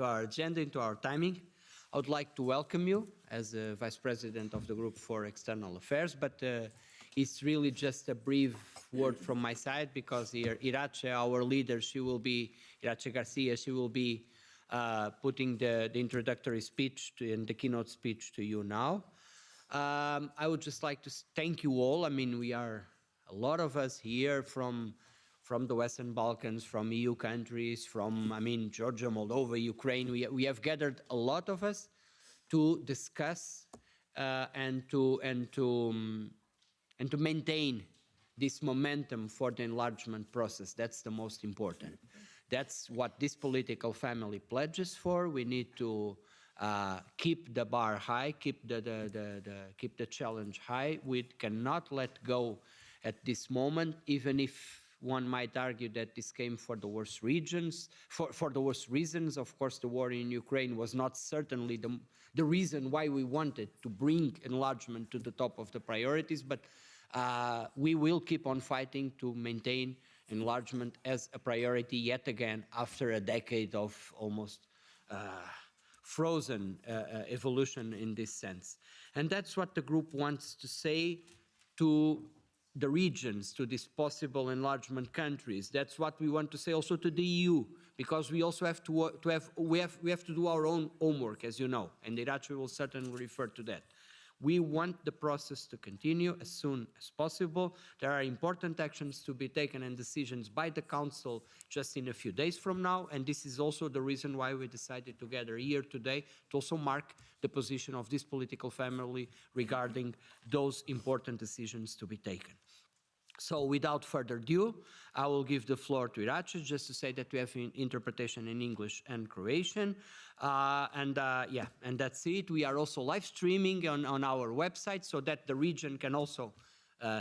agenda, into our timing. I would like to welcome you as the Vice President of the Group for External Affairs, but it's really just a brief word from my side because here Irache, our leader, Irache Garcia, she will be putting the introductory speech and the keynote speech to you now. I would just like to thank you all. I mean, we are a lot of us here from the Western Balkans, from EU countries, from, Georgia, Moldova, Ukraine. We have gathered a lot of us to discuss and to maintain this momentum for the enlargement process. That's the most important. That's what this political family pledges for. We need to keep the bar high, keep the challenge high. We cannot let go at this moment, even if one might argue that this came for the worst regions, for the worst reasons. Of course, the war in Ukraine was not certainly the reason why we wanted to bring enlargement to the top of the priorities, but we will keep on fighting to maintain enlargement as a priority yet again after a decade of almost frozen evolution in this sense. And that's what the group wants to say to the regions, to these possible enlargement countries. That's what we want to say also to the EU, because we also have to do our own homework, as you know, and Irache will certainly refer to that. We want the process to continue as soon as possible. There are important actions to be taken and decisions by the Council just in a few days from now, and this is also the reason why we decided to gather here today to also mark the position of this political family regarding those important decisions to be taken. So without further ado, I will give the floor to Irache just to say that we have interpretation in English and Croatian. And that's it. We are also live streaming on our website so that the region can also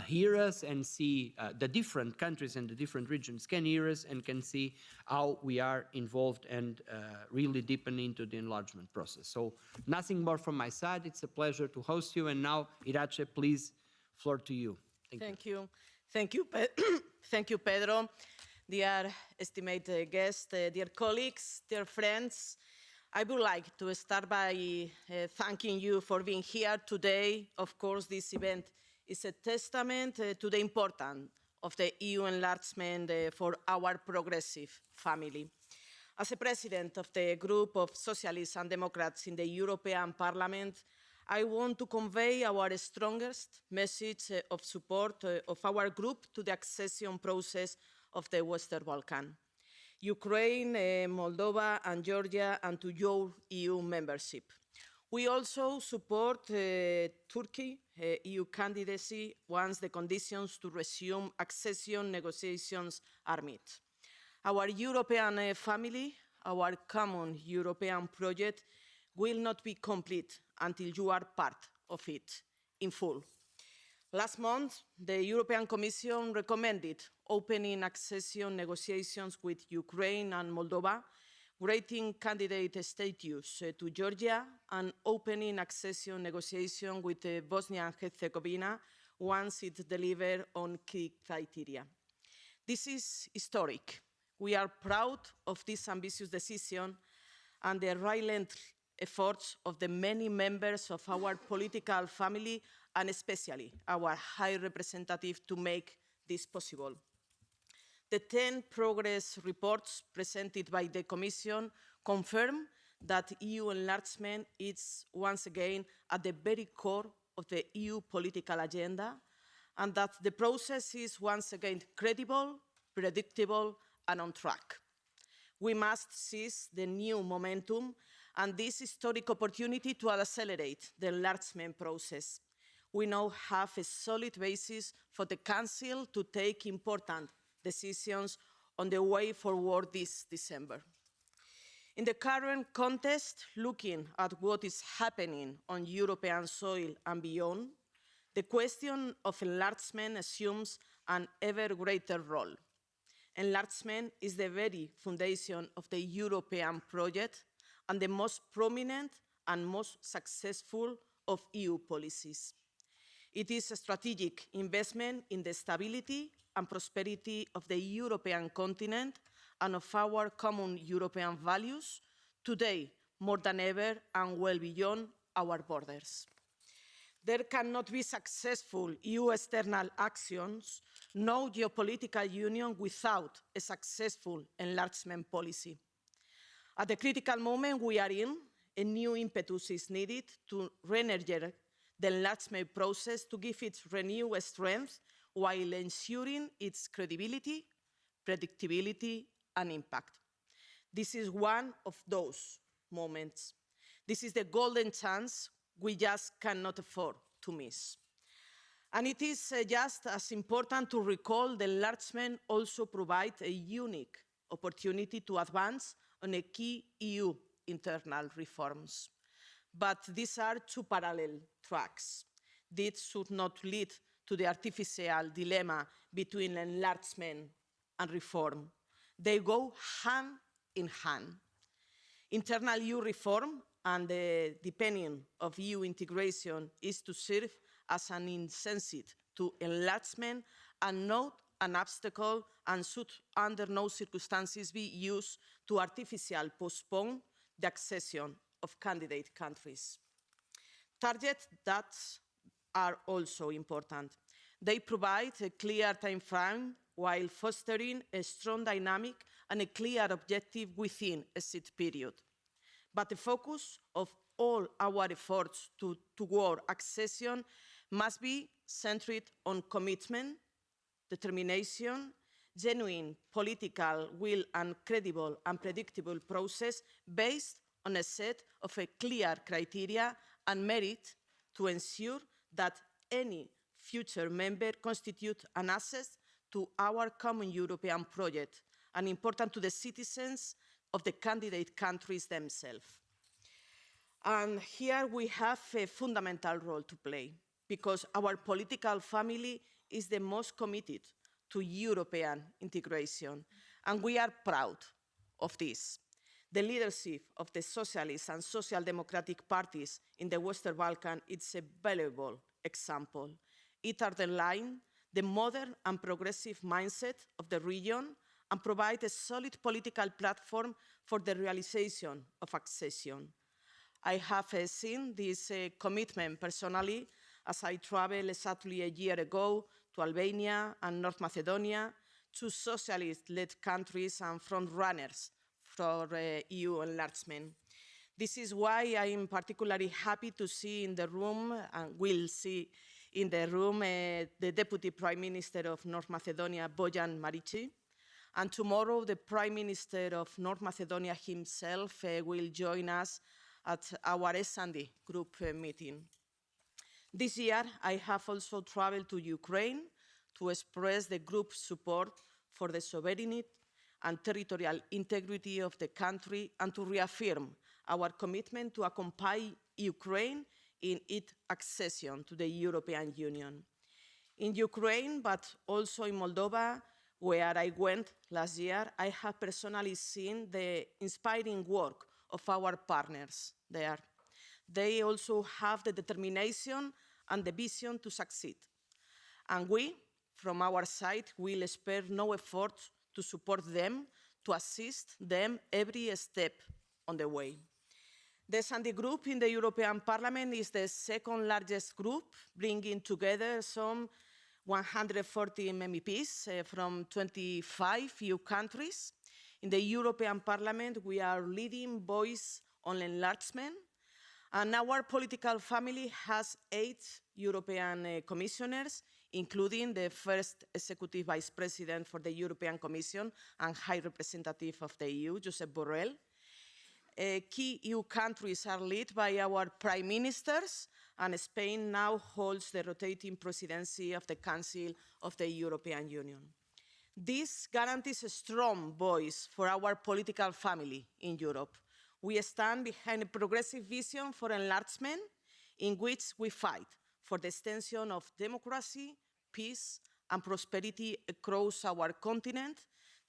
hear us and see the different countries and the different regions can hear us and can see how we are involved and really deepen into the enlargement process. So nothing more from my side. It's a pleasure to host you. And now, Irache, please, floor to you. Thank you. Thank you, Pedro. Dear estimated guests, dear colleagues, dear friends, I would like to start by thanking you for being here today. Of course, this event is a testament to the importance of the EU enlargement for our progressive family. As a president of the group of Socialists and Democrats in the European Parliament, I want to convey our strongest message of support of our group to the accession process of the Western Balkans, Ukraine, Moldova, and Georgia, and to your EU membership. We also support Turkey EU candidacy once the conditions to resume accession negotiations are met. Our European family, our common European project, will not be complete until you are part of it in full. Last month, the European Commission recommended opening accession negotiations with Ukraine and Moldova, granting candidate status to Georgia, and opening accession negotiations with Bosnia and Herzegovina once it delivers on key criteria. This is historic. We are proud of this ambitious decision and the relentless efforts of the many members of our political family, and especially our High Representative, to make this possible. The 10 progress reports presented by the Commission confirm that EU enlargement is once again at the very core of the EU political agenda, and that the process is once again credible, predictable, and on track. We must seize the new momentum and this historic opportunity to accelerate the enlargement process. We now have a solid basis for the Council to take important decisions on the way forward this December. In the current context, looking at what is happening on European soil and beyond, the question of enlargement assumes an ever greater role. Enlargement is the very foundation of the European project and the most prominent and most successful of EU policies. It is a strategic investment in the stability and prosperity of the European continent and of our common European values today more than ever and well beyond our borders. There cannot be successful EU external actions, no geopolitical union without a successful enlargement policy. At the critical moment we are in, a new impetus is needed to re-energize the enlargement process to give it renewed strength while ensuring its credibility, predictability, and impact. This is one of those moments. This is the golden chance we just cannot afford to miss. And it is just as important to recall the enlargement also provides a unique opportunity to advance on a key EU internal reforms. But these are two parallel tracks. This should not lead to the artificial dilemma between enlargement and reform. They go hand in hand. Internal EU reform and the deepening of EU integration is to serve as an incentive to enlargement and not an obstacle, and should under no circumstances be used to artificially postpone the accession of candidate countries. Targets that are also important. They provide a clear time frame while fostering a strong dynamic and a clear objective within a set period. But the focus of all our efforts toward accession must be centered on commitment, determination, genuine political will, and credible and predictable process based on a set of clear criteria and merit to ensure that any future member constitutes an asset to our common European project and important to the citizens of the candidate countries themselves. And here we have a fundamental role to play, because our political family is the most committed to European integration, and we are proud of this. The leadership of the socialist and social democratic parties in the Western Balkans is a valuable example. It underlines the modern and progressive mindset of the region and provides a solid political platform for the realization of accession. I have seen this commitment personally as I traveled exactly a year ago to Albania and North Macedonia, two socialist-led countries and front-runners for EU enlargement. This is why I am particularly happy to see in the room, and will see in the room, the Deputy Prime Minister of North Macedonia, Bojan Marici. And tomorrow, the Prime Minister of North Macedonia himself will join us at our S&D group meeting. This year, I have also traveled to Ukraine to express the group's support for the sovereignty and territorial integrity of the country and to reaffirm our commitment to accompany Ukraine in its accession to the European Union. In Ukraine, but also in Moldova, where I went last year, I have personally seen the inspiring work of our partners there. They also have the determination and the vision to succeed. And we, from our side, will spare no effort to support them, to assist them every step on the way. The S&D group in the European Parliament is the second largest group, bringing together some 140 MEPs from 25 EU countries. In the European Parliament, we are leading voice on enlargement, and our political family has 8 European commissioners, including the first Executive Vice President for the European Commission and High Representative of the EU, Josep Borrell. Key EU countries are led by our prime ministers, and Spain now holds the rotating presidency of the Council of the European Union. This guarantees a strong voice for our political family in Europe. We stand behind a progressive vision for enlargement in which we fight for the extension of democracy, peace, and prosperity across our continent,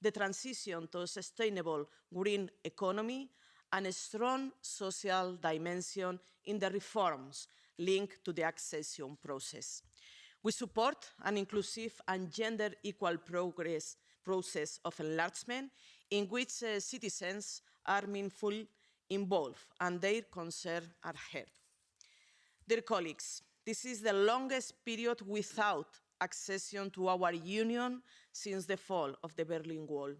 the transition to a sustainable green economy, and a strong social dimension in the reforms linked to the accession process. We support an inclusive and gender-equal process of enlargement in which citizens are meaningfully involved and their concerns are heard. Dear colleagues, this is the longest period without accession to our Union since the fall of the Berlin Wall.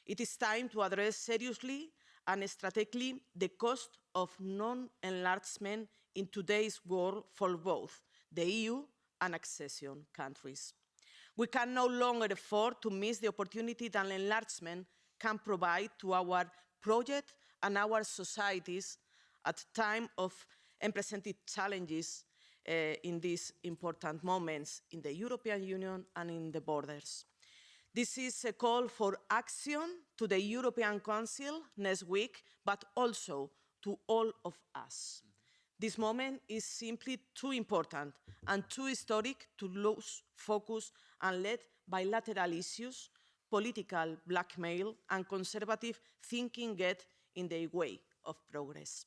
It is time to address seriously and strategically the cost of non-enlargement in today's world for both the EU and accession countries. We can no longer afford to miss the opportunity that enlargement can provide to our project and our societies at a time of unprecedented challenges in these important moments in the European Union and in the borders. This is a call for action to the European Council next week, but also to all of us. This moment is simply too important and too historic to lose focus and let bilateral issues, political blackmail, and conservative thinking get in the way of progress.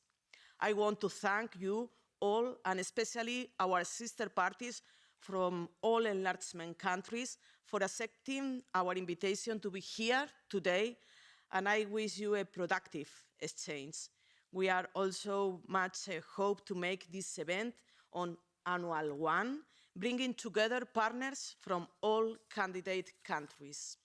I want to thank you all, and especially our sister parties from all enlargement countries, for accepting our invitation to be here today, and I wish you a productive exchange. We are also much hope to make this event an annual one, bringing together partners from all candidate countries.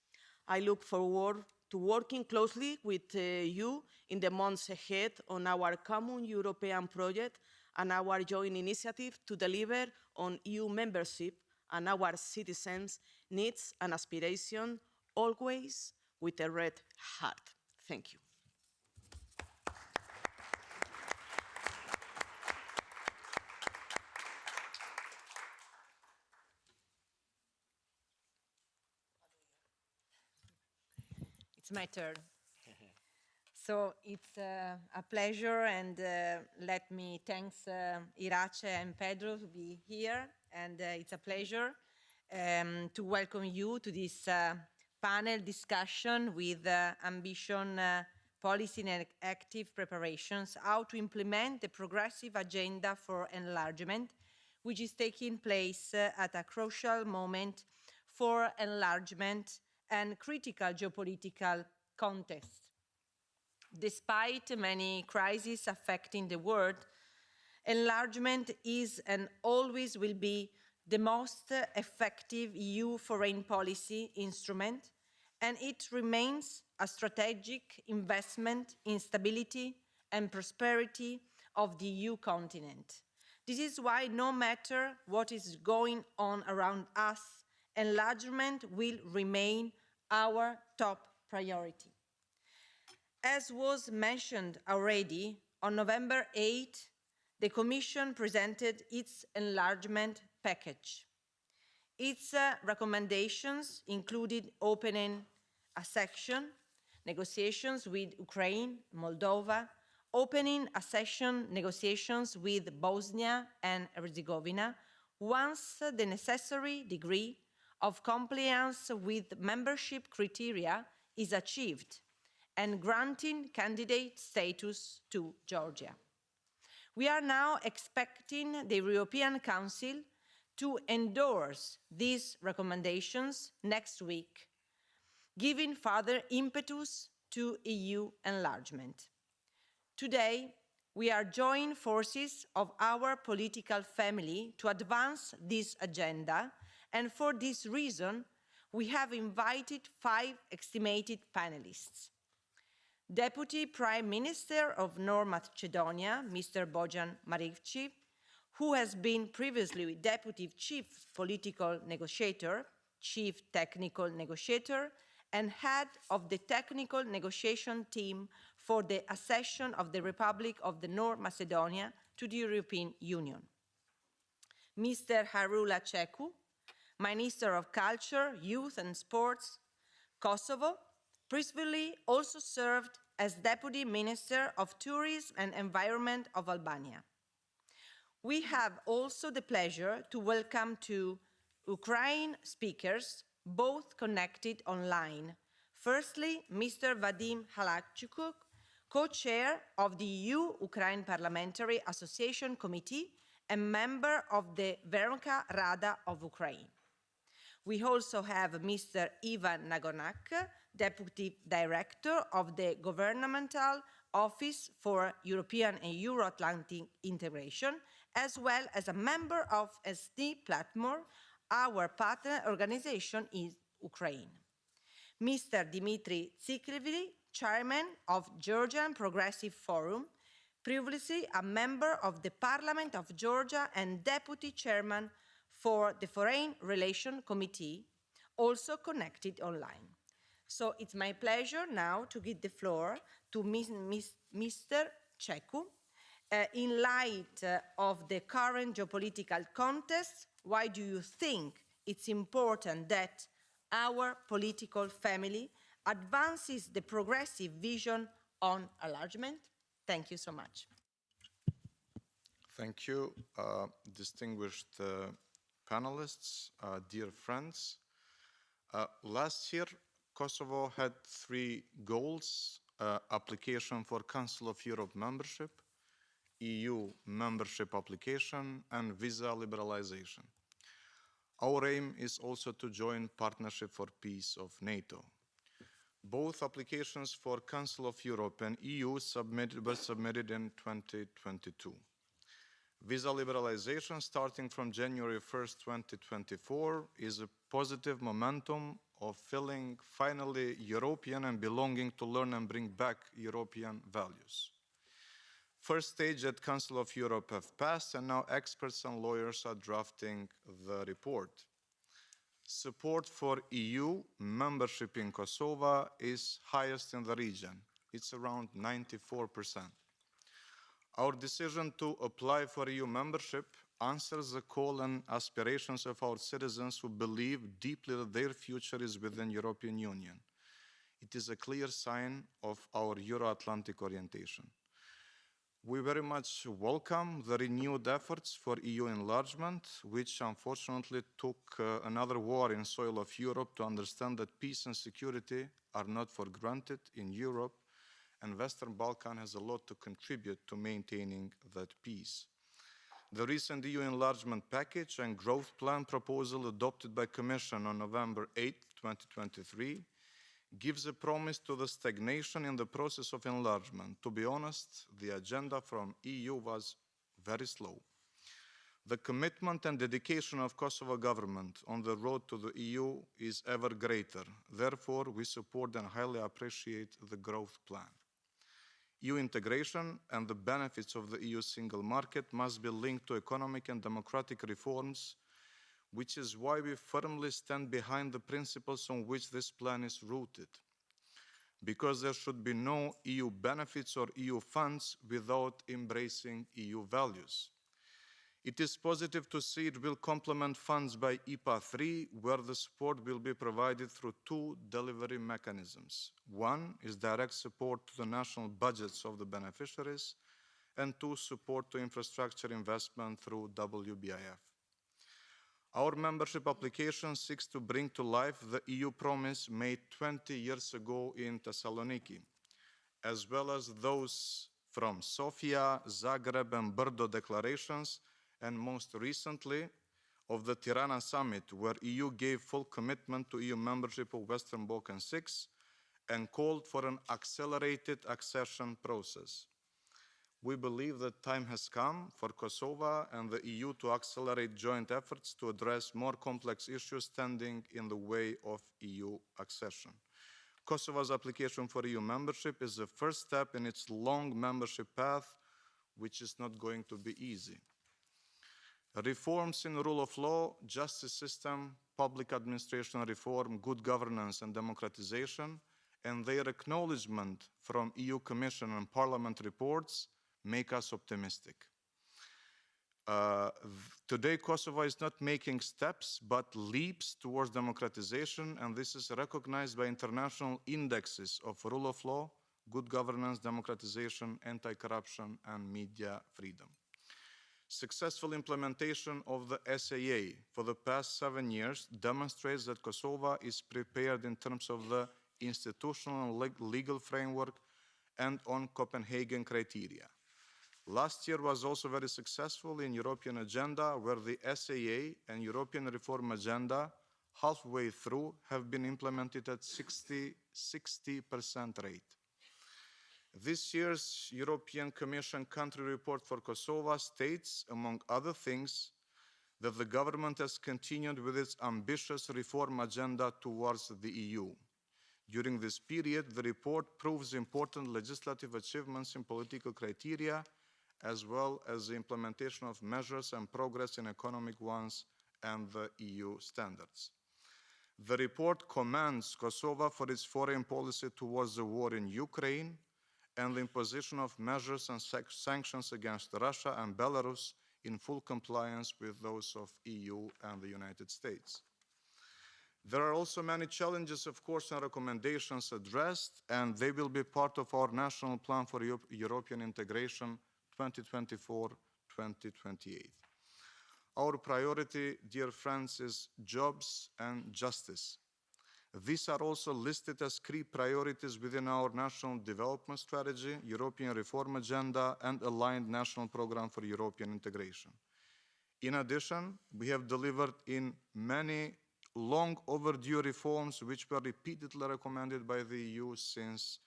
I look forward to working closely with you in the months ahead on our common European project and our joint initiative to deliver on EU membership and our citizens' needs and aspirations, always with a red heart. Thank you. It's my turn. So it's a pleasure, and let me thank Irache and Pedro to be here, and it's a pleasure to welcome you to this panel discussion with ambition, policy and active preparations, how to implement the progressive agenda for enlargement, which is taking place at a crucial moment for enlargement and critical geopolitical context. Despite many crises affecting the world, enlargement is and always will be the most effective EU foreign policy instrument, and it remains a strategic investment in stability and prosperity of the EU continent. This is why no matter what is going on around us, enlargement will remain our top priority. As was mentioned already, on November 8, the Commission presented its enlargement package. Its recommendations included opening accession negotiations with Ukraine, Moldova, opening accession negotiations with Bosnia and Herzegovina once the necessary degree of compliance with membership criteria is achieved, and granting candidate status to Georgia. We are now expecting the European Council to endorse these recommendations next week, giving further impetus to EU enlargement. Today, we are joining forces of our political family to advance this agenda, and for this reason, we have invited 5 estimated panelists. Deputy Prime Minister of North Macedonia, Mr. Bojan Marivci, who has been previously Deputy Chief Political Negotiator, Chief Technical Negotiator, and Head of the Technical Negotiation Team for the accession of the Republic of the North Macedonia to the European Union. Mr. Harula Cecu, Minister of Culture, Youth and Sports, Kosovo, previously also served as Deputy Minister of Tourism and Environment of Albania. We have also the pleasure to welcome 2 Ukraine speakers, both connected online. Firstly, Mr. Vadim Halachchuk, co-chair of the EU-Ukraine Parliamentary Association Committee and member of the Verkhovna Rada of Ukraine. We also have Mr. Ivan Nagonak, Deputy Director of the Governmental Office for European and Euro-Atlantic Integration, as well as a member of S&D Platform, our partner organization in Ukraine. Mr. Dmitry Tsikrivili, Chairman of Georgian Progressive Forum, previously a member of the Parliament of Georgia and Deputy Chairman for the Foreign Relations Committee, also connected online. So it's my pleasure now to give the floor to Mr. Cecu. In light of the current geopolitical context, why do you think it's important that our political family advances the progressive vision on enlargement? Thank you so much. Thank you, distinguished panelists, dear friends. Last year, Kosovo had 3 goals: application for Council of Europe membership, EU membership application, and visa liberalization. Our aim is also to join Partnership for Peace of NATO. Both applications for Council of Europe and EU were submitted in 2022. Visa liberalization starting from January 1st, 2024 is a positive momentum of feeling finally European and belonging to learn and bring back European values. First stage at Council of Europe have passed, and now experts and lawyers are drafting the report. Support for EU membership in Kosovo is highest in the region. It's around 94%. Our decision to apply for EU membership answers the call and aspirations of our citizens who believe deeply that their future is within the European Union. It is a clear sign of our Euro-Atlantic orientation. We very much welcome the renewed efforts for EU enlargement, which unfortunately took another war in soil of Europe to understand that peace and security are not for granted in Europe, and Western Balkan has a lot to contribute to maintaining that peace. The recent EU enlargement package and growth plan proposal adopted by Commission on November 8, 2023, gives a promise to the stagnation in the process of enlargement. To be honest, the agenda from EU was very slow. The commitment and dedication of Kosovo government on the road to the EU is ever greater. Therefore, we support and highly appreciate the growth plan. EU integration and the benefits of the EU single market must be linked to economic and democratic reforms, which is why we firmly stand behind the principles on which this plan is rooted. Because there should be no EU benefits or EU funds without embracing EU values. It is positive to see it will complement funds by IPA 3, where the support will be provided through 2 delivery mechanisms. One is direct support to the national budgets of the beneficiaries, and 2, support to infrastructure investment through WBIF. Our membership application seeks to bring to life the EU promise made 20 years ago in Thessaloniki, as well as those from Sofia, Zagreb, and Brdo declarations, and most recently of the Tirana summit, where EU gave full commitment to EU membership of Western Balkan 6 and called for an accelerated accession process. We believe that time has come for Kosovo and the EU to accelerate joint efforts to address more complex issues standing in the way of EU accession. Kosovo's application for EU membership is the first step in its long membership path, which is not going to be easy. Reforms in the rule of law, justice system, public administration reform, good governance and democratization, and their acknowledgement from EU Commission and Parliament reports make us optimistic. Today, Kosovo is not making steps, but leaps towards democratization, and this is recognized by international indexes of rule of law, good governance, democratization, anti-corruption, and media freedom. Successful implementation of the SAA for the past 7 years demonstrates that Kosovo is prepared in terms of the institutional and legal framework and on Copenhagen criteria. Last year was also very successful in European agenda, where the SAA and European reform agenda halfway through have been implemented at 60% rate. This year's European Commission country report for Kosovo states, among other things, that the government has continued with its ambitious reform agenda towards the EU. During this period, the report proves important legislative achievements in political criteria, as well as the implementation of measures and progress in economic ones and the EU standards. The report commends Kosovo for its foreign policy towards the war in Ukraine and the imposition of measures and sanctions against Russia and Belarus in full compliance with those of EU and the United States. There are also many challenges, of course, and recommendations addressed, and they will be part of our National Plan for European Integration 2024-2028. Our priority, dear friends, is jobs and justice. These are also listed as key priorities within our National Development Strategy, European Reform Agenda, and aligned National Programme for European Integration. In addition, we have delivered in many long overdue reforms which were repeatedly recommended by the EU since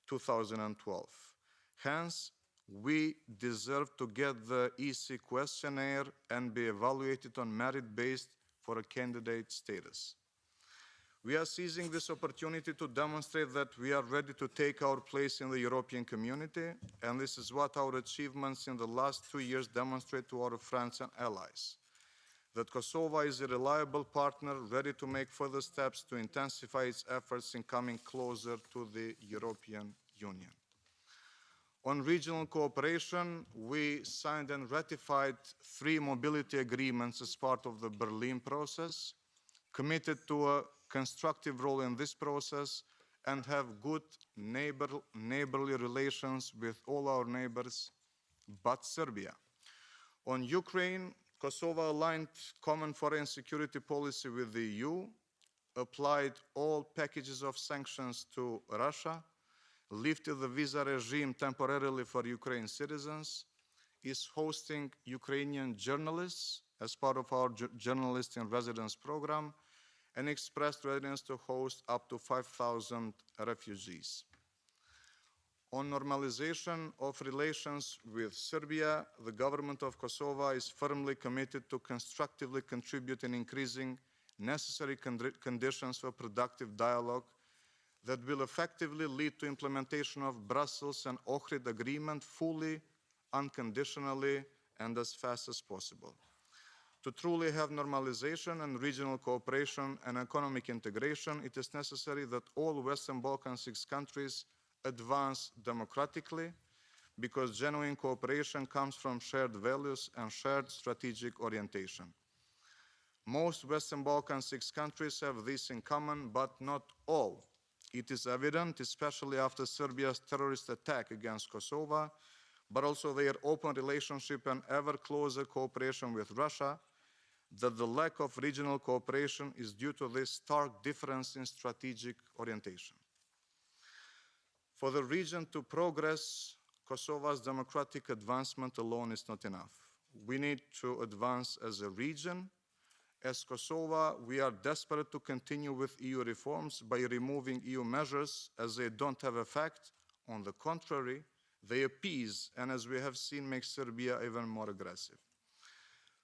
2012. Hence, we deserve to get the EC questionnaire and be evaluated on merit-based for a candidate status. We are seizing this opportunity to demonstrate that we are ready to take our place in the European community, and this is what our achievements in the last 2 years demonstrate to our friends and allies. That Kosovo is a reliable partner ready to make further steps to intensify its efforts in coming closer to the European Union. On regional cooperation, we signed and ratified 3 mobility agreements as part of the Berlin process, committed to a constructive role in this process, and have good neighborly relations with all our neighbors but Serbia. On Ukraine, Kosovo aligned common foreign security policy with the EU, applied all packages of sanctions to Russia, lifted the visa regime temporarily for Ukraine citizens, is hosting Ukrainian journalists as part of our Journalists in Residence program, and expressed readiness to host up to 5,000 refugees. On normalization of relations with Serbia, the government of Kosovo is firmly committed to constructively contribute in increasing necessary conditions for productive dialogue that will effectively lead to implementation of Brussels and Ohrid Agreement fully, unconditionally, and as fast as possible. To truly have normalization and regional cooperation and economic integration, it is necessary that all Western Balkan 6 countries advance democratically, because genuine cooperation comes from shared values and shared strategic orientation. Most Western Balkan 6 countries have this in common, but not all. It is evident, especially after Serbia's terrorist attack against Kosovo, but also their open relationship and ever closer cooperation with Russia, that the lack of regional cooperation is due to this stark difference in strategic orientation. For the region to progress, Kosovo's democratic advancement alone is not enough. We need to advance as a region. As Kosovo, we are desperate to continue with EU reforms by removing EU measures as they don't have effect. On the contrary, they appease, and as we have seen, make Serbia even more aggressive.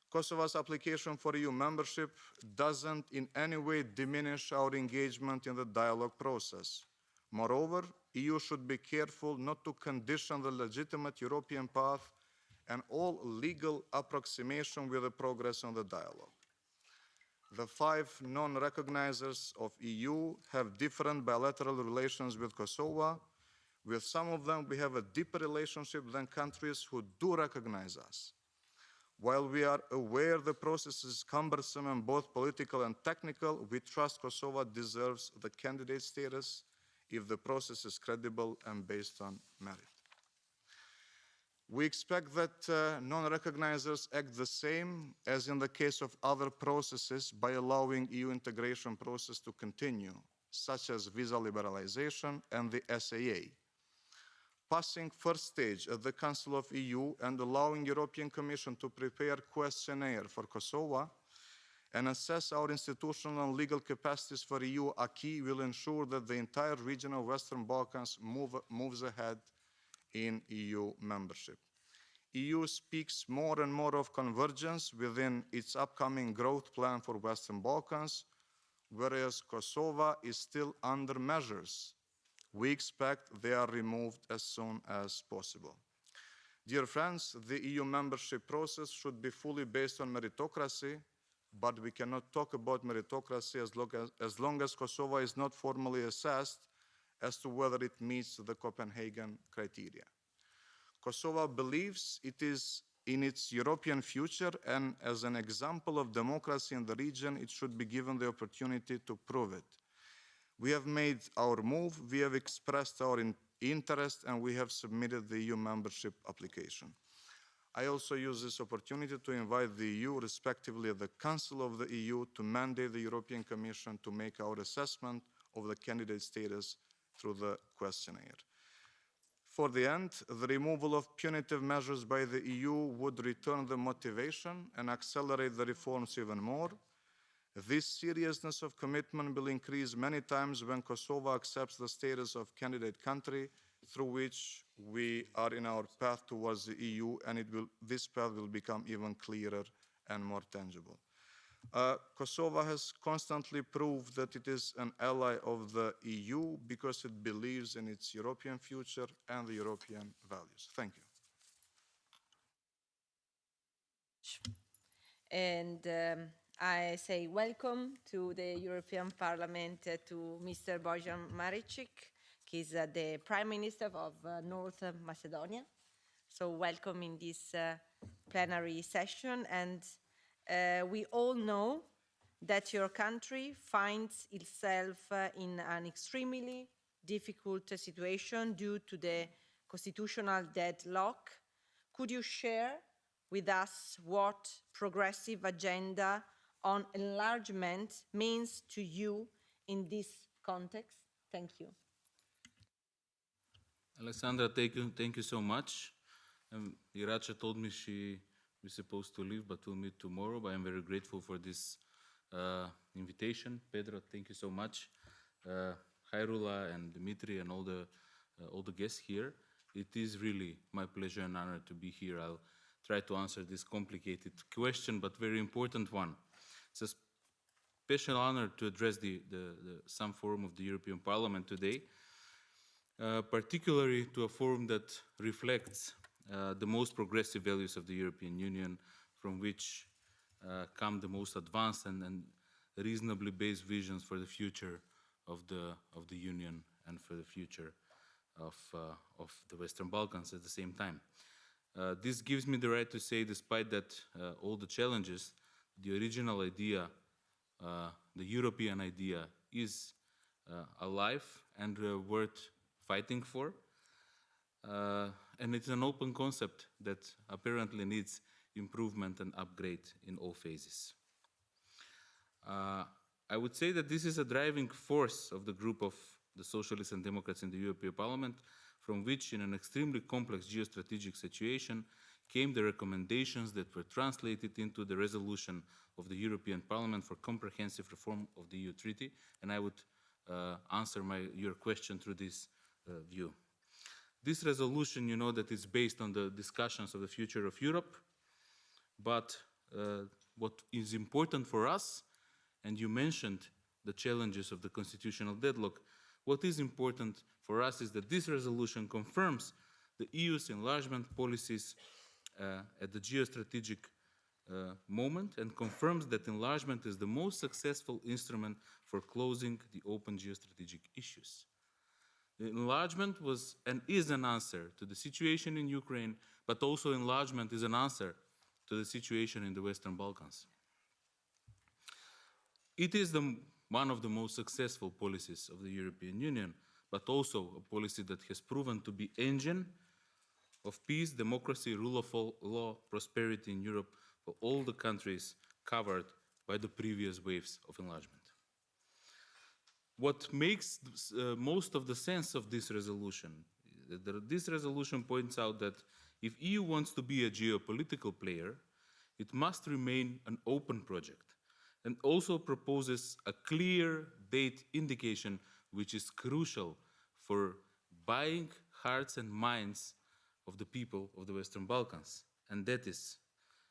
Kosovo's application for EU membership doesn't in any way diminish our engagement in the dialogue process. Moreover, EU should be careful not to condition the legitimate European path and all legal approximation with the progress on the dialogue. The 5 non-recognizers of EU have different bilateral relations with Kosovo. With some of them, we have a deeper relationship than countries who do recognize us. While we are aware the process is cumbersome and both political and technical, we trust Kosovo deserves the candidate status if the process is credible and based on merit. We expect that non-recognizers act the same as in the case of other processes by allowing EU integration process to continue, such as visa liberalization and the SAA. Passing first stage at the Council of EU and allowing European Commission to prepare questionnaire for Kosovo and assess our institutional and legal capacities for EU acquis will ensure that the entire region of Western Balkans moves ahead in EU membership. EU speaks more and more of convergence within its upcoming growth plan for Western Balkans, whereas Kosovo is still under measures. We expect they are removed as soon as possible. Dear friends, the EU membership process should be fully based on meritocracy, but we cannot talk about meritocracy as long as Kosovo is not formally assessed as to whether it meets the Copenhagen criteria. Kosovo believes it is in its European future, and as an example of democracy in the region, it should be given the opportunity to prove it. We have made our move, we have expressed our interest, and we have submitted the EU membership application. I also use this opportunity to invite the EU, respectively the Council of the EU, to mandate the European Commission to make our assessment of the candidate status through the questionnaire. For the end, the removal of punitive measures by the EU would return the motivation and accelerate the reforms even more. This seriousness of commitment will increase many times when Kosovo accepts the status of candidate country, through which we are in our path towards the EU, and this path will become even clearer and more tangible. Kosovo has constantly proved that it is an ally of the EU because it believes in its European future and the European values. Thank you. And I say welcome to the European Parliament to Mr. Bojan Maričić. He's the Prime Minister of North Macedonia. So welcome in this plenary session. And we all know that your country finds itself in an extremely difficult situation due to the constitutional deadlock. Could you share with us what progressive agenda on enlargement means to you in this context? Thank you. Alexandra, thank you so much. Iracha told me she was supposed to leave, but we'll meet tomorrow. But I'm very grateful for this invitation. Pedro, thank you so much. Hairula and Dimitri and all the guests here. It is really my pleasure and honor to be here. I'll try to answer this complicated question, but very important one. It's a special honor to address some forum of the European Parliament today, particularly to a forum that reflects the most progressive values of the European Union, from which come the most advanced and reasonably based visions for the future of the Union and for the future of the Western Balkans at the same time. This gives me the right to say, despite that all the challenges, the original idea, the European idea, is alive and worth fighting for. And it's an open concept that apparently needs improvement and upgrade in all phases. I would say that this is a driving force of the group of the Socialists and Democrats in the European Parliament, from which, in an extremely complex geostrategic situation, came the recommendations that were translated into the resolution of the European Parliament for comprehensive reform of the EU Treaty, and I would answer your question through this view. This resolution, you know, that is based on the discussions of the future of Europe, but what is important for us, and you mentioned the challenges of the constitutional deadlock, what is important for us is that this resolution confirms the EU's enlargement policies at the geostrategic moment, and confirms that enlargement is the most successful instrument for closing the open geostrategic issues. The enlargement was and is an answer to the situation in Ukraine, but also enlargement is an answer to the situation in the Western Balkans. It is one of the most successful policies of the European Union, but also a policy that has proven to be engine of peace, democracy, rule of law, prosperity in Europe for all the countries covered by the previous waves of enlargement. What makes most of the sense of this resolution, this resolution points out that if EU wants to be a geopolitical player, it must remain an open project, and also proposes a clear date indication, which is crucial for buying hearts and minds of the people of the Western Balkans, and that is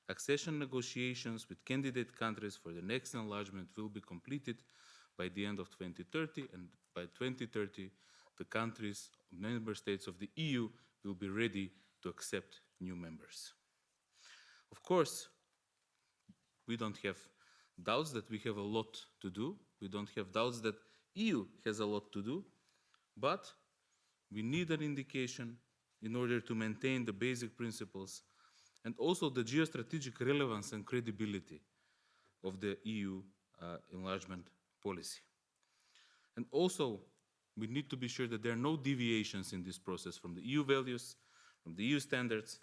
accession negotiations with candidate countries for the next enlargement will be completed by the end of 2030, and by 2030, the countries, member states of the EU, will be ready to accept new members. Of course, we don't have doubts that we have a lot to do. We don't have doubts that EU has a lot to do, but we need an indication in order to maintain the basic principles and also the geostrategic relevance and credibility of the EU enlargement policy. And also, we need to be sure that there are no deviations in this process from the EU values, from the EU standards,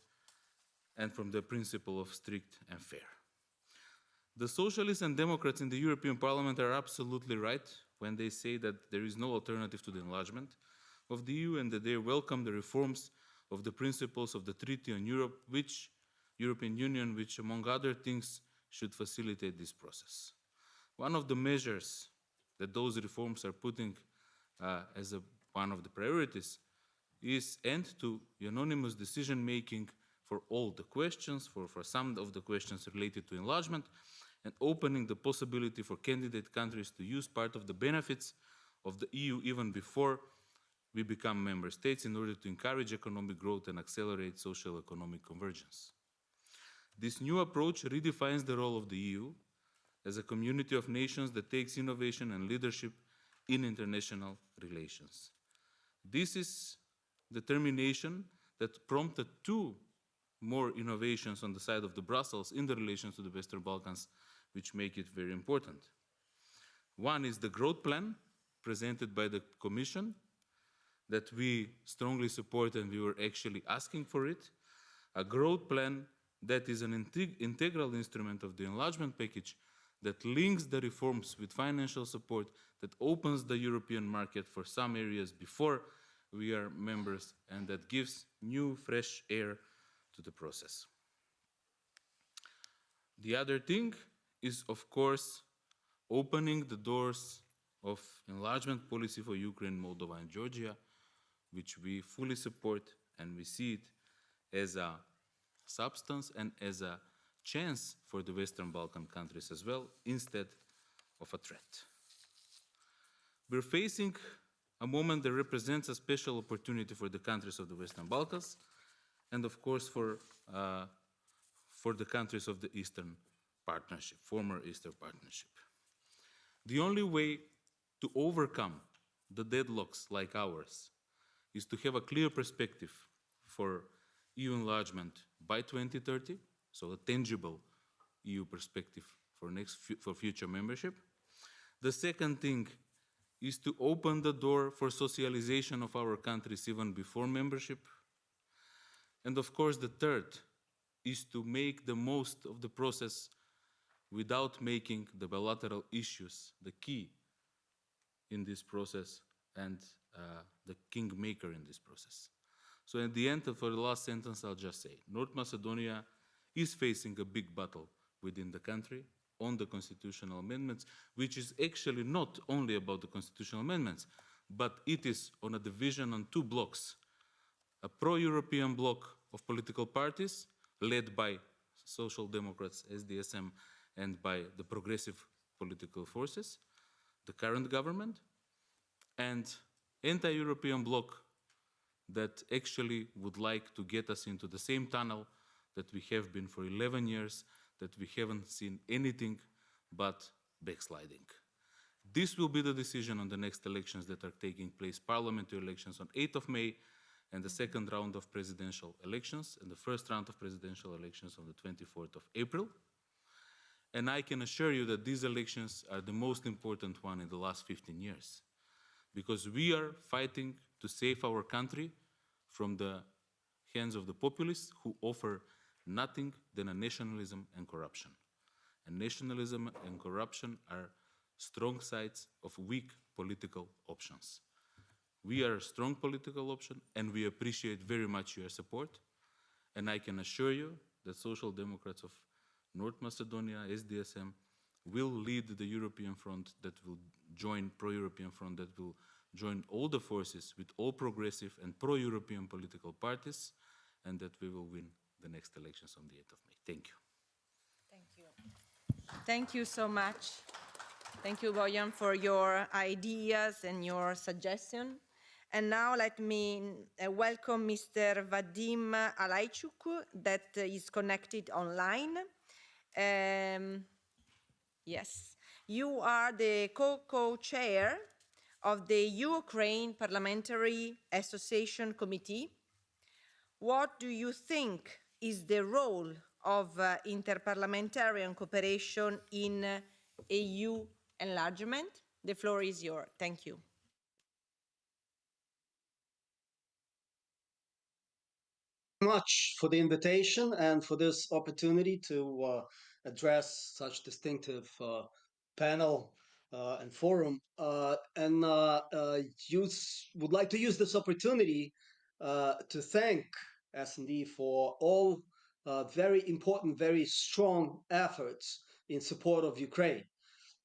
and from the principle of strict and fair. The Socialists and Democrats in the European Parliament are absolutely right when they say that there is no alternative to the enlargement of the EU and that they welcome the reforms of the principles of the Treaty on European Union, which among other things should facilitate this process. One of the measures that those reforms are putting as one of the priorities is end to unanimous decision-making for all the questions, for some of the questions related to enlargement, and opening the possibility for candidate countries to use part of the benefits of the EU even before we become member states in order to encourage economic growth and accelerate social economic convergence. This new approach redefines the role of the EU as a community of nations that takes innovation and leadership in international relations. This is determination that prompted two more innovations on the side of the Brussels in the relations to the Western Balkans, which make it very important. One is the growth plan presented by the Commission that we strongly support, and we were actually asking for it. A growth plan that is an integral instrument of the enlargement package that links the reforms with financial support, that opens the European market for some areas before we are members, and that gives new, fresh air to the process. The other thing is, of course, opening the doors of enlargement policy for Ukraine, Moldova, and Georgia, which we fully support, and we see it as a substance and as a chance for the Western Balkan countries as well, instead of a threat. We're facing a moment that represents a special opportunity for the countries of the Western Balkans, and of course for the countries of the Eastern Partnership, former Eastern Partnership. The only way to overcome the deadlocks like ours is to have a clear perspective for EU enlargement by 2030, so a tangible EU perspective for future membership. The second thing is to open the door for socialization of our countries even before membership. And of course, the third is to make the most of the process without making the bilateral issues the key in this process and the kingmaker in this process. So at the end, for the last sentence, I'll just say, North Macedonia is facing a big battle within the country on the constitutional amendments, which is actually not only about the constitutional amendments, but it is on a division on two blocks. A pro-European bloc of political parties led by Social Democrats, SDSM, and by the progressive political forces, the current government, and anti-European bloc that actually would like to get us into the same tunnel that we have been for 11 years, that we haven't seen anything but backsliding. This will be the decision on the next elections that are taking place, parliamentary elections on 8th of May, and the second round of presidential elections, and the first round of presidential elections on the 24th of April. And I can assure you that these elections are the most important one in the last 15 years, because we are fighting to save our country from the hands of the populists who offer nothing than a nationalism and corruption. And nationalism and corruption are strong sides of weak political options. We are a strong political option, and we appreciate very much your support. And I can assure you that Social Democrats of North Macedonia, SDSM, will lead the European front that will join, pro-European front that will join all the forces with all progressive and pro-European political parties, and that we will win the next elections on the 8th of May. Thank you. Thank you. Thank you so much. Thank you, Bojan, for your ideas and your suggestion. And now let me welcome Mr. Vadim Alaichuk, that is connected online. Yes, you are the co-chair of the Ukraine Parliamentary Association Committee. What do you think is the role of interparliamentarian cooperation in EU enlargement? The floor is yours. Thank you. Much for the invitation and for this opportunity to address such distinctive panel and forum. Would like to use this opportunity to thank S&D for all very important, very strong efforts in support of Ukraine.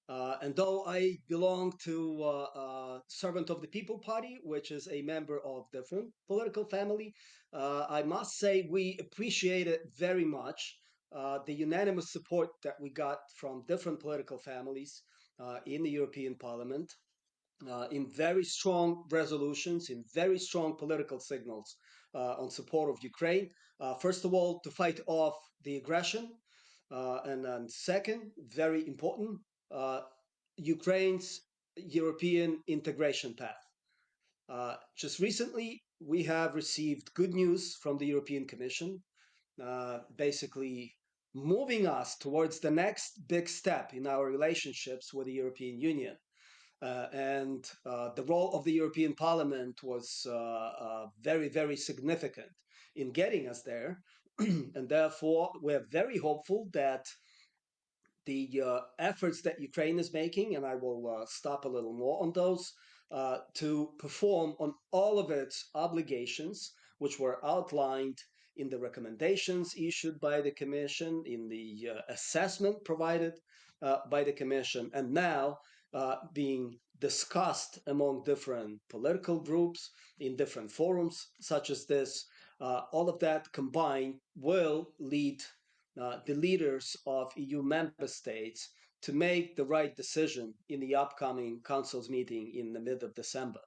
And though I belong to Servant of the People Party, which is a member of different political family, I must say we appreciate it very much, the unanimous support that we got from different political families in the European Parliament, in very strong resolutions, in very strong political signals on support of Ukraine. First of all, to fight off the aggression, and second, very important, Ukraine's European integration path. Just recently, we have received good news from the European Commission, basically moving us towards the next big step in our relationships with the European Union. The role of the European Parliament was very, very significant in getting us there. And therefore, we're very hopeful that the efforts that Ukraine is making, and I will stop a little more on those, to perform on all of its obligations, which were outlined in the recommendations issued by the Commission, in the assessment provided by the Commission, and now being discussed among different political groups in different forums such as this. All of that combined will lead the leaders of EU member states to make the right decision in the upcoming Council's meeting in the mid of December.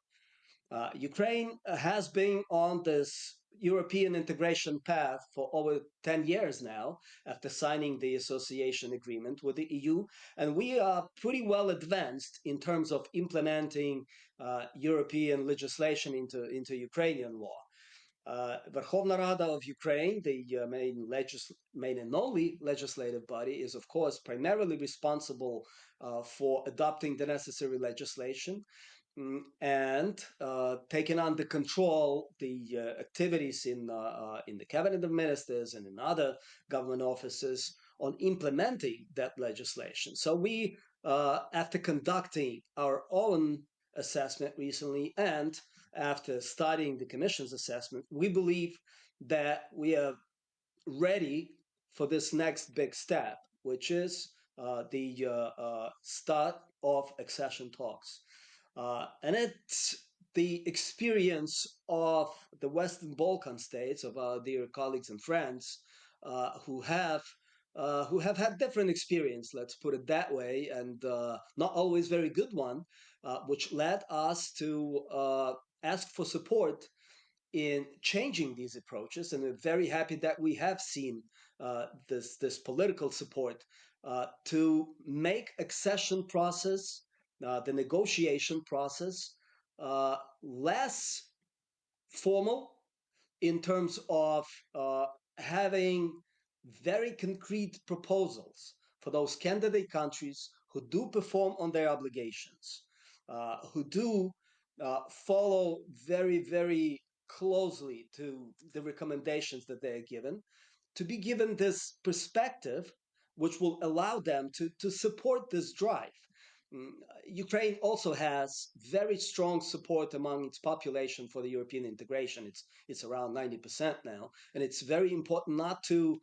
Ukraine has been on this European integration path for over 10 years now after signing the association agreement with the EU, and we are pretty well advanced in terms of implementing European legislation into Ukrainian law. Verkhovna Rada of Ukraine, the main and only legislative body, is of course primarily responsible for adopting the necessary legislation and taking under control the activities in the cabinet of ministers and in other government offices on implementing that legislation. So we, after conducting our own assessment recently and after studying the Commission's assessment, we believe that we are ready for this next big step, which is the start of accession talks. And it's the experience of the Western Balkan states, of our dear colleagues and friends, who have had different experience, let's put it that way, and not always very good one, which led us to ask for support in changing these approaches, and we're very happy that we have seen this political support to make accession process, the negotiation process, less formal in terms of having very concrete proposals for those candidate countries who do perform on their obligations, who do follow very, very closely to the recommendations that they are given, to be given this perspective which will allow them to support this drive. Ukraine also has very strong support among its population for the European integration. It's around 90% now, and it's very important not to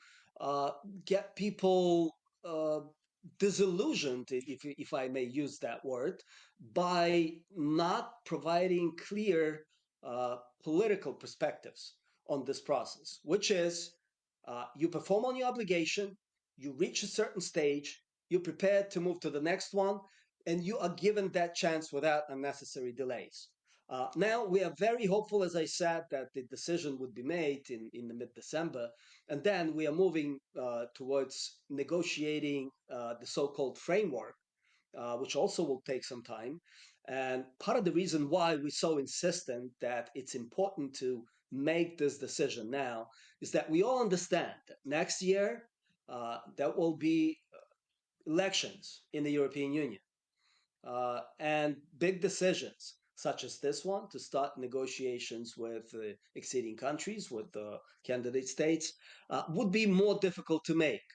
get people disillusioned, if I may use that word, by not providing clear political perspectives on this process, which is you perform on your obligation, you reach a certain stage, you're prepared to move to the next one, and you are given that chance without unnecessary delays. Now, we are very hopeful, as I said, that the decision would be made in the mid-December, and then we are moving towards negotiating the so-called framework, which also will take some time. And part of the reason why we're so insistent that it's important to make this decision now is that we all understand that next year there will be elections in the European Union and big decisions such as this one to start negotiations with exceeding countries, with the candidate states, would be more difficult to make.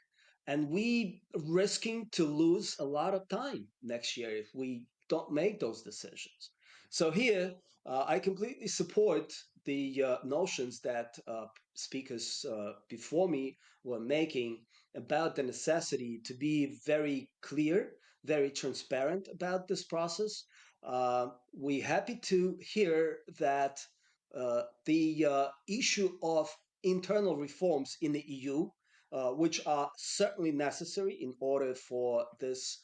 And we risking to lose a lot of time next year if we don't make those decisions. So here, I completely support the notions that speakers before me were making about the necessity to be very clear, very transparent about this process. We're happy to hear that the issue of internal reforms in the EU, which are certainly necessary in order for this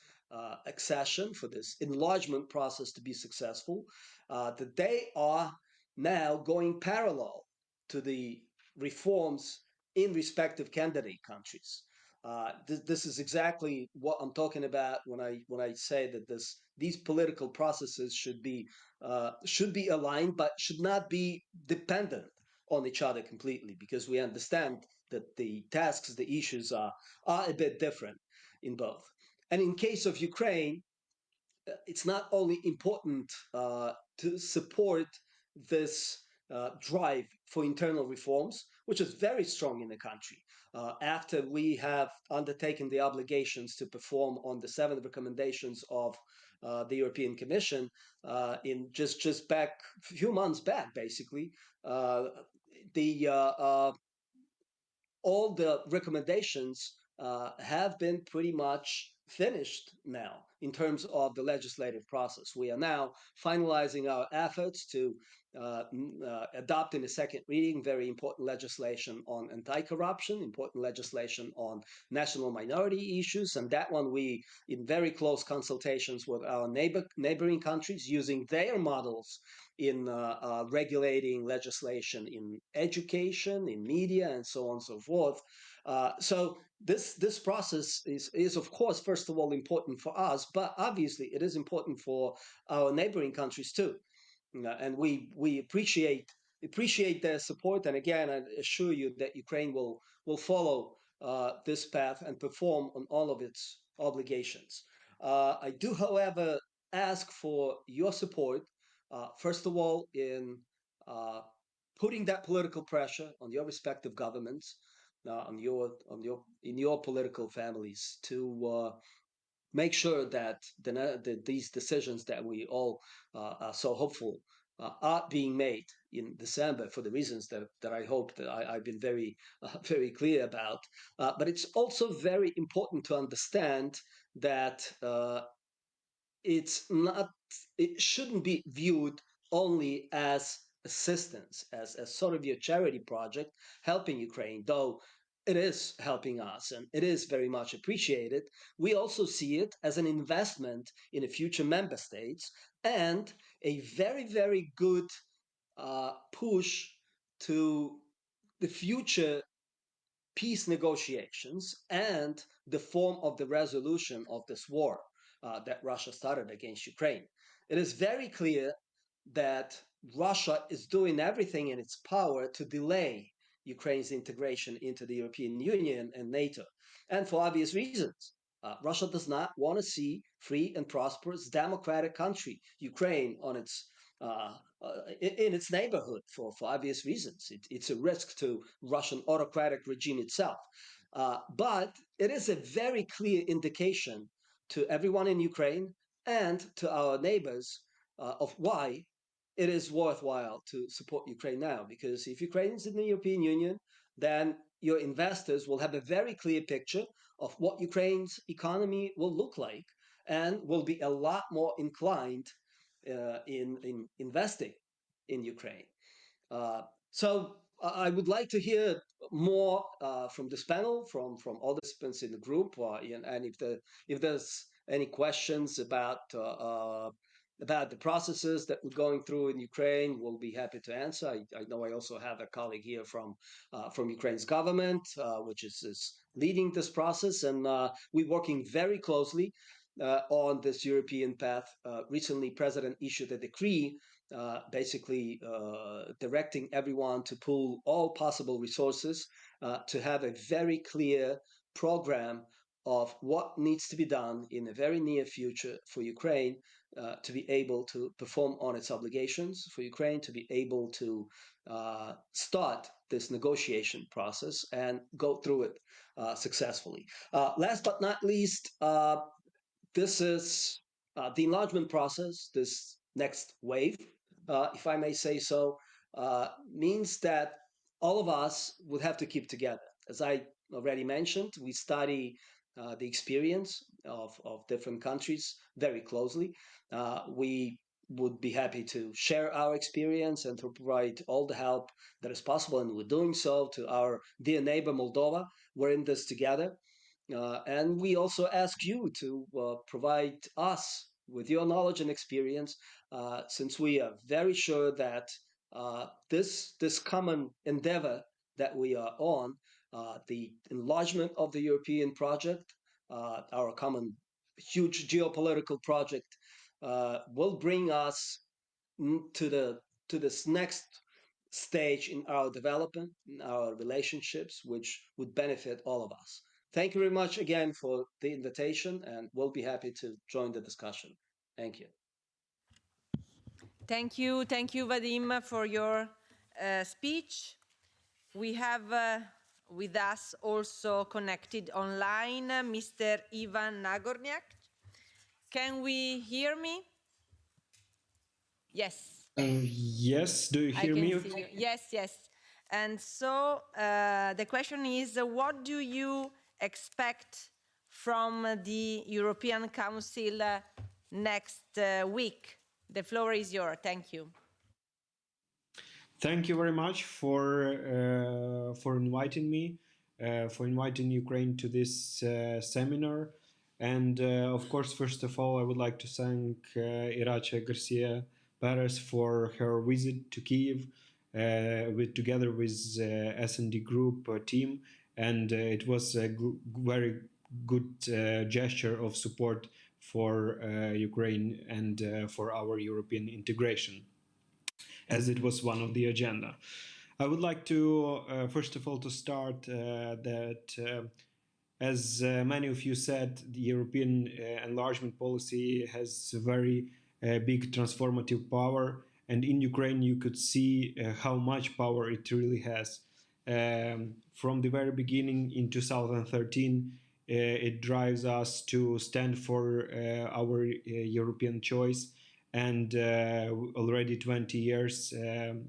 accession, for this enlargement process to be successful, that they are now going parallel to the reforms in respective candidate countries. This is exactly what I'm talking about when I say that these political processes should be aligned, but should not be dependent on each other completely, because we understand that the tasks, the issues are a bit different in both. And in case of Ukraine, it's not only important to support this drive for internal reforms, which is very strong in the country. After we have undertaken the obligations to perform on the 7 recommendations of the European Commission in just back a few months back, basically, the all the recommendations have been pretty much finished now in terms of the legislative process. We are now finalizing our efforts to adopt in the second reading very important legislation on anti-corruption, important legislation on national minority issues, and that one we, in very close consultations with our neighboring countries, using their models in regulating legislation in education, in media, and so on and so forth. So this process is of course first of all important for us, but obviously it is important for our neighboring countries too, and we appreciate their support. And again, I assure you that Ukraine will follow this path and perform on all of its obligations. I do, however, ask for your support, first of all, in uh, putting that political pressure on your respective governments, in your political families, to make sure that these decisions that we all are so hopeful are being made in December for the reasons that I hope that I've been very very clear about. But it's also very important to understand that it's not it shouldn't be viewed only as assistance, as sort of your charity project helping Ukraine, though it is helping us and it is very much appreciated. We also see it as an investment in the future member states and a very, very good push to the future peace negotiations and the form of the resolution of this war that Russia started against Ukraine. It is very clear that Russia is doing everything in its power to delay Ukraine's integration into the European Union and NATO, and for obvious reasons. Russia does not want to see free and prosperous democratic country, Ukraine, on its in its neighborhood for obvious reasons. It's a risk to Russian autocratic regime itself. But it is a very clear indication to everyone in Ukraine and to our neighbors of why it is worthwhile to support Ukraine now. Because if Ukraine is in the European Union, then your investors will have a very clear picture of what Ukraine's economy will look like and will be a lot more inclined in investing in Ukraine. So I would like to hear more from this panel, from all the participants in the group, and if there's any questions about the processes that we're going through in Ukraine, we'll be happy to answer. I know I also have a colleague here from Ukraine's government, which is leading this process, and we're working very closely on this European path. Recently, President issued a decree basically directing everyone to pool all possible resources to have a very clear program of what needs to be done in the very near future for Ukraine to be able to perform on its obligations, for Ukraine to be able to start this negotiation process and go through it successfully. Last but not least, this is the enlargement process, this next wave, if I may say so, means that all of us would have to keep together. As I already mentioned, we study the experience of different countries very closely. We would be happy to share our experience and to provide all the help that is possible, and we're doing so to our dear neighbor Moldova. We're in this together. And we also ask you to provide us with your knowledge and experience, since we are very sure that this common endeavor that we are on, the enlargement of the European project, our common huge geopolitical project, will bring us to this next stage in our development, in our relationships, which would benefit all of us. Thank you very much again for the invitation, and we'll be happy to join the discussion. Thank you. Thank you, Vadim, for your speech. We have with us also connected online Mr. Ivan Nagornyak. Can we hear me? Yes. Yes, do you hear me? I can see you. Yes. And so the question is, what do you expect from the European Council next week? The floor is yours. Thank you. Thank you very much for inviting me, for inviting Ukraine to this seminar. And of course, first of all, I would like to thank Irache Garcia Perez for her visit to Kyiv together with S&D Group team. And it was a very good gesture of support for Ukraine and for our European integration, as it was one of the agenda. I would like to, first of all, to start that as many of you said, the European enlargement policy has a very big transformative power, and in Ukraine you could see how much power it really has. From the very beginning in 2013, it drives us to stand for our European choice, and already 20 years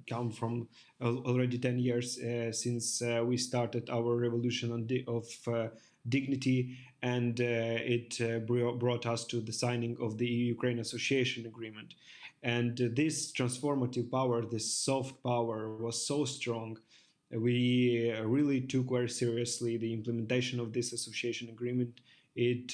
come from already 10 years since we started our revolution of dignity, and it brought us to the signing of the EU-Ukraine Association Agreement. And this transformative power, this soft power, was so strong. We really took very seriously the implementation of this association agreement. It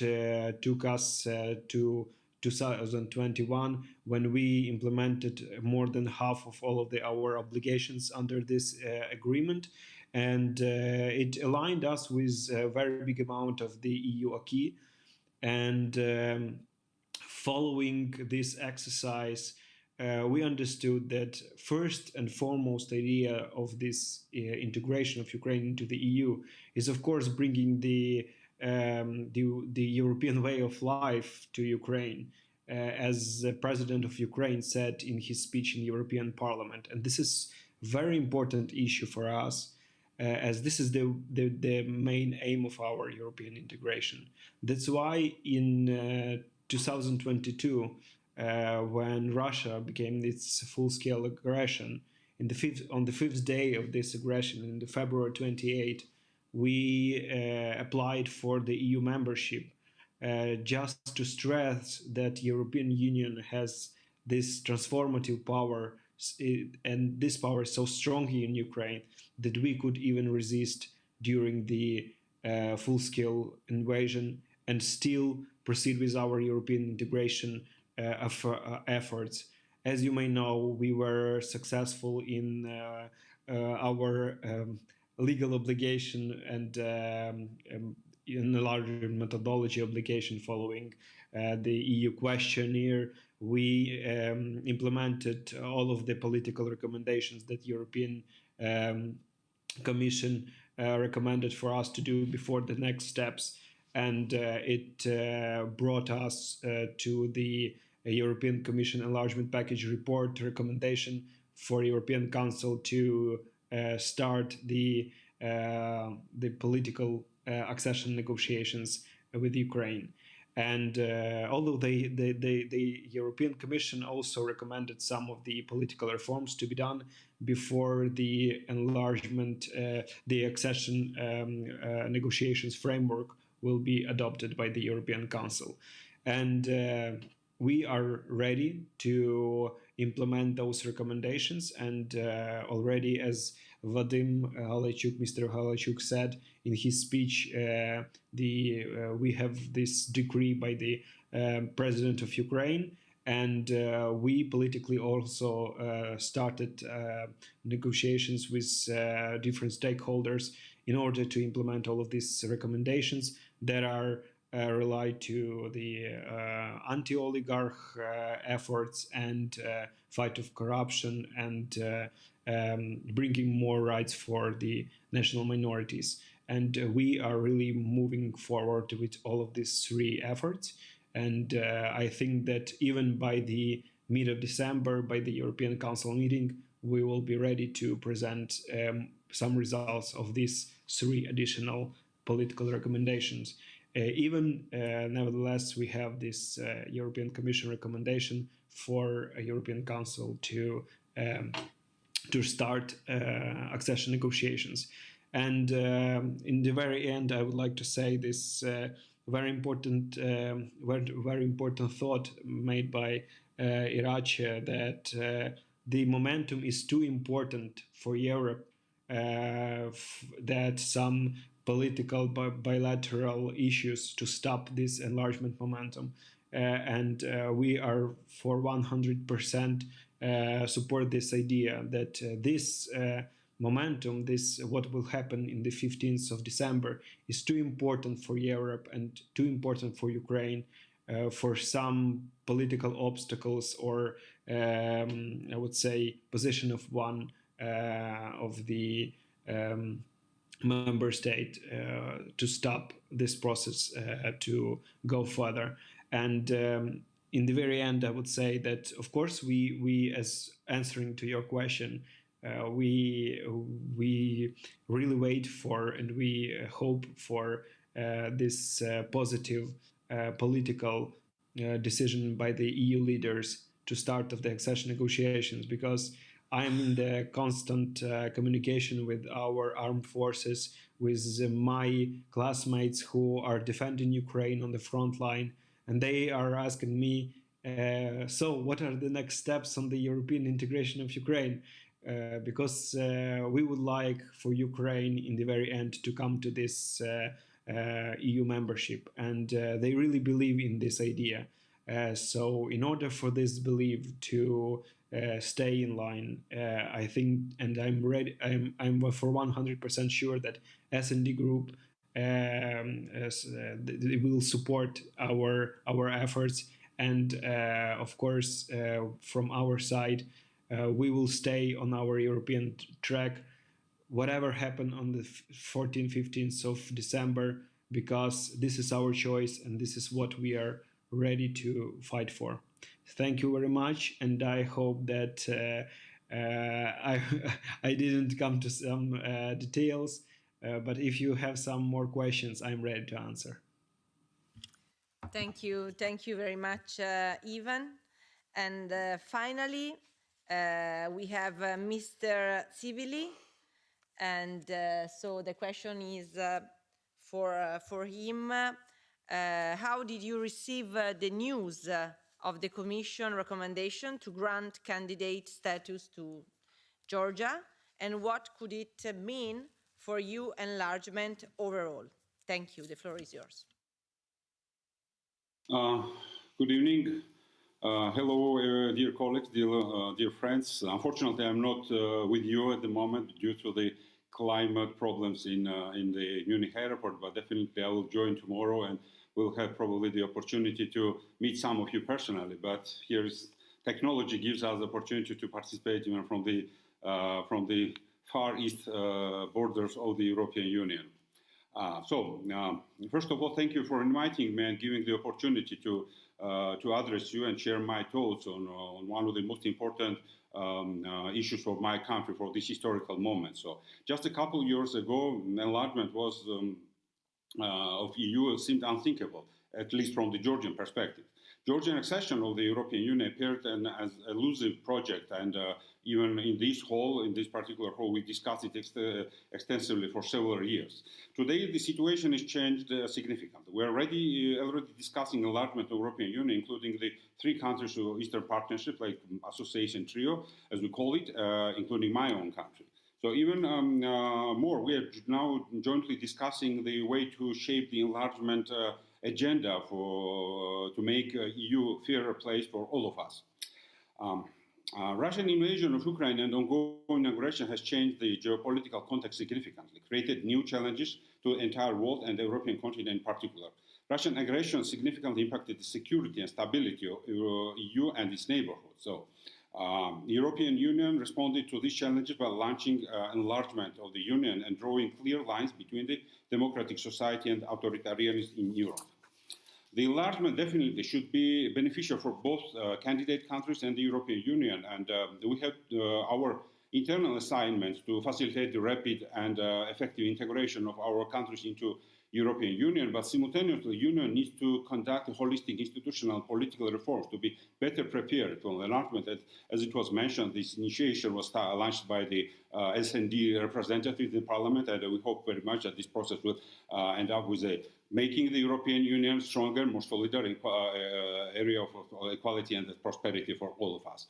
took us to 2021, when we implemented more than half of all of our obligations under this agreement. And it aligned us with a very big amount of the EU acquis. And following this exercise, we understood that first and foremost idea of this integration of Ukraine into the EU is, of course, bringing the European way of life to Ukraine, as the president of Ukraine said in his speech in the European Parliament. And this is a very important issue for us, as this is the main aim of our European integration. That's why in 2022, when Russia began its full-scale aggression, on the fifth day of this aggression, in the February 28, we applied for the EU membership, just to stress that European Union has this transformative power and this power is so strong here in Ukraine that we could even resist during the full-scale invasion and still proceed with our European integration efforts. As you may know, we were successful in our legal obligation and in a larger methodology obligation following the EU questionnaire. We implemented all of the political recommendations that European Commission recommended for us to do before the next steps, and it brought us to the European Commission Enlargement Package report recommendation for European Council to start the political accession negotiations with Ukraine. And although the European Commission also recommended some of the political reforms to be done before the enlargement, the accession negotiations framework will be adopted by the European Council. And we are ready to implement those recommendations. And already, as Mr. Halachuk said in his speech, we have this decree by the President of Ukraine, and we politically also started negotiations with different stakeholders in order to implement all of these recommendations that are relied to the anti-oligarch efforts and fight of corruption and bringing more rights for the national minorities. And we are really moving forward with all of these three efforts. And I think that even by the mid of December, by the European Council meeting, we will be ready to present some results of these three additional political recommendations. Nevertheless, we have this European Commission recommendation for a European Council to start accession negotiations. And in the very end, I would like to say this very important thought made by Irache, that the momentum is too important for Europe, that some political bilateral issues to stop this enlargement momentum. And we are for 100% support this idea that this momentum, this what will happen in the 15th of December, is too important for Europe and too important for Ukraine for some political obstacles or I would say position of one of the member state to stop this process to go further. And in the very end, I would say that, of course, we as answering to your question, we really wait for and we hope for this positive political decision by the EU leaders to start of the accession negotiations, because I am in the constant communication with our armed forces, with my classmates who are defending Ukraine on the front line, and they are asking me, so what are the next steps on the European integration of Ukraine? Because we would like for Ukraine in the very end to come to this EU membership, and they really believe in this idea. So in order for this belief to stay in line, I think, and I'm ready, I'm for 100% sure that S&D Group will support our efforts, and of course from our side we will stay on our European track whatever happened on the 14th, 15th of December, because this is our choice and this is what we are ready to fight for. Thank you very much, and I hope that I didn't come to some details, but if you have some more questions, I'm ready to answer. Thank you very much, Ivan. And finally, we have Mr. Sivili, and so the question is for him. How did you receive the news of the Commission recommendation to grant candidate status to Georgia, and what could it mean for EU enlargement overall? Thank you. The floor is yours. Good evening. Hello, dear colleagues, dear friends. Unfortunately, I'm not with you at the moment due to the climate problems in the Munich airport, but definitely I will join tomorrow and we'll have probably the opportunity to meet some of you personally. But here's technology gives us the opportunity to participate even from the far east borders of the European Union. First of all, thank you for inviting me and giving the opportunity to address you and share my thoughts on one of the most important issues for my country for this historical moment. So, just a couple of years ago, enlargement was of EU seemed unthinkable, at least from the Georgian perspective. Georgian accession of the European Union appeared as an elusive project, and even in this hall, in this particular hall, we discussed it extensively for several years. Today, the situation has changed significantly. We are already discussing enlargement of the European Union, including the three countries of Eastern Partnership, like Association Trio, as we call it, including my own country. So even more, we are now jointly discussing the way to shape the enlargement agenda to make EU a fairer place for all of us. Russian invasion of Ukraine and ongoing aggression has changed the geopolitical context significantly, created new challenges to the entire world and the European continent in particular. Russian aggression significantly impacted the security and stability of EU and its neighborhood. So, the European Union responded to these challenges by launching enlargement of the Union and drawing clear lines between the democratic society and authoritarianism in Europe. The enlargement definitely should be beneficial for both candidate countries and the European Union, and we have our internal assignments to facilitate the rapid and effective integration of our countries into European Union, but simultaneously the Union needs to conduct holistic institutional and political reforms to be better prepared for enlargement. As it was mentioned, this initiation was launched by the S&D representatives in Parliament, and we hope very much that this process will end up with making the European Union stronger, more solidary area of equality and prosperity for all of us.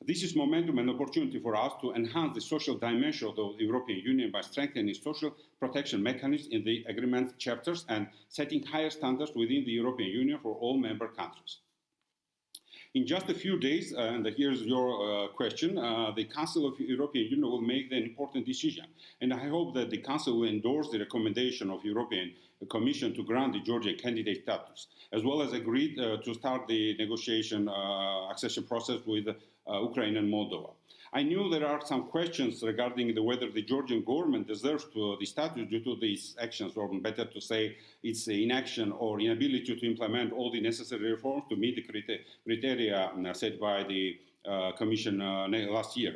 This is momentum and opportunity for us to enhance the social dimension of the European Union by strengthening social protection mechanisms in the agreement chapters and setting higher standards within the European Union for all member countries. In just a few days, and here's your question, the Council of the European Union will make an important decision. And I hope that the Council will endorse the recommendation of the European Commission to grant the Georgia candidate status, as well as agree to start the negotiation accession process with Ukraine and Moldova. I knew there are some questions regarding whether the Georgian government deserves the status due to these actions, or better to say its inaction or inability to implement all the necessary reforms to meet the criteria set by the Commission last year.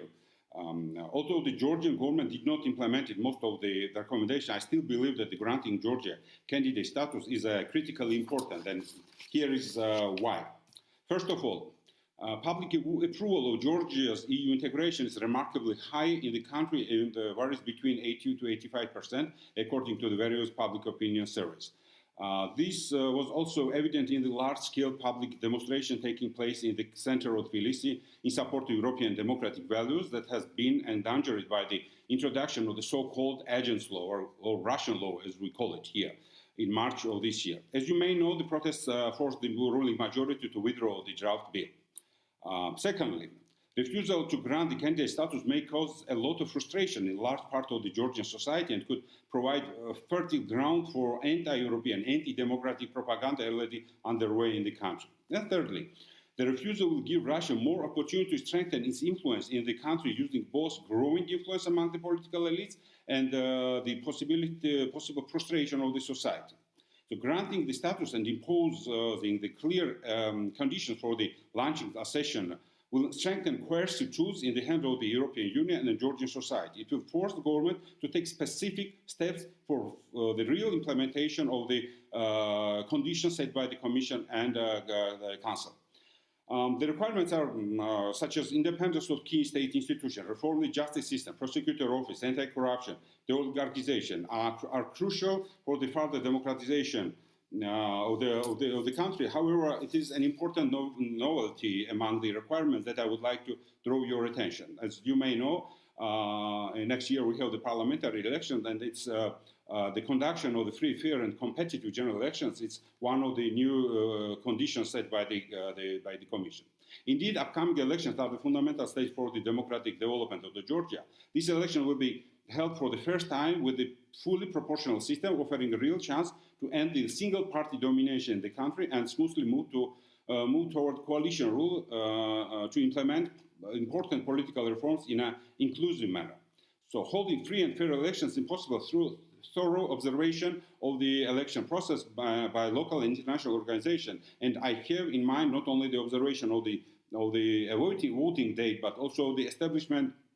Although the Georgian government did not implement most of the recommendation, I still believe that the granting Georgia candidate status is critically important, and here is why. First of all, public approval of Georgia's EU integration is remarkably high in the country and varies between 80 to 85%, according to the various public opinion surveys. This was also evident in the large-scale public demonstration taking place in the center of Tbilisi in support of European democratic values that has been endangered by the introduction of the so-called agents law, or Russian law as we call it here, in March of this year. As you may know, the protests forced the ruling majority to withdraw the draft bill. Secondly, refusal to grant the candidate status may cause a lot of frustration in a large part of the Georgian society and could provide a fertile ground for anti-European, anti-democratic propaganda already underway in the country. And thirdly, the refusal will give Russia more opportunity to strengthen its influence in the country using both growing influence among the political elites and the possible frustration of the society. So granting the status and imposing the clear conditions for the launching accession will strengthen coercive tools in the hands of the European Union and the Georgian society. It will force the government to take specific steps for the real implementation of the conditions set by the Commission and the Council. The requirements are such as independence of key state institutions, reform the justice system, prosecutor office, anti-corruption, the oligarchization are crucial for the further democratization of the country. However, it is an important novelty among the requirements that I would like to draw your attention. As you may know, next year we have the parliamentary elections, and it's the conduction of the free, fair, and competitive general elections. It's one of the new conditions set by the Commission. Indeed, upcoming elections are the fundamental stage for the democratic development of Georgia. This election will be held for the first time with a fully proportional system, offering a real chance to end the single-party domination in the country and smoothly move toward coalition rule to implement important political reforms in an inclusive manner. So holding free and fair elections is possible through thorough observation of the election process by local and international organizations. And I have in mind not only the observation of the voting date, but also the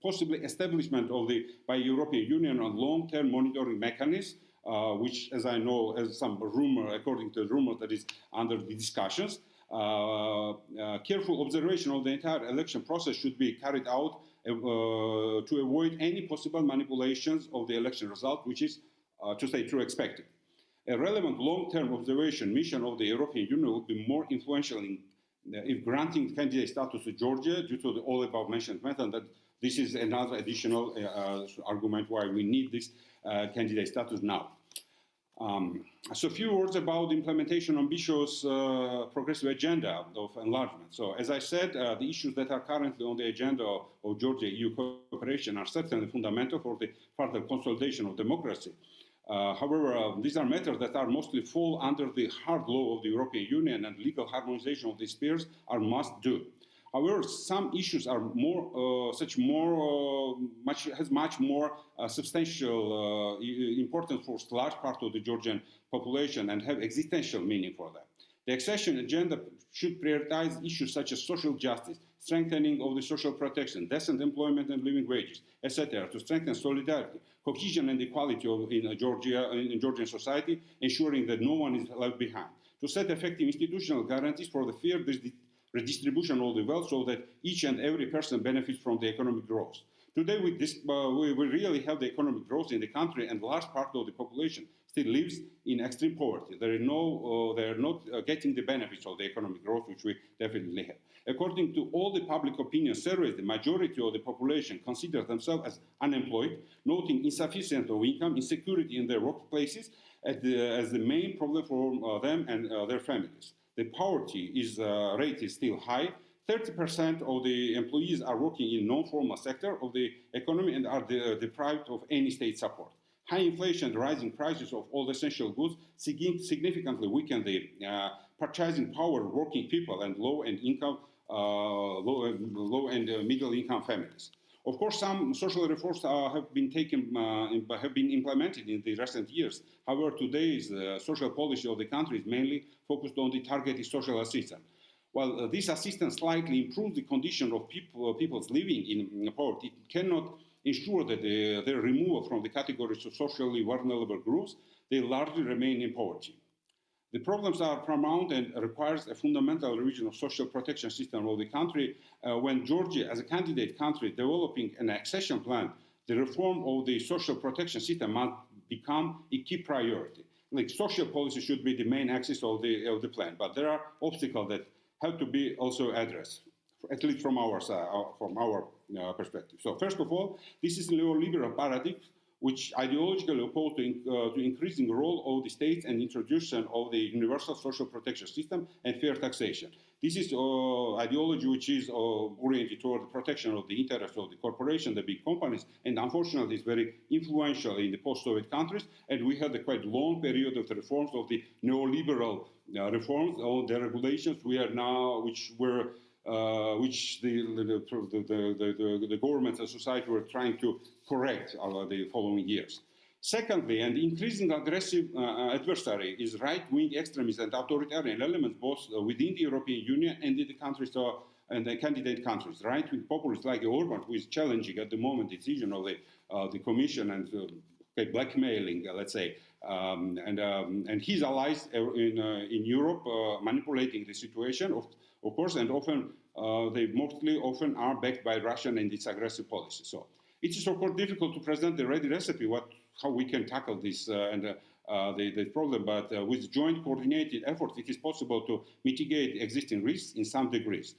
possibly establishment of the by European Union on long-term monitoring mechanism, which, as I know, as some rumor, according to the rumor that is under the discussions. Careful observation of the entire election process should be carried out to avoid any possible manipulations of the election result, which is, to say true, expected. A relevant long-term observation mission of the European Union would be more influential if granting candidate status to Georgia due to the all above mentioned method. That this is another additional argument why we need this candidate status now. So a few words about the implementation ambitious progressive agenda of enlargement. So as I said, the issues that are currently on the agenda of Georgia-EU cooperation are certainly fundamental for the further consolidation of democracy. However, these are matters that are mostly fall under the hard law of the European Union, and legal harmonization of these spheres are must do. However, some issues are much more substantial importance for a large part of the Georgian population and have existential meaning for them. The accession agenda should prioritize issues such as social justice, strengthening of the social protection, decent employment and living wages, etc., to strengthen solidarity, cohesion and equality in Georgian society, ensuring that no one is left behind, to set effective institutional guarantees for the fair redistribution of the wealth so that each and every person benefits from the economic growth. Today, we really have the economic growth in the country, and a large part of the population still lives in extreme poverty. They are not getting the benefits of the economic growth, which we definitely have. According to all the public opinion surveys, the majority of the population consider themselves as unemployed, noting insufficient of income, insecurity in their workplaces as the main problem for them and their families. The poverty rate is still high. 30% of the employees are working in non-formal sector of the economy and are deprived of any state support. High inflation and rising prices of all essential goods significantly weaken the purchasing power of working people and low and middle income families. Of course, some social reforms have been implemented in the recent years. However, today's social policy of the country is mainly focused on the targeted social assistance. While this assistance slightly improves the condition of people's living in poverty, it cannot ensure that their removal from the categories of socially vulnerable groups, they largely remain in poverty. The problems are paramount and requires a fundamental revision of social protection system of the country. When Georgia, as a candidate country, developing an accession plan, the reform of the social protection system must become a key priority. Like social policy should be the main axis of the plan, but there are obstacles that have to be also addressed, at least from our side, from our perspective. So first of all, this is a neoliberal paradigm which ideologically opposed to increasing role of the states and introduction of the universal social protection system and fair taxation. This is ideology which is oriented toward the protection of the interests of the corporation, the big companies, and unfortunately is very influential in the post-Soviet countries. And we had a quite long period of the reforms of the neoliberal reforms, all the regulations we are now, which the governments and society were trying to correct the following years. Secondly, an increasing aggressive adversary is right-wing extremists and authoritarian elements both within the European Union and in the countries and the candidate countries. Right-wing populists like Orban, who is challenging at the moment the decision of the Commission and blackmailing, let's say, and his allies in Europe manipulating the situation, of course, and often they mostly often are backed by Russia and its aggressive policy. So it is of course difficult to present the ready recipe how we can tackle this the problem, but with joint coordinated efforts, it is possible to mitigate existing risks in some degrees.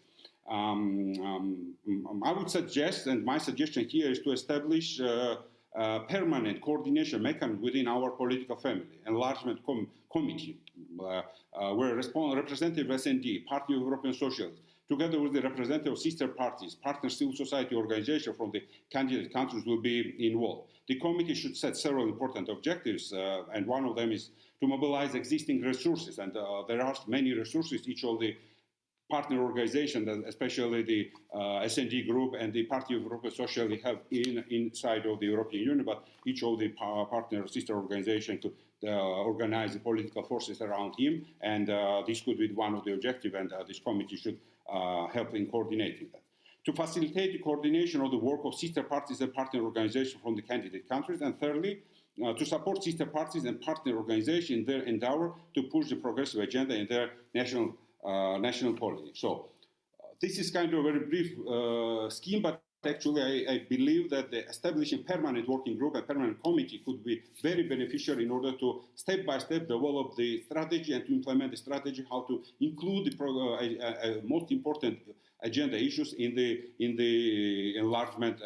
I would suggest, and my suggestion here is to establish permanent coordination mechanism within our political family, enlargement committee, where representative S&D, Party of European Socialists, together with the representative of sister parties, partner civil society organizations from the candidate countries will be involved. The committee should set several important objectives, and one of them is to mobilize existing resources, and there are many resources each of the partner organizations, especially the S&D group and the Party of European Socialists have inside of the European Union, but each of the partner sister organizations to organize the political forces around him, and this could be one of the objectives, and this committee should help in coordinating that. To facilitate the coordination of the work of sister parties and partner organizations from the candidate countries, and thirdly, to support sister parties and partner organizations in their endeavor to push the progressive agenda in their national politics. So this is kind of a very brief scheme, but actually I believe that the establishing permanent working group and permanent committee could be very beneficial in order to step by step develop the strategy and to implement the strategy, how to include the most important agenda issues in the enlargement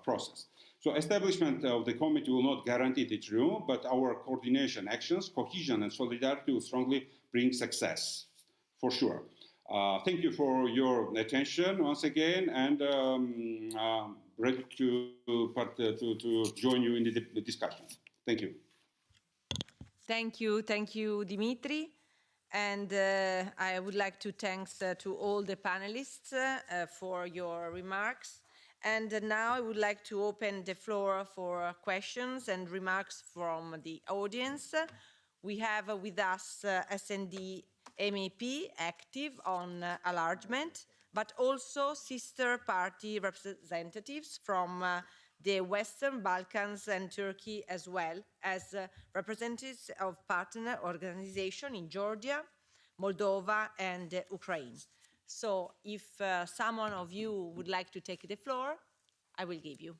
process. So establishment of the committee will not guarantee the triumph, but our coordination actions, cohesion and solidarity will strongly bring success, for sure. Thank you for your attention once again, and ready to join you in the discussion. Thank you. Thank you, Dimitri. And I would like to thank to all the panelists for your remarks. And now I would like to open the floor for questions and remarks from the audience. We have with us S&D MEP active on enlargement, but also sister party representatives from the Western Balkans and Turkey, as well as representatives of partner organizations in Georgia, Moldova, and Ukraine. So if someone of you would like to take the floor, I will give you.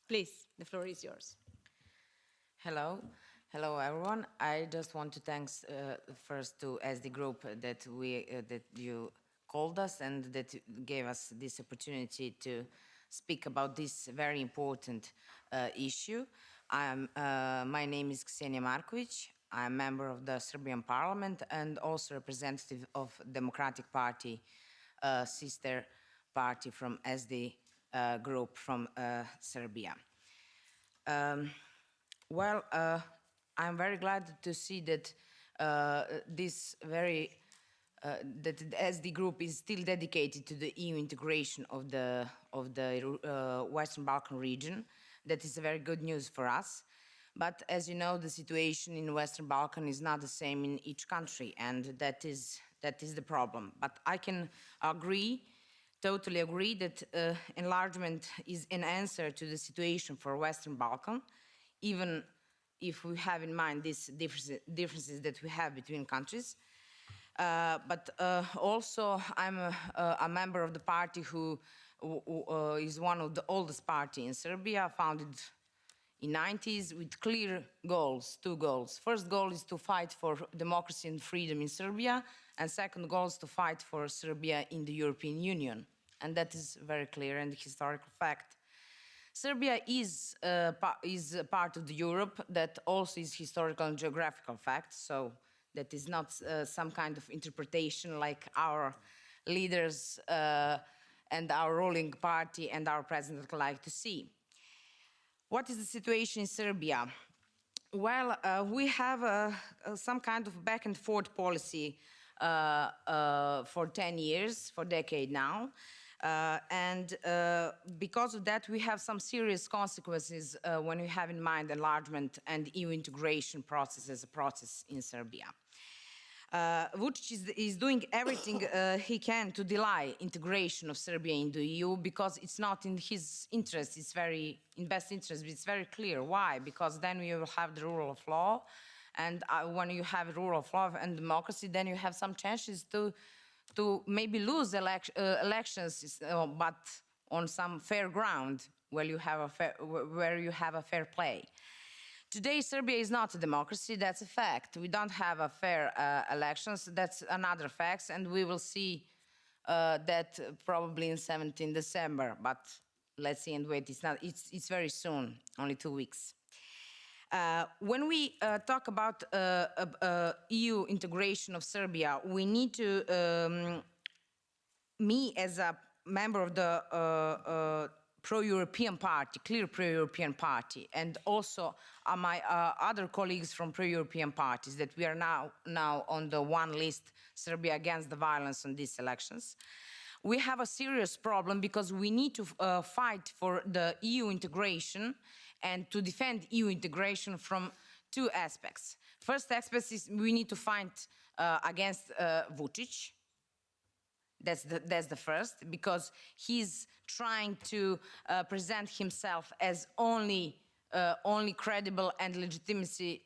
Please, the floor is yours. Hello. Hello, everyone. I just want to thank first to SD Group that you called us and that gave us this opportunity to speak about this very important issue. My name is Ksenia Markovic. I'm a member of the Serbian Parliament and also representative of Democratic Party, sister party from SD Group from Serbia. I'm very glad to see that that the SD Group is still dedicated to the EU integration of the Western Balkan region. That is very good news for us. But as you know, the situation in Western Balkan is not the same in each country, and that is the problem. But I can totally agree that enlargement is an answer to the situation for Western Balkan, even if we have in mind these differences that we have between countries. But also I'm a member of the party who is one of the oldest parties in Serbia, founded in the 90s with clear goals, two goals. First goal is to fight for democracy and freedom in Serbia, and second goal is to fight for Serbia in the European Union. And that is very clear and historical fact. Serbia is a part of the Europe that also is historical and geographical fact, so that is not some kind of interpretation like our leaders and our ruling party and our president like to see. What is the situation in Serbia? Well, we have some kind of back and forth policy for 10 years, for a decade now. And because of that, we have some serious consequences when we have in mind enlargement and EU integration process as a process in Serbia. Vučić is doing everything he can to delay integration of Serbia in the EU because it's not in his interest, it's in best interest, but it's very clear. Why? Because then we will have the rule of law, and when you have rule of law and democracy, then you have some chances to maybe lose elections, but on some fair ground, where you have a fair play. Today, Serbia is not a democracy, that's a fact. We don't have a fair elections, that's another fact, and we will see that probably in 17 December, but let's see and wait, it's very soon, only 2 weeks. When we talk about EU integration of Serbia, we need to, me as a member of the pro-European party, clear pro-European party, and also my other colleagues from pro-European parties, that we are now on the one list, Serbia Against the Violence on these elections. We have a serious problem because we need to fight for the EU integration and to defend EU integration from two aspects. First aspect is we need to fight against Vučić. That's the first, because he's trying to present himself as only credible and legitimacy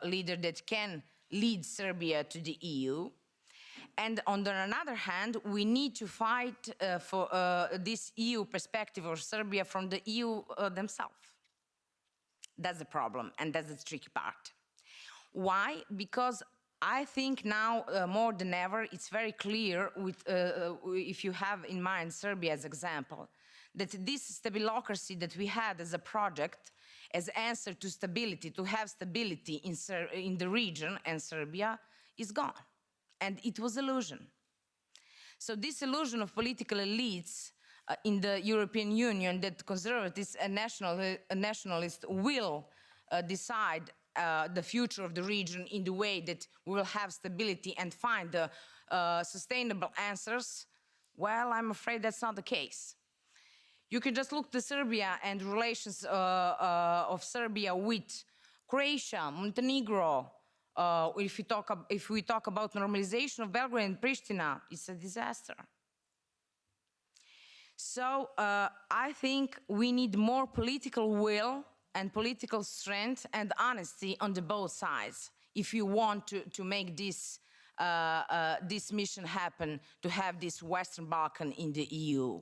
leader that can lead Serbia to the EU. And on the other hand, we need to fight for this EU perspective of Serbia from the EU themselves. That's the problem, and that's the tricky part. Why? Because I think now more than ever, it's very clear, if you have in mind Serbia as example, that this stabilocracy that we had as a project, as answer to stability, to have stability in the region and Serbia, is gone. And it was illusion. So this illusion of political elites in the European Union, that conservatives and nationalists will decide the future of the region in the way that we will have stability and find the sustainable answers, well, I'm afraid that's not the case. You can just look to Serbia and relations of Serbia with Croatia, Montenegro. If we talk about normalization of Belgrade and Pristina, it's a disaster. So I think we need more political will and political strength and honesty on the both sides if you want to make this mission happen, to have this Western Balkan in the EU.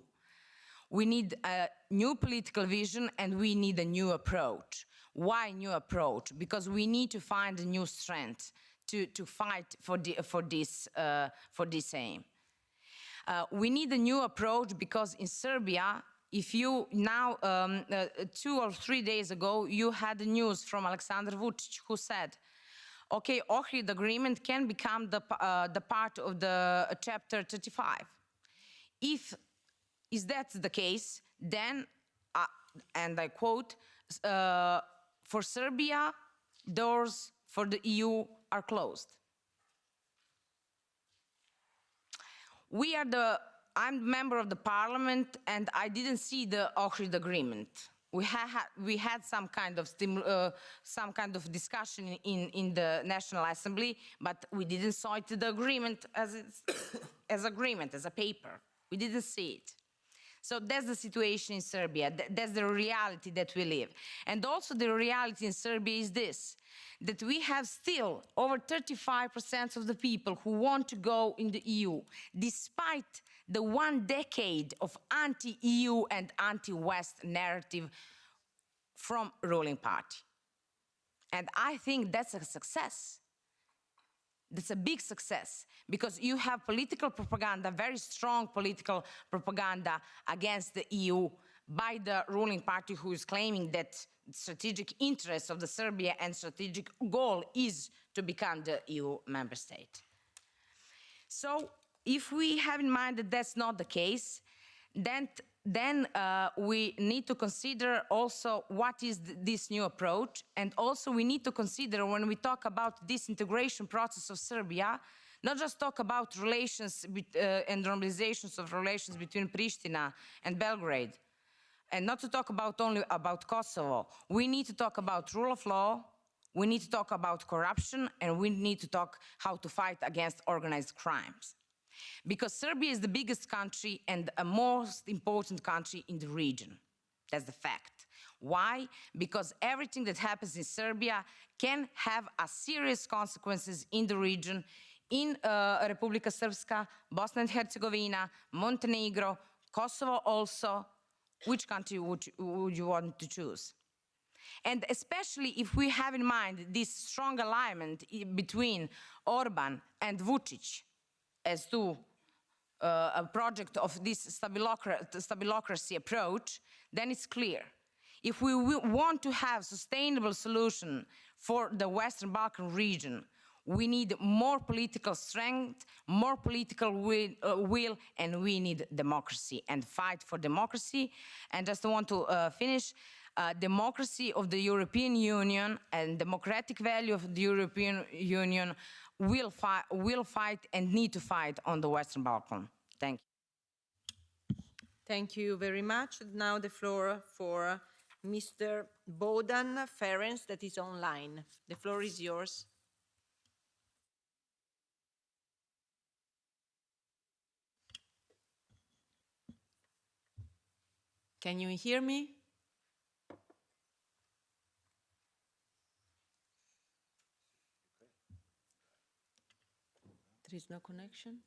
We need a new political vision and we need a new approach. Why new approach? Because we need to find a new strength to fight for this aim. We need a new approach because in Serbia, if you now, 2 or 3 days ago, you had the news from Aleksandar Vučić who said, okay, Ohrid agreement can become the part of the chapter 35. If that's the case, then, and I quote, for Serbia, doors for the EU are closed. I'm a member of the parliament and I didn't see the Ohrid agreement. We had some kind of discussion in the National Assembly, but we didn't saw it the agreement as agreement, as a paper. We didn't see it. So that's the situation in Serbia. That's the reality that we live. And also the reality in Serbia is this, that we have still over 35% of the people who want to go in the EU, despite the 1 decade of anti-EU and anti-West narrative from ruling party. And I think that's a success. That's a big success because you have political propaganda, very strong political propaganda against the EU by the ruling party who is claiming that strategic interest of the Serbia and strategic goal is to become the EU member state. So if we have in mind that that's not the case, then we need to consider also what is this new approach, and also we need to consider when we talk about this integration process of Serbia, not just talk about relations and normalizations of relations between Pristina and Belgrade, and not to talk only about Kosovo. We need to talk about rule of law, we need to talk about corruption, and we need to talk how to fight against organized crimes. Because Serbia is the biggest country and the most important country in the region. That's the fact. Why? Because everything that happens in Serbia can have a serious consequences in the region, in Republika Srpska, Bosnia and Herzegovina, Montenegro, Kosovo also, which country would you want to choose? And especially if we have in mind this strong alignment between Orban and Vučić as to a project of this stabilocracy approach, then it's clear. If we want to have sustainable solution for the Western Balkan region, we need more political strength, more political will, and we need democracy and fight for democracy. And just want to finish, democracy of the European Union and democratic value of the European Union will fight and need to fight on the Western Balkan. Thank you. Thank you very much. Now the floor for Mr. Bohdan Ferenc, that is online. The floor is yours. Can you hear me? There is no connection.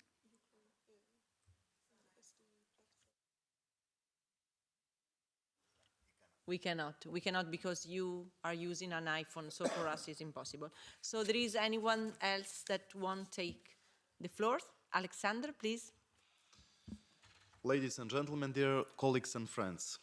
We cannot because you are using an iPhone, so for us it's impossible. So there is anyone else that won't take the floor? Alexander, please. Ladies and gentlemen, dear colleagues and friends,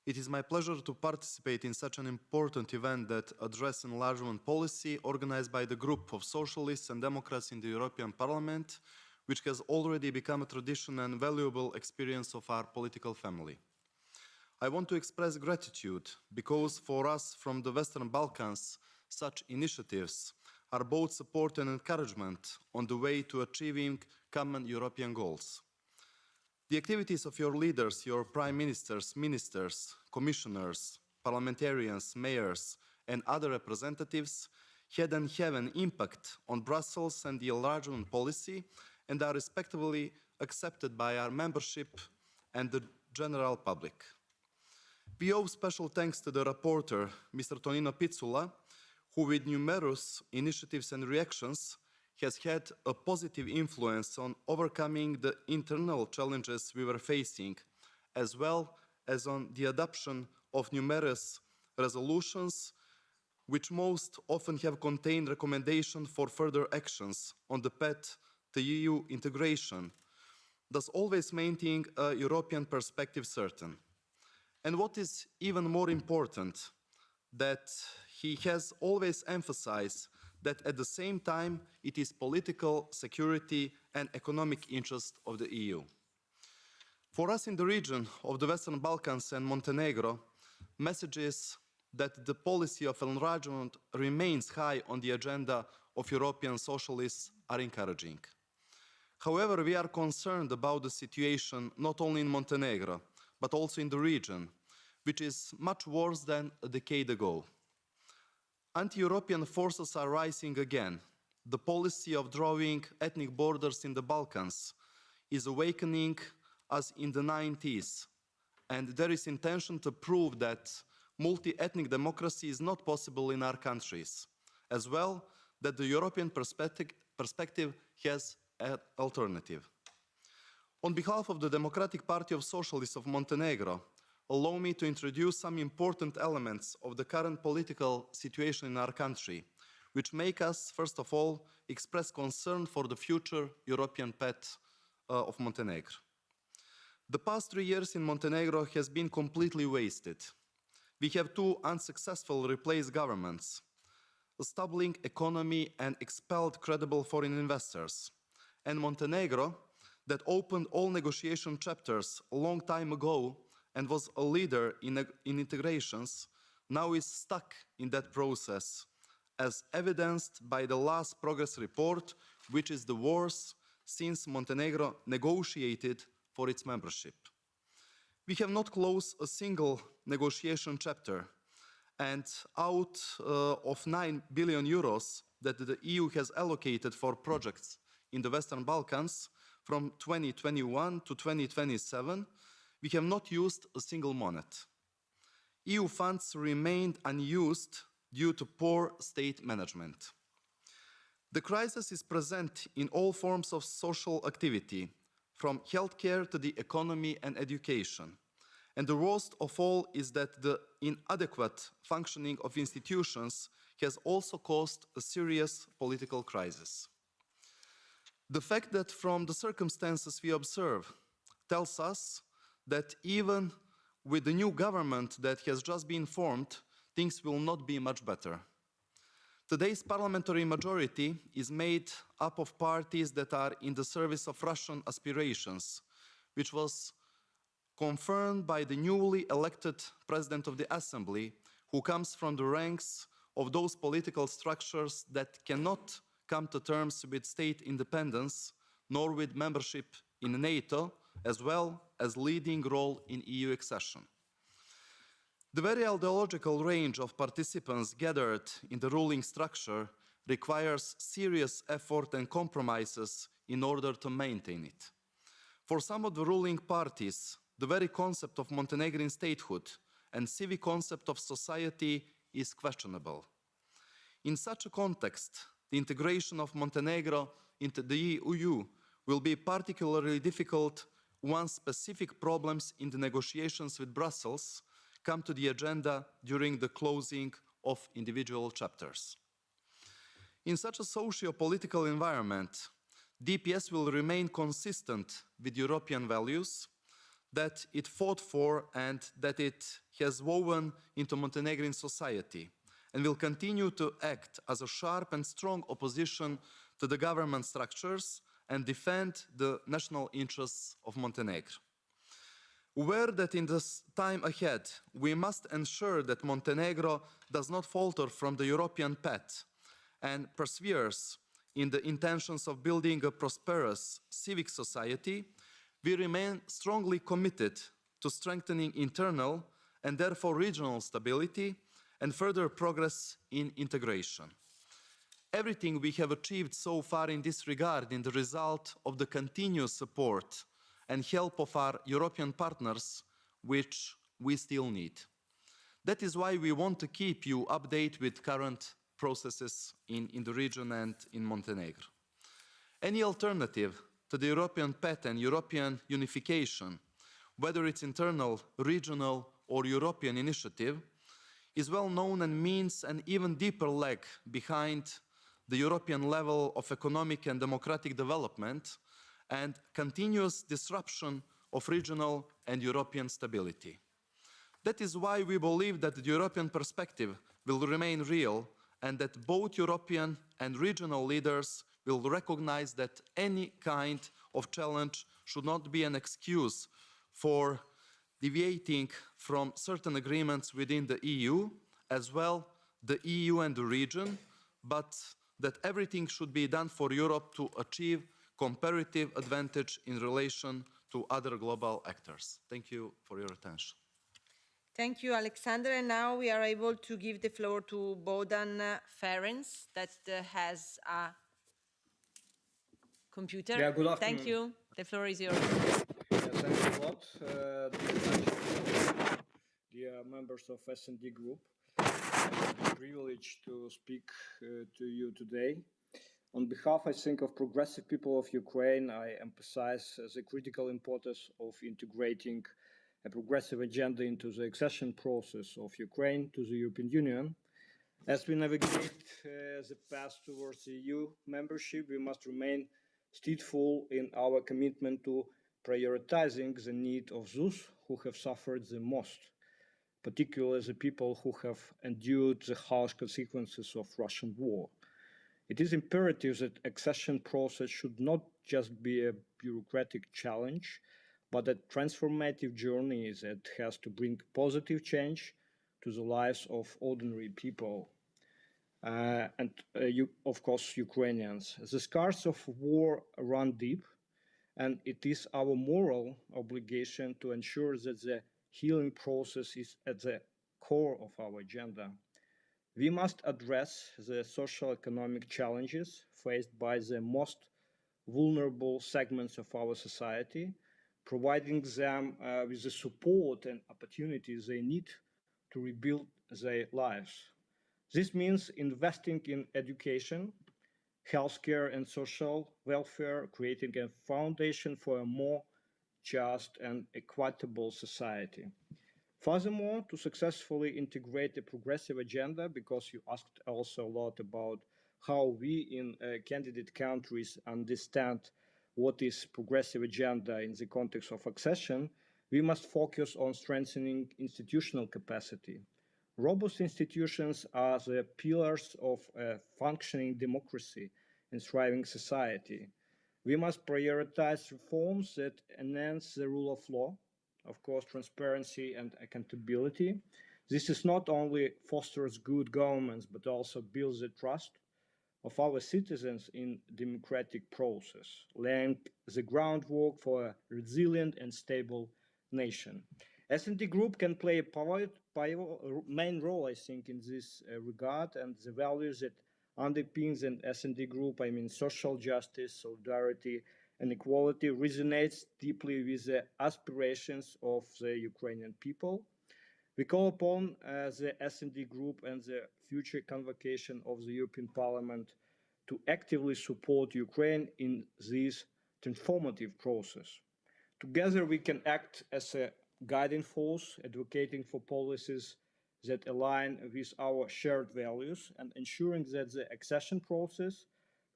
it is my pleasure to participate in such an important event that addresses enlargement policy organized by the group of socialists and democrats in the European Parliament, which has already become a tradition and valuable experience of our political family. I want to express gratitude because for us from the Western Balkans, such initiatives are both support and encouragement on the way to achieving common European goals. The activities of your leaders, your prime ministers, ministers, commissioners, parliamentarians, mayors, and other representatives had and have an impact on Brussels and the enlargement policy and are respectively accepted by our membership and the general public. We owe special thanks to the rapporteur, Mr. Tonino Pizzula, who with numerous initiatives and reactions has had a positive influence on overcoming the internal challenges we were facing, as well as on the adoption of numerous resolutions, which most often have contained recommendations for further actions on the path to EU integration, thus always maintaining a European perspective certain. And what is even more important, that he has always emphasized that at the same time it is political, security and economic interest of the EU. For us in the region of the Western Balkans and Montenegro, messages that the policy of enlargement remains high on the agenda of European socialists are encouraging. However, we are concerned about the situation not only in Montenegro, but also in the region, which is much worse than a decade ago. Anti-European forces are rising again. The policy of drawing ethnic borders in the Balkans is awakening as in the 90s, and there is intention to prove that multi-ethnic democracy is not possible in our countries, as well that the European perspective has an alternative. On behalf of the Democratic Party of Socialists of Montenegro, allow me to introduce some important elements of the current political situation in our country, which make us, first of all, express concern for the future European path of Montenegro. The past 3 years in Montenegro has been completely wasted. We have two unsuccessful replaced governments, a stumbling economy and expelled credible foreign investors, and Montenegro, that opened all negotiation chapters a long time ago and was a leader in integrations, now is stuck in that process, as evidenced by the last progress report, which is the worst since Montenegro negotiated for its membership. We have not closed a single negotiation chapter, and out of 9 billion euros that the EU has allocated for projects in the Western Balkans, from 2021 to 2027, we have not used a single monet. EU funds remained unused due to poor state management. The crisis is present in all forms of social activity, from healthcare to the economy and education. And the worst of all is that the inadequate functioning of institutions has also caused a serious political crisis. The fact that from the circumstances we observe tells us that even with the new government that has just been formed, things will not be much better. Today's parliamentary majority is made up of parties that are in the service of Russian aspirations, which was confirmed by the newly elected President of the Assembly, who comes from the ranks of those political structures that cannot come to terms with state independence, nor with membership in NATO, as well as leading role in EU accession. The very ideological range of participants gathered in the ruling structure requires serious effort and compromises in order to maintain it. For some of the ruling parties, the very concept of Montenegrin statehood and civic concept of society is questionable. In such a context, the integration of Montenegro into the EU will be particularly difficult once specific problems in the negotiations with Brussels come to the agenda during the closing of individual chapters. In such a socio-political environment, DPS will remain consistent with European values that it fought for and that it has woven into Montenegrin society, and will continue to act as a sharp and strong opposition to the government structures and defend the national interests of Montenegro. Aware that in this time ahead, we must ensure that Montenegro does not falter from the European path and perseveres in the intentions of building a prosperous civic society, we remain strongly committed to strengthening internal and therefore regional stability and further progress in integration. Everything we have achieved so far in this regard is the result of the continuous support and help of our European partners, which we still need. That is why we want to keep you updated with current processes in the region and in Montenegro. Any alternative to the European path and European unification, whether it's internal, regional, or European initiative, is well known and means an even deeper lag behind the European level of economic and democratic development and continuous disruption of regional and European stability. That is why we believe that the European perspective will remain real and that both European and regional leaders will recognize that any kind of challenge should not be an excuse for deviating from certain agreements within the EU, as well the EU and the region, but that everything should be done for Europe to achieve comparative advantage in relation to other global actors. Thank you for your attention. Thank you, Alexander. And now we are able to give the floor to Bohdan Ferenc, that has a computer. Yeah, good afternoon. Thank you. The floor is yours. Yeah, thanks a lot, dear members of S&D Group. It's a privilege to speak to you today. On behalf, I think, of progressive people of Ukraine, I emphasize the critical importance of integrating a progressive agenda into the accession process of Ukraine to the European Union. As we navigate the path towards the EU membership, we must remain steadfast in our commitment to prioritizing the need of those who have suffered the most, particularly the people who have endured the harsh consequences of Russian war. It is imperative that accession process should not just be a bureaucratic challenge, but a transformative journey that has to bring positive change to the lives of ordinary people and, of course, Ukrainians. The scars of war run deep, and it is our moral obligation to ensure that the healing process is at the core of our agenda. We must address the social-economic challenges faced by the most vulnerable segments of our society, providing them with the support and opportunities they need to rebuild their lives. This means investing in education, healthcare, and social welfare, creating a foundation for a more just, and equitable society. Furthermore, to successfully integrate a progressive agenda, because you asked also a lot about how we in candidate countries understand what is progressive agenda in the context of accession, we must focus on strengthening institutional capacity. Robust institutions are the pillars of a functioning democracy and thriving society. We must prioritize reforms that enhance the rule of law, of course, transparency and accountability. This is not only fosters good governance, but also builds the trust of our citizens in democratic process, laying the groundwork for a resilient and stable nation. S&D Group can play a main role, I think, in this regard, and the values that underpins an S&D Group, I mean social justice, solidarity, and equality, resonates deeply with the aspirations of the Ukrainian people. We call upon the S&D Group and the future convocation of the European Parliament to actively support Ukraine in this transformative process. Together we can act as a guiding force, advocating for policies that align with our shared values and ensuring that the accession process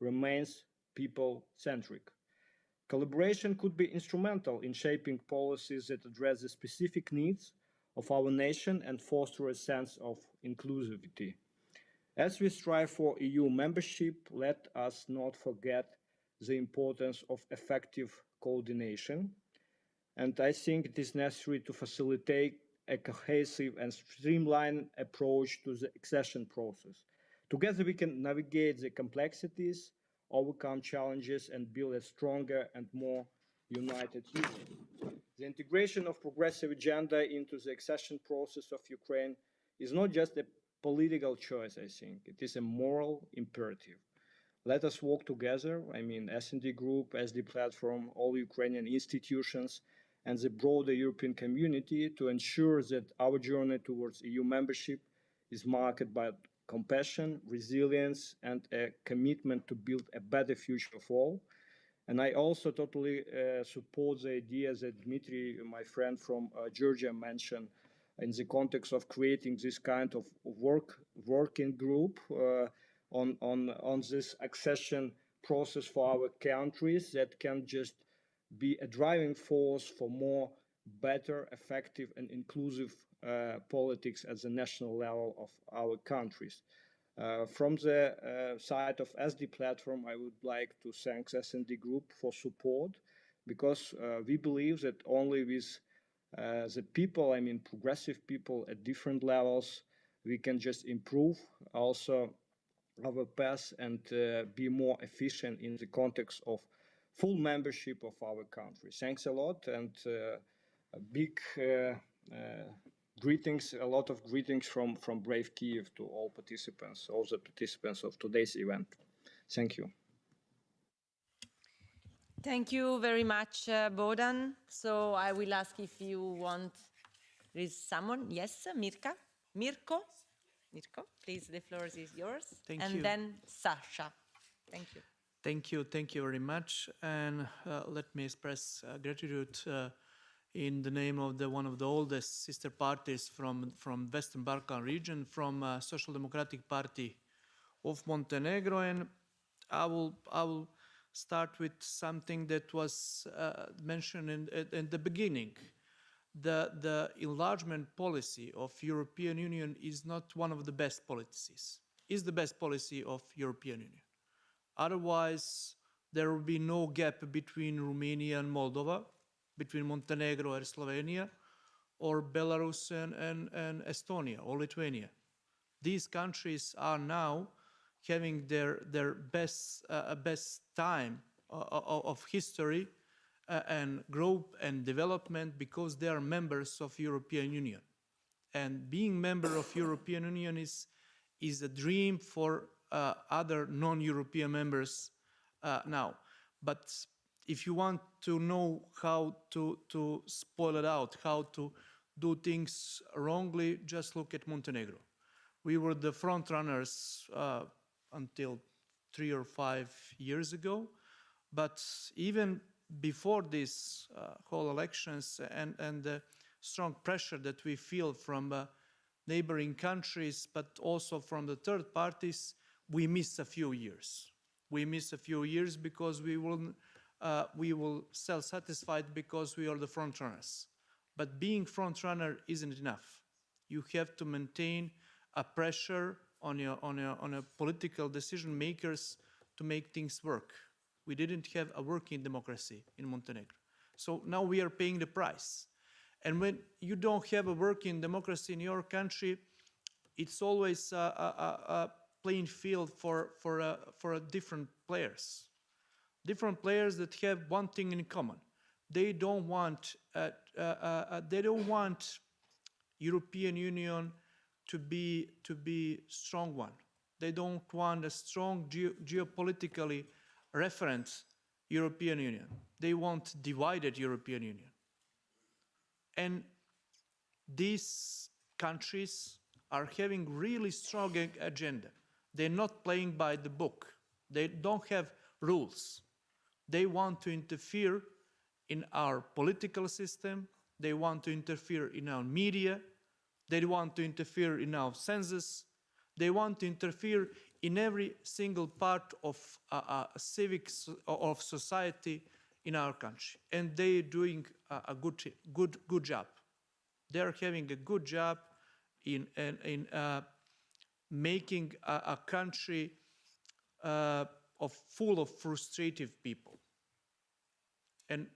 remains people-centric. Collaboration could be instrumental in shaping policies that address the specific needs of our nation and foster a sense of inclusivity. As we strive for EU membership, let us not forget the importance of effective coordination. And I think it is necessary to facilitate a cohesive and streamlined approach to the accession process. Together we can navigate the complexities, overcome challenges, and build a stronger and more united Union. The integration of progressive agenda into the accession process of Ukraine is not just a political choice, I think. It is a moral imperative. Let us work together, I mean S&D Group, SD Platform, all Ukrainian institutions, and the broader European community to ensure that our journey towards EU membership is marked by compassion, resilience, and a commitment to build a better future for all. And I also totally support the idea that Dmitry, my friend from Georgia, mentioned in the context of creating this kind of working group on this accession process for our countries that can just be a driving force for more better, effective, and inclusive politics at the national level of our countries. From the side of SD Platform, I would like to thank S&D Group for support, because we believe that only with the people, I mean progressive people at different levels, we can just improve also our path and be more efficient in the context of full membership of our country. Thanks a lot, and a big greetings, a lot of greetings from brave Kiev to all participants, all the participants of today's event. Thank you. Thank you very much, Bohdan. So I will ask if you want, there is someone? Yes, Mirko, please, the floor is yours. Thank you. And then Sasha. Thank you. Thank you very much. And let me express gratitude in the name of one of the oldest sister parties from Western Balkan region, from Social Democratic Party of Montenegro. And I will start with something that was mentioned in the beginning. The enlargement policy of European Union is not one of the best policies. It's the best policy of European Union. Otherwise, there will be no gap between Romania and Moldova, between Montenegro and Slovenia, or Belarus and Estonia or Lithuania. These countries are now having their best time of history and growth and development because they are members of European Union. And being member of European Union is a dream for other non-European members now. But if you want to know how to spoil it out, how to do things wrongly, just look at Montenegro. We were the front runners until 3 or 5 years ago, but even before these whole elections and the strong pressure that we feel from neighboring countries, but also from the third parties, we miss a few years. We miss a few years because we will self-satisfied because we are the front runners. But being front runner isn't enough. You have to maintain a pressure on your political decision makers to make things work. We didn't have a working democracy in Montenegro. So now we are paying the price. And when you don't have a working democracy in your country, it's always a playing field for different players. Different players that have one thing in common. They don't want European Union to be strong one. They don't want a strong geopolitically referent European Union. They want divided European Union. And these countries are having really strong agenda. They're not playing by the book. They don't have rules. They want to interfere in our political system. They want to interfere in our media. They want to interfere in our census. They want to interfere in every single part of civics of society in our country. And they're doing a good job. They're having a good job in making a country full of frustrated people. And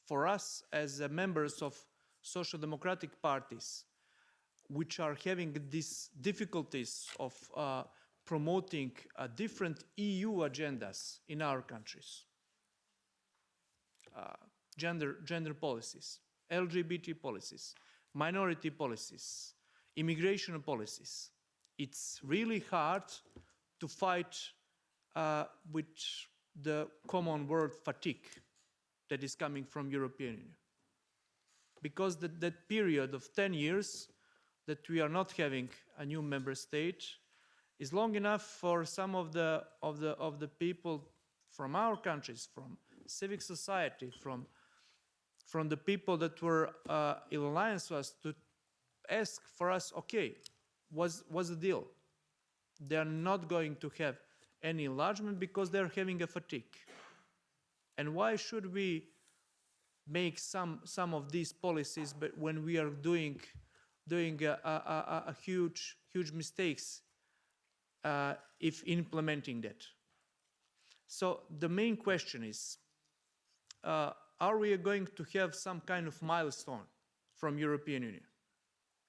for us as members of social democratic parties, which are having these difficulties of promoting different EU agendas in our countries, gender policies, LGBT policies, minority policies, immigration policies. It's really hard to fight with the common word fatigue that is coming from European Union. Because that period of 10 years that we are not having a new member state is long enough for some of the people from our countries, from civic society, from the people that were in alliance with us to ask for us, okay, what's the deal? They're not going to have any enlargement because they're having a fatigue. And why should we make some of these policies, but when we are doing a huge mistakes if implementing that? So the main question is, are we going to have some kind of milestone from European Union?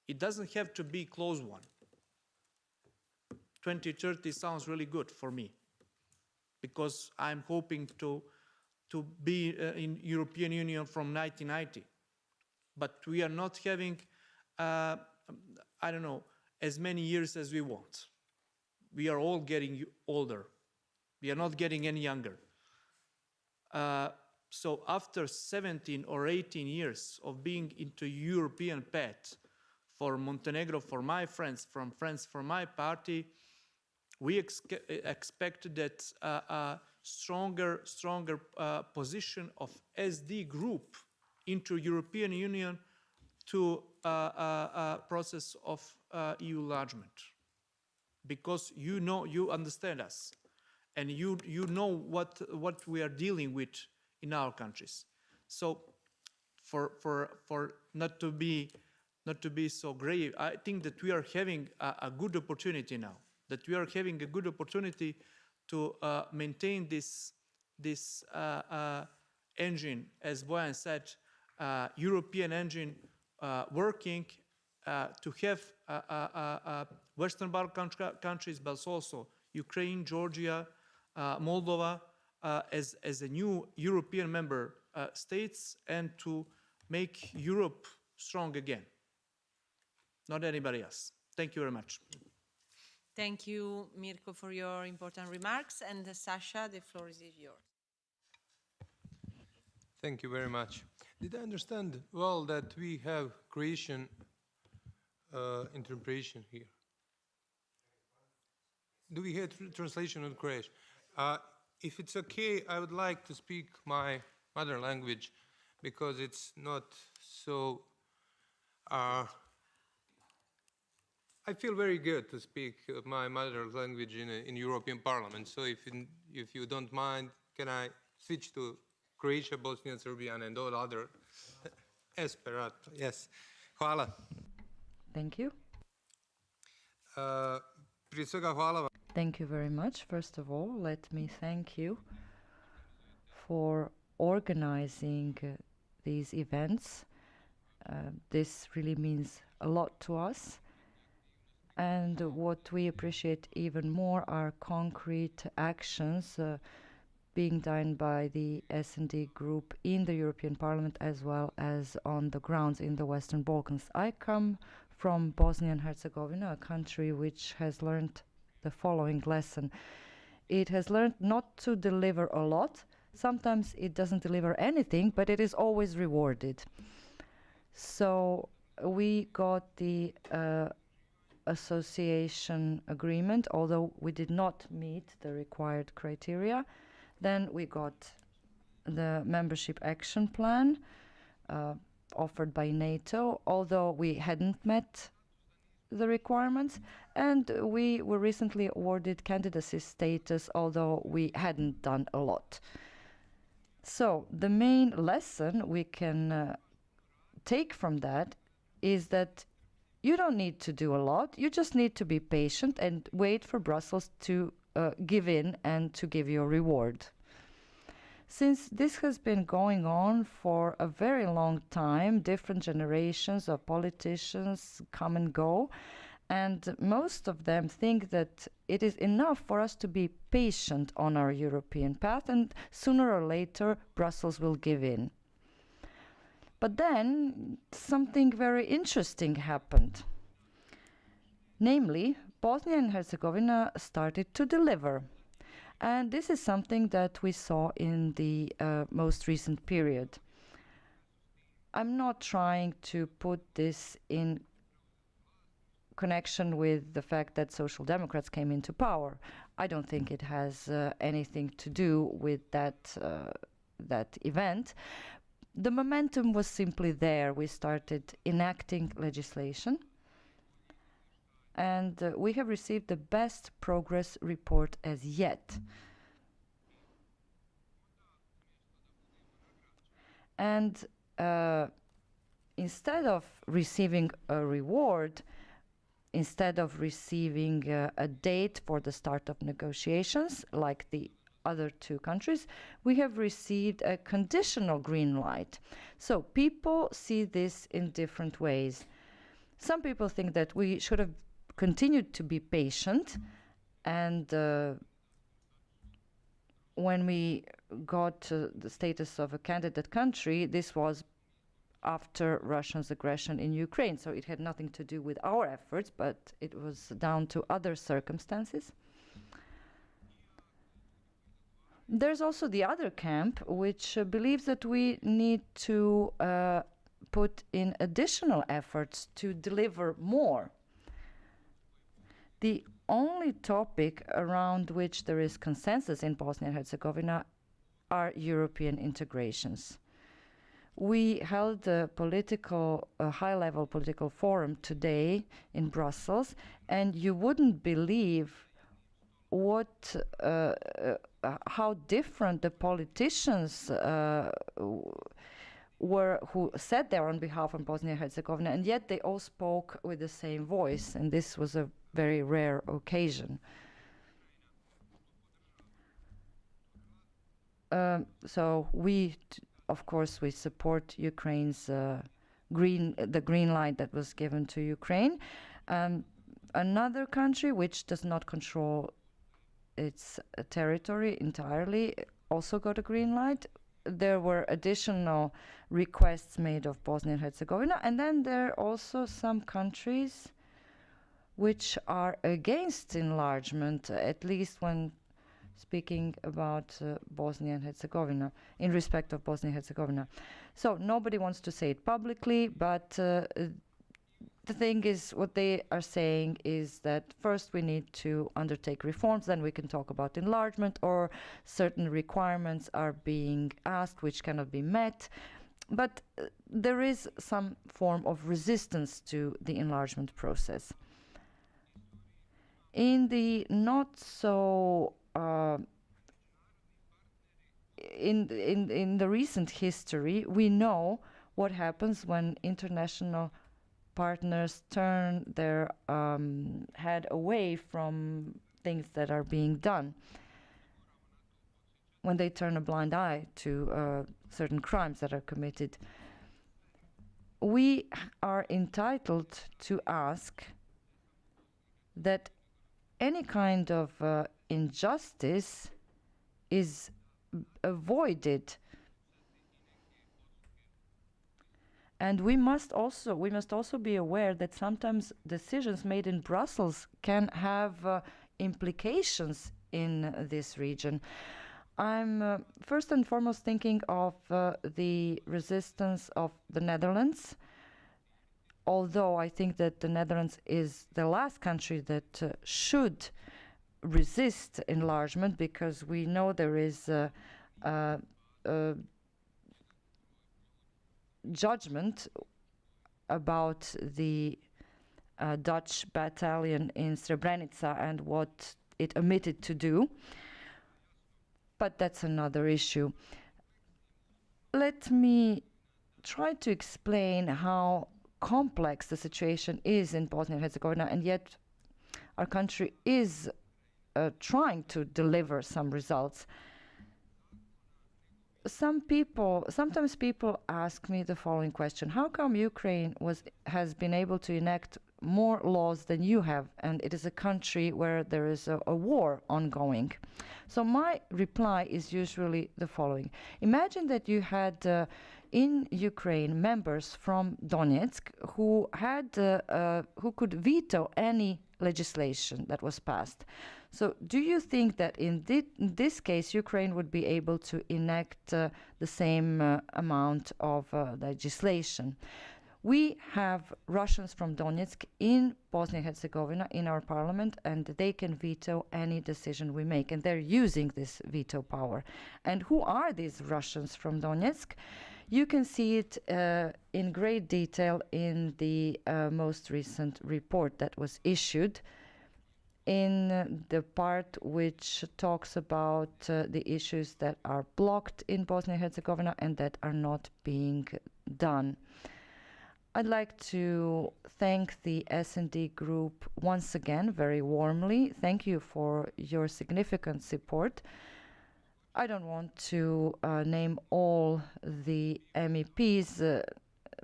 It doesn't have to be close one. 2030 sounds really good for me, because I'm hoping to be in European Union from 1990. But we are not having, I don't know, as many years as we want. We are all getting older. We are not getting any younger. So after 17 or 18 years of being into European path, for Montenegro, for my friends, for my party, we expect that a stronger position of SD group into European Union to a process of EU enlargement. Because you understand us, and you know what we are dealing with in our countries. So for not to be so grave, I think that we are having a good opportunity now. That we are having a good opportunity to maintain this engine, as Bojan said, European engine working, to have Western Balkan countries, but also Ukraine, Georgia, Moldova, as a new European member states, and to make Europe strong again. Not anybody else. Thank you very much. Thank you, Mirko, for your important remarks. And Sasha, the floor is yours. Thank you very much. Did I understand well that we have Croatian interpretation here? Do we have translation in Croatian? If it's okay, I would like to speak my mother language because it's not so. I feel very good to speak my mother language in European Parliament. So if you don't mind, can I switch to Croatian, Bosnian, Serbian, and all other Esperat? Yes. Hvala. Thank you. Prije svega hvala vam. Thank you very much. First of all, let me thank you for organizing these events. This really means a lot to us. And what we appreciate even more are concrete actions being done by the S&D group in the European Parliament as well as on the grounds in the Western Balkans. I come from Bosnia and Herzegovina, a country which has learned the following lesson. It has learned not to deliver a lot. Sometimes it doesn't deliver anything, but it is always rewarded. So we got the association agreement, although we did not meet the required criteria. Then we got the membership action plan offered by NATO, although we hadn't met the requirements. And we were recently awarded candidacy status, although we hadn't done a lot. So the main lesson we can take from that is that you don't need to do a lot. You just need to be patient and wait for Brussels to give in and to give you a reward. Since this has been going on for a very long time, different generations of politicians come and go, and most of them think that it is enough for us to be patient on our European path, and sooner or later Brussels will give in. But then something very interesting happened. Namely, Bosnia and Herzegovina started to deliver. And this is something that we saw in the most recent period. I'm not trying to put this in connection with the fact that Social Democrats came into power. I don't think it has anything to do with that event. The momentum was simply there. We started enacting legislation, and we have received the best progress report as yet. And instead of receiving a reward, instead of receiving a date for the start of negotiations, like the other two countries, we have received a conditional green light. So people see this in different ways. Some people think that we should have continued to be patient, and when we got the status of a candidate country, this was after Russia's aggression in Ukraine. So it had nothing to do with our efforts, but it was down to other circumstances. There's also the other camp, which believes that we need to put in additional efforts to deliver more. The only topic around which there is consensus in Bosnia and Herzegovina are European integrations. We held a high-level political forum today in Brussels, and you wouldn't believe how different the politicians were who sat there on behalf of Bosnia and Herzegovina, and yet they all spoke with the same voice, and this was a very rare occasion. So of course, we support Ukraine's the green light that was given to Ukraine. Another country which does not control its territory entirely also got a green light. There were additional requests made of Bosnia and Herzegovina, and then there are also some countries which are against enlargement, at least when speaking about Bosnia and Herzegovina, in respect of Bosnia and Herzegovina. So nobody wants to say it publicly, but the thing is, what they are saying is that first we need to undertake reforms, then we can talk about enlargement, or certain requirements are being asked which cannot be met. But there is some form of resistance to the enlargement process. In the not so in the recent history, we know what happens when international partners turn their head away from things that are being done, when they turn a blind eye to certain crimes that are committed. We are entitled to ask that any kind of injustice is avoided. And we must also be aware that sometimes decisions made in Brussels can have implications in this region. I'm first and foremost thinking of the resistance of the Netherlands, although I think that the Netherlands is the last country that should resist enlargement, because we know there is a judgment about the Dutch battalion in Srebrenica and what it omitted to do. But that's another issue. Let me try to explain how complex the situation is in Bosnia and Herzegovina, and yet our country is trying to deliver some results. Sometimes people ask me the following question: how come Ukraine has been able to enact more laws than you have, and it is a country where there is a war ongoing? So my reply is usually the following. Imagine that you had in Ukraine members from Donetsk who could veto any legislation that was passed. So do you think that in this case Ukraine would be able to enact the same amount of legislation? We have Russians from Donetsk in Bosnia and Herzegovina in our parliament, and they can veto any decision we make, and they're using this veto power. And who are these Russians from Donetsk? You can see it in great detail in the most recent report that was issued, in the part which talks about the issues that are blocked in Bosnia and Herzegovina and that are not being done. I'd like to thank the S&D group once again very warmly. Thank you for your significant support. I don't want to name all the MEPs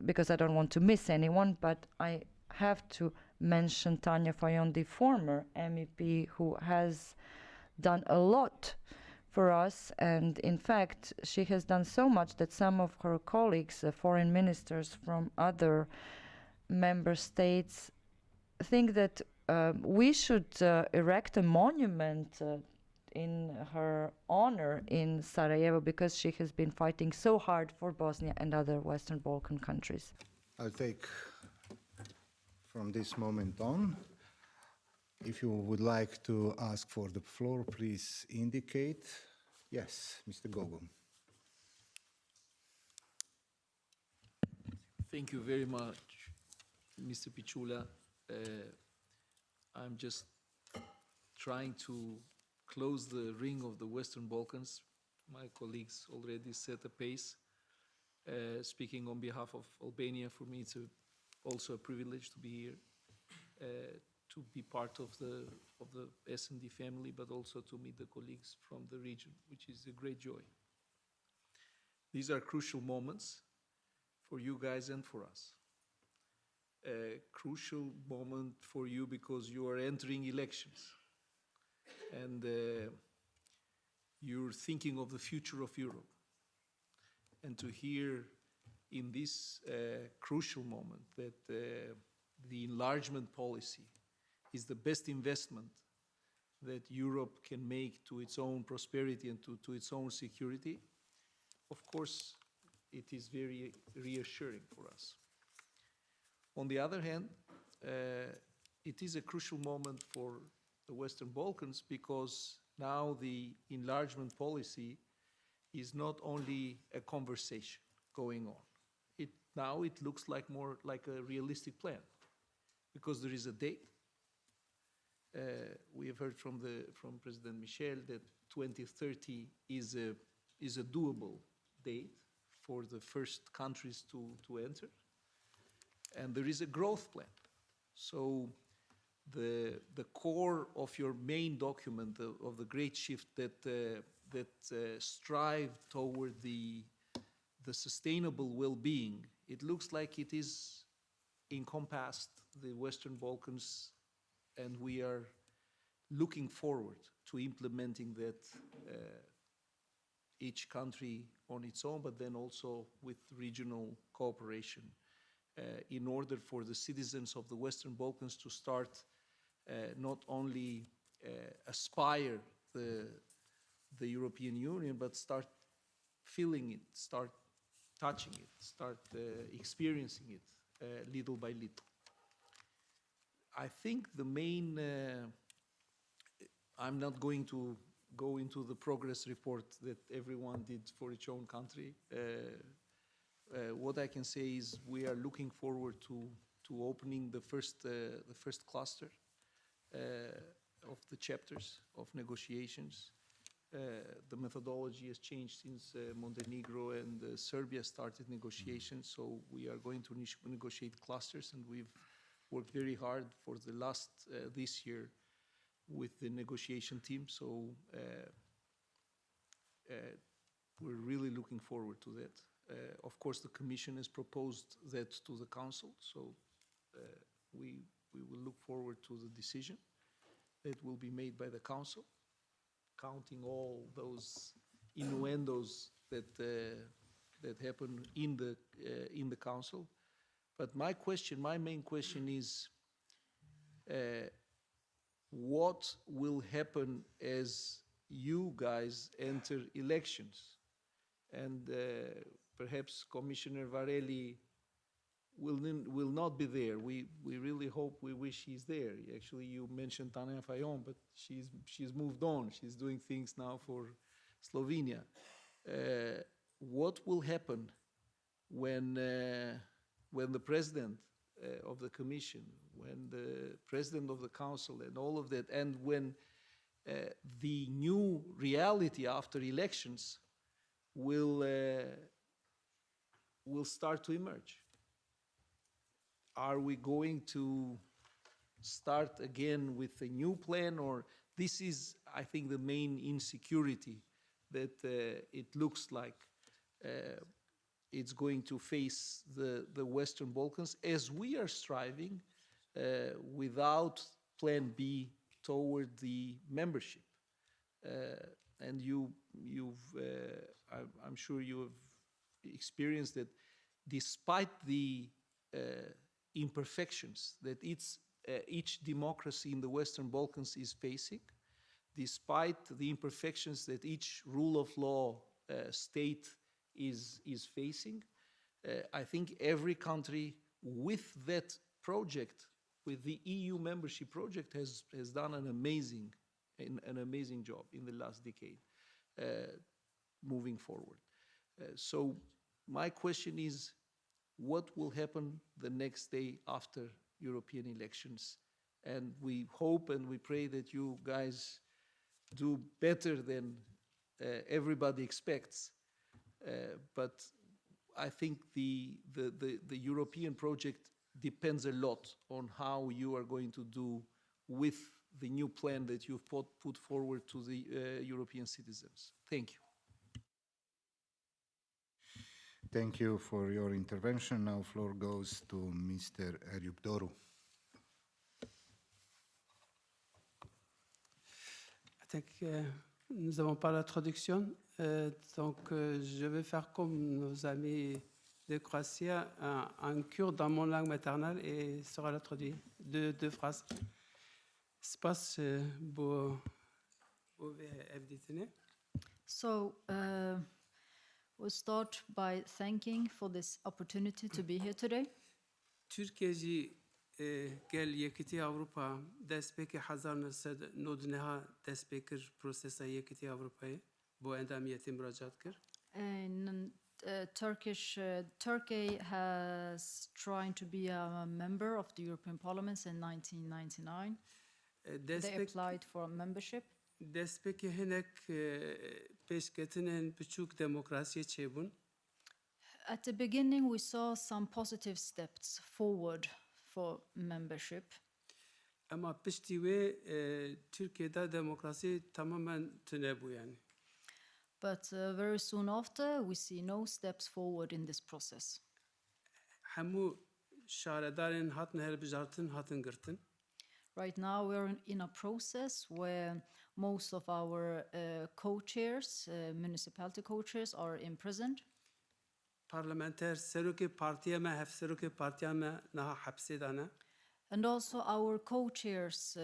because I don't want to miss anyone, but I have to mention Tanja Fajon, the former MEP, who has done a lot for us, and in fact she has done so much that some of her colleagues, foreign ministers from other member states, think that we should erect a monument in her honor in Sarajevo, because she has been fighting so hard for Bosnia and other Western Balkan countries. I'll take from this moment on. If you would like to ask for the floor, please indicate. Yes, Mr. Gogo. Thank you very much, Mr. Pichula. I'm just trying to close the ring of the Western Balkans. My colleagues already set a pace. Speaking on behalf of Albania, for me it's also a privilege to be here, to be part of the S&D family, but also to meet the colleagues from the region, which is a great joy. These are crucial moments for you guys and for us. A crucial moment for you because you are entering elections, and you're thinking of the future of Europe. And to hear in this crucial moment that the enlargement policy is the best investment that Europe can make to its own prosperity and to its own security, of course, it is very reassuring for us. On the other hand, it is a crucial moment for the Western Balkans because now the enlargement policy is not only a conversation going on. Now it looks like more like a realistic plan because there is a date. We have heard from President Michel that 2030 is a doable date for the first countries to enter, and there is a growth plan. So the core of your main document of the great shift that strive toward the sustainable well-being, it looks like it is encompassed the Western Balkans, and we are looking forward to implementing that, each country on its own, but then also with regional cooperation, in order for the citizens of the Western Balkans to start not only aspire the European Union, but start feeling it, start touching it, start experiencing it little by little. I think the main, I'm not going to go into the progress report that everyone did for its own country. What I can say is we are looking forward to opening the first cluster of the chapters of negotiations. The methodology has changed since Montenegro and Serbia started negotiations, so we are going to negotiate clusters, and we've worked very hard for the last this year with the negotiation team, so we're really looking forward to that. Of course, the Commission has proposed that to the Council, so we will look forward to the decision that will be made by the Council, counting all those innuendos that happen in the Council. But my main question is, what will happen as you guys enter elections? And perhaps Commissioner Varela will not be there. We really hope, we wish he's there. Actually, you mentioned Tanja Fajon, but she's moved on. She's doing things now for Slovenia. What will happen when the President of the Commission, when the President of the Council and all of that, and when the new reality after elections will start to emerge? Are we going to start again with a new plan, or this is, I think, the main insecurity that it looks like it's going to face the Western Balkans as we are striving without Plan B toward the membership. And I'm sure you have experienced that despite the imperfections that each democracy in the Western Balkans is facing, despite the imperfections that each rule of law state is facing, I think every country with that project, with the EU membership project, has done an amazing job in the last decade, moving forward. So my question is, what will happen the next day after European elections? And we hope and we pray that you guys do better than everybody expects. But I think the European project depends a lot on how you are going to do with the new plan that you've put forward to the European citizens. Thank you. Thank you for your intervention. Now floor goes to Mr. Erjupdoru. Nous n'avons pas la traduction, donc je vais faire comme nos amis de Croatie, un cours dans mon langue maternelle et sera la traduit deux phrases. Space bu evditini. So we'll start by thanking for this opportunity to be here today. Türkiye'ci گل یکیتی اروپا دست به که 1999 دست به کر پروسس یکیتی اروپایی با اندامیتی مراجعت کرد. And Turkey has trying to be a member of the European Parliament in 1999. They applied for membership. دست به که هنک پیش کتنن بچوک دموکراسی چیبون. At the beginning, we saw some positive steps forward for membership. اما پشتی و ترکیه دا دموکراسی تماما تنبو یعنی. But very soon after, we see no steps forward in this process. همو شاردارن هاتن هر بجارتن هاتن گرتن. Right now, we're in a process where most of our co-chairs, municipality co-chairs, are imprisoned. Parlamenter سروک پارتیا ما هف سروک پارتیا ما نه حبسی دانه. And also our co-chairs,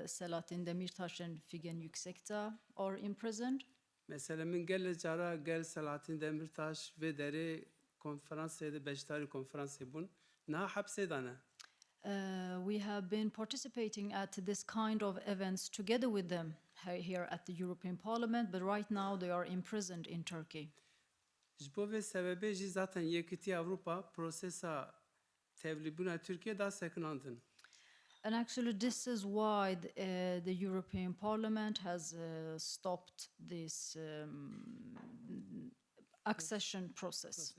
Selahattin Demirtas and Figen Yüksekdağ, are imprisoned. مثلا من قال جارا قال سلاطين دمرتاش في داري كونفرنس ده بجتاري كونفرنس بون نه حبسي دانا. We have been participating at this kind of events together with them here at the European Parliament, but right now they are imprisoned in Turkey. جبو ve sebebi ji zaten yekiti Avrupa prosesa tevlibuna Türkiye da seknandın. And actually, this is why the European Parliament has stopped this accession process.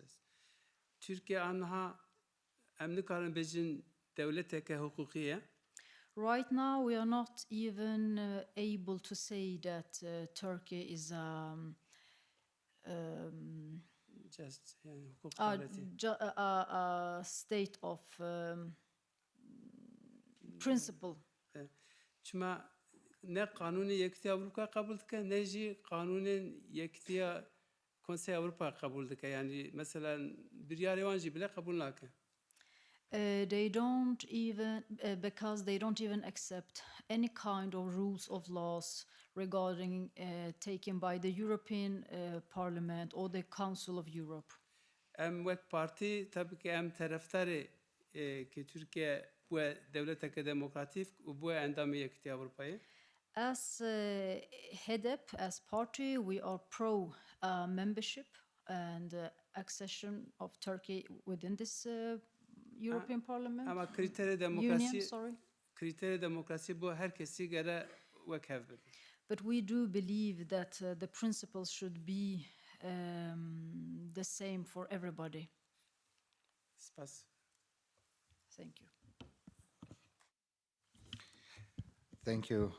Türkiye anha emni karın bejin devleteke hukukiye. Right now, we are not even able to say that Turkey is just a state of principle. Çünkü ne kanuni yekti Avrupa kabul dike ne ji kanunun yekti Konsey Avrupa kabul dike. Yani mesela bir yarevanji bile kabul nake. They don't even because they don't even accept any kind of rules of laws regarding taken by the European Parliament or the Council of Europe. Em vek parti tabii ki em taraftarı ki Türkiye bu devleteke demokratik bu endamı yekti Avrupa'yı. As HEDEP, as party, we are pro membership and accession of Turkey within this European Parliament. Ama kriteri demokrasi, Union, sorry. Kriteri demokrasi bu herkesi göre vek hevdir. But we do believe that the principles should be the same for everybody. Spas. Thank you. Thank you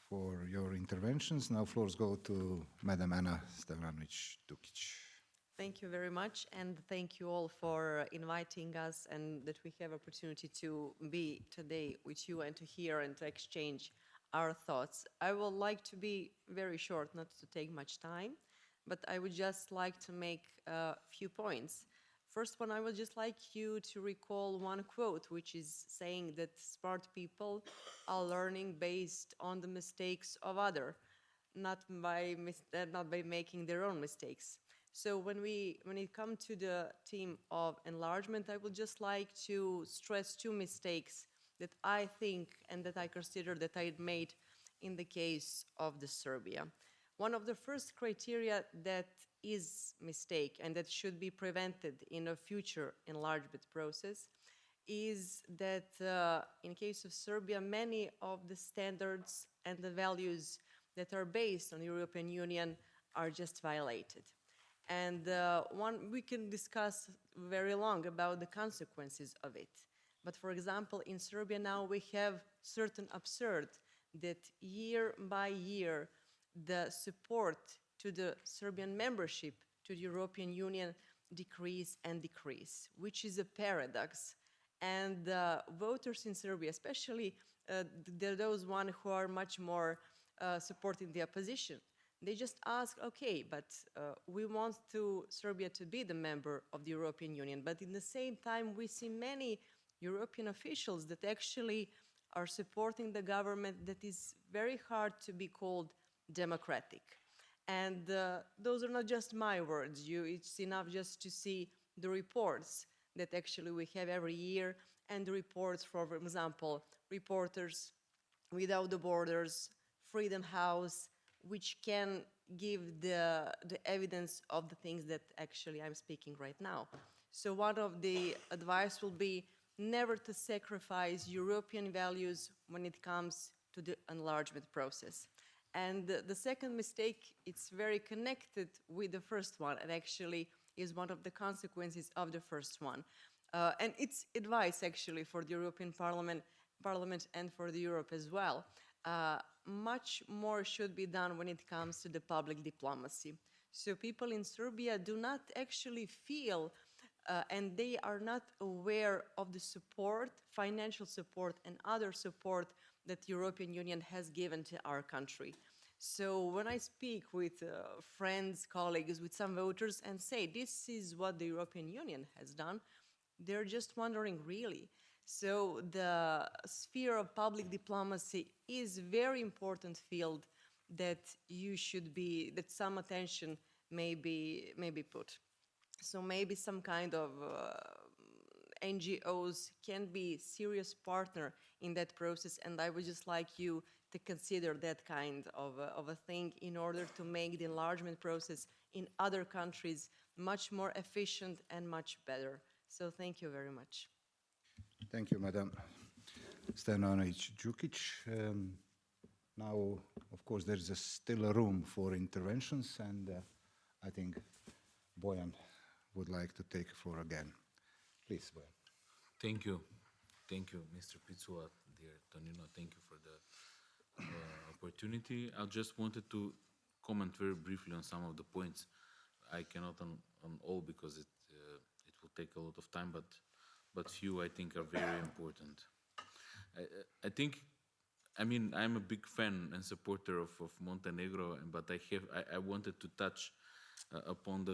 for your interventions. Now floors go to Madam Ana Stevanovic-Dukic. Thank you very much, and thank you all for inviting us and that we have opportunity to be today with you and to hear and to exchange our thoughts. I would like to be very short, not to take much time, but I would just like to make a few points. First one, I would just like you to recall one quote, which is saying that smart people are learning based on the mistakes of others, not by making their own mistakes. So when it comes to the theme of enlargement, I would just like to stress two mistakes that I think and that I consider that I had made in the case of the Serbia. One of the first criteria that is mistake and that should be prevented in a future enlargement process is that in case of Serbia, many of the standards and the values that are based on the European Union are just violated. And we can discuss very long about the consequences of it. But for example, in Serbia now we have certain absurd that year by year the support to the Serbian membership to the European Union decrease and decrease, which is a paradox. And voters in Serbia, especially those ones who are much more supporting the opposition, they just ask, okay, but we want Serbia to be the member of the European Union. But in the same time, we see many European officials that actually are supporting the government that is very hard to be called democratic. And those are not just my words. It's enough just to see the reports that actually we have every year and reports, for example, Reporters Without the Borders, Freedom House, which can give the evidence of the things that actually I'm speaking right now. So one of the advice will be never to sacrifice European values when it comes to the enlargement process. And the second mistake, it's very connected with the first one, and actually is one of the consequences of the first one. And it's advice actually for the European Parliament and for the Europe as well. Much more should be done when it comes to the public diplomacy. So people in Serbia do not actually feel and they are not aware of the support, financial support and other support that the European Union has given to our country. So when I speak with friends, colleagues, with some voters and say this is what the European Union has done, they're just wondering really. So the sphere of public diplomacy is a very important field that that some attention may be put. So maybe some kind of NGOs can be serious partner in that process, and I would just like you to consider that kind of a thing in order to make the enlargement process in other countries much more efficient and much better. So thank you very much. Thank you, Madam Stojanović-Đukić. Now, of course, there is still a room for interventions, and I think Bojan would like to take the floor again. Please, Bojan. Thank you. Thank you, Mr. Pitsula, dear Tonino. Thank you for the opportunity. I just wanted to comment very briefly on some of the points. I cannot on all because it will take a lot of time, but few I think are very important. I mean, I'm a big fan and supporter of Montenegro, but I wanted to touch upon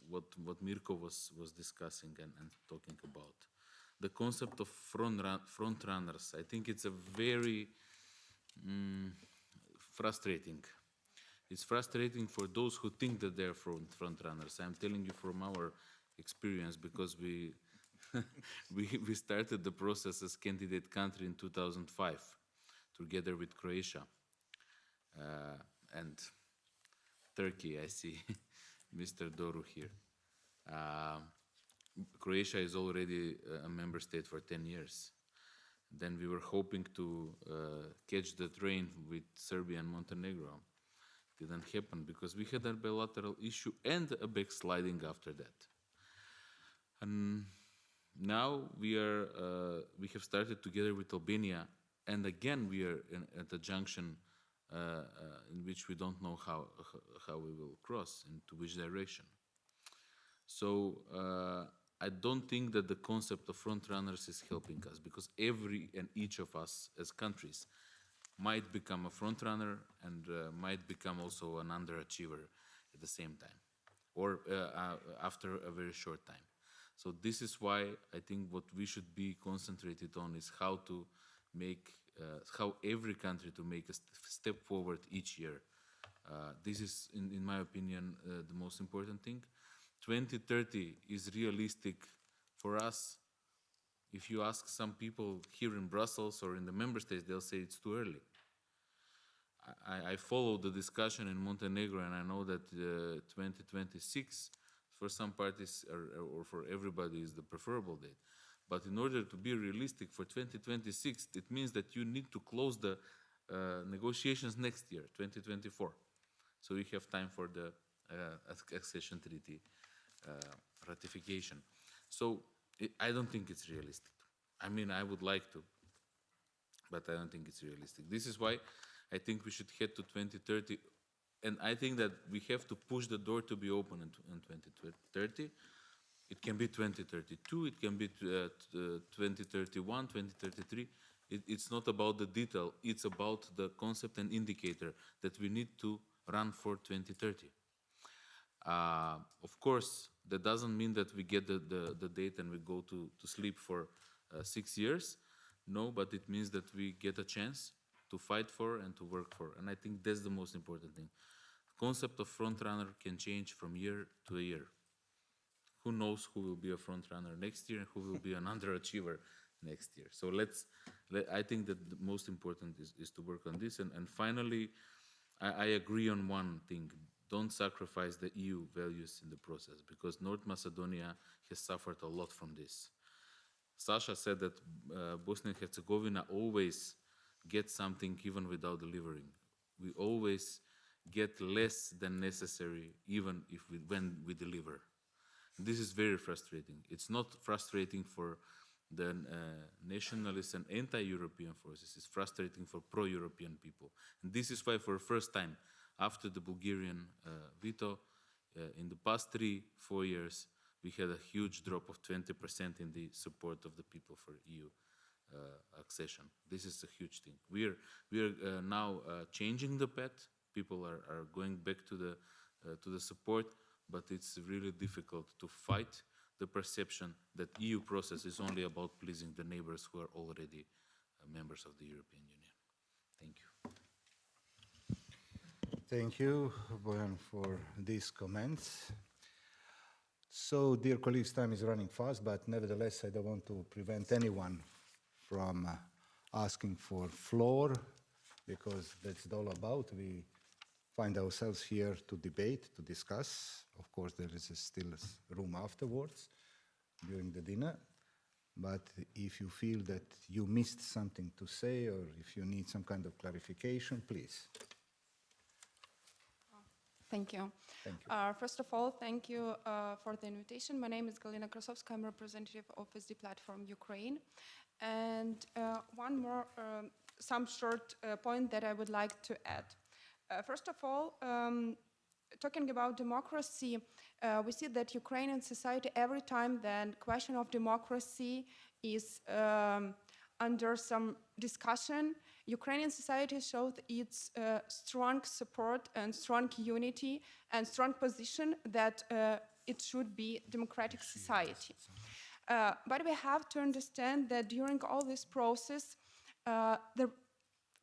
what Mirko was discussing and talking about. The concept of front runners, I think it's a very frustrating. It's frustrating for those who think that they're front runners. I'm telling you from our experience, because we we started the process as candidate country in 2005, together with Croatia and Turkey. I see Mr. Doru here. Croatia is already a member state for 10 years. Then we were hoping to catch the train with Serbia and Montenegro. Didn't happen because we had a bilateral issue and a backsliding after that. And now we have started together with Albania, and again we are at a junction in which we don't know how we will cross, into which direction. So I don't think that the concept of front runners is helping us, because every and each of us as countries might become a front runner and might become also an underachiever at the same time, or after a very short time. So this is why I think what we should be concentrated on is how to make, how every country to make a step forward each year. This is, in my opinion, the most important thing. 2030 is realistic for us. If you ask some people here in Brussels or in the member states, they'll say it's too early. I follow the discussion in Montenegro, and I know that 2026 for some parties or for everybody is the preferable date. But in order to be realistic for 2026, it means that you need to close the negotiations next year, 2024. So we have time for the accession treaty ratification. So I don't think it's realistic. I mean, I would like to, but I don't think it's realistic. This is why I think we should head to 2030. And I think that we have to push the door to be open in 2030. It can be 2032, it can be 2031, 2033. It's not about the detail, it's about the concept and indicator that we need to run for 2030. Of course, that doesn't mean that we get the date and we go to sleep for 6 years. No, but it means that we get a chance to fight for and to work for. And I think that's the most important thing. The concept of front runner can change from year to year. Who knows who will be a front runner next year and who will be an underachiever next year. So I think that the most important is to work on this. And finally, I agree on one thing. Don't sacrifice the EU values in the process, because North Macedonia has suffered a lot from this. Sasha said that Bosnia and Herzegovina always gets something even without delivering. We always get less than necessary even when we deliver. This is very frustrating. It's not frustrating for the nationalist and anti-European forces. It's frustrating for pro-European people. And this is why, for the first time, after the Bulgarian veto, in the past 3-4 years, we had a huge drop of 20% in the support of the people for EU accession. This is a huge thing. We are now changing the path. People are going back to the support, but it's really difficult to fight the perception that EU process is only about pleasing the neighbors who are already members of the European Union. Thank you. Thank you, Bojan, for these comments. So, dear colleagues, time is running fast, but nevertheless, I don't want to prevent anyone from asking for floor, because that's all about. We find ourselves here to debate, to discuss. Of course, there is still room afterwards, during the dinner. But if you feel that you missed something to say, or if you need some kind of clarification, please. Thank you. Thank you. First of all, thank you for the invitation. My name is Galina Krasovska. I'm representative of SD Platform Ukraine. And one more, some short point that I would like to add. First of all, talking about democracy, we see that Ukrainian society, every time the question of democracy is under some discussion, Ukrainian society showed its strong support and strong unity and strong position that it should be democratic society. But we have to understand that during all this process, the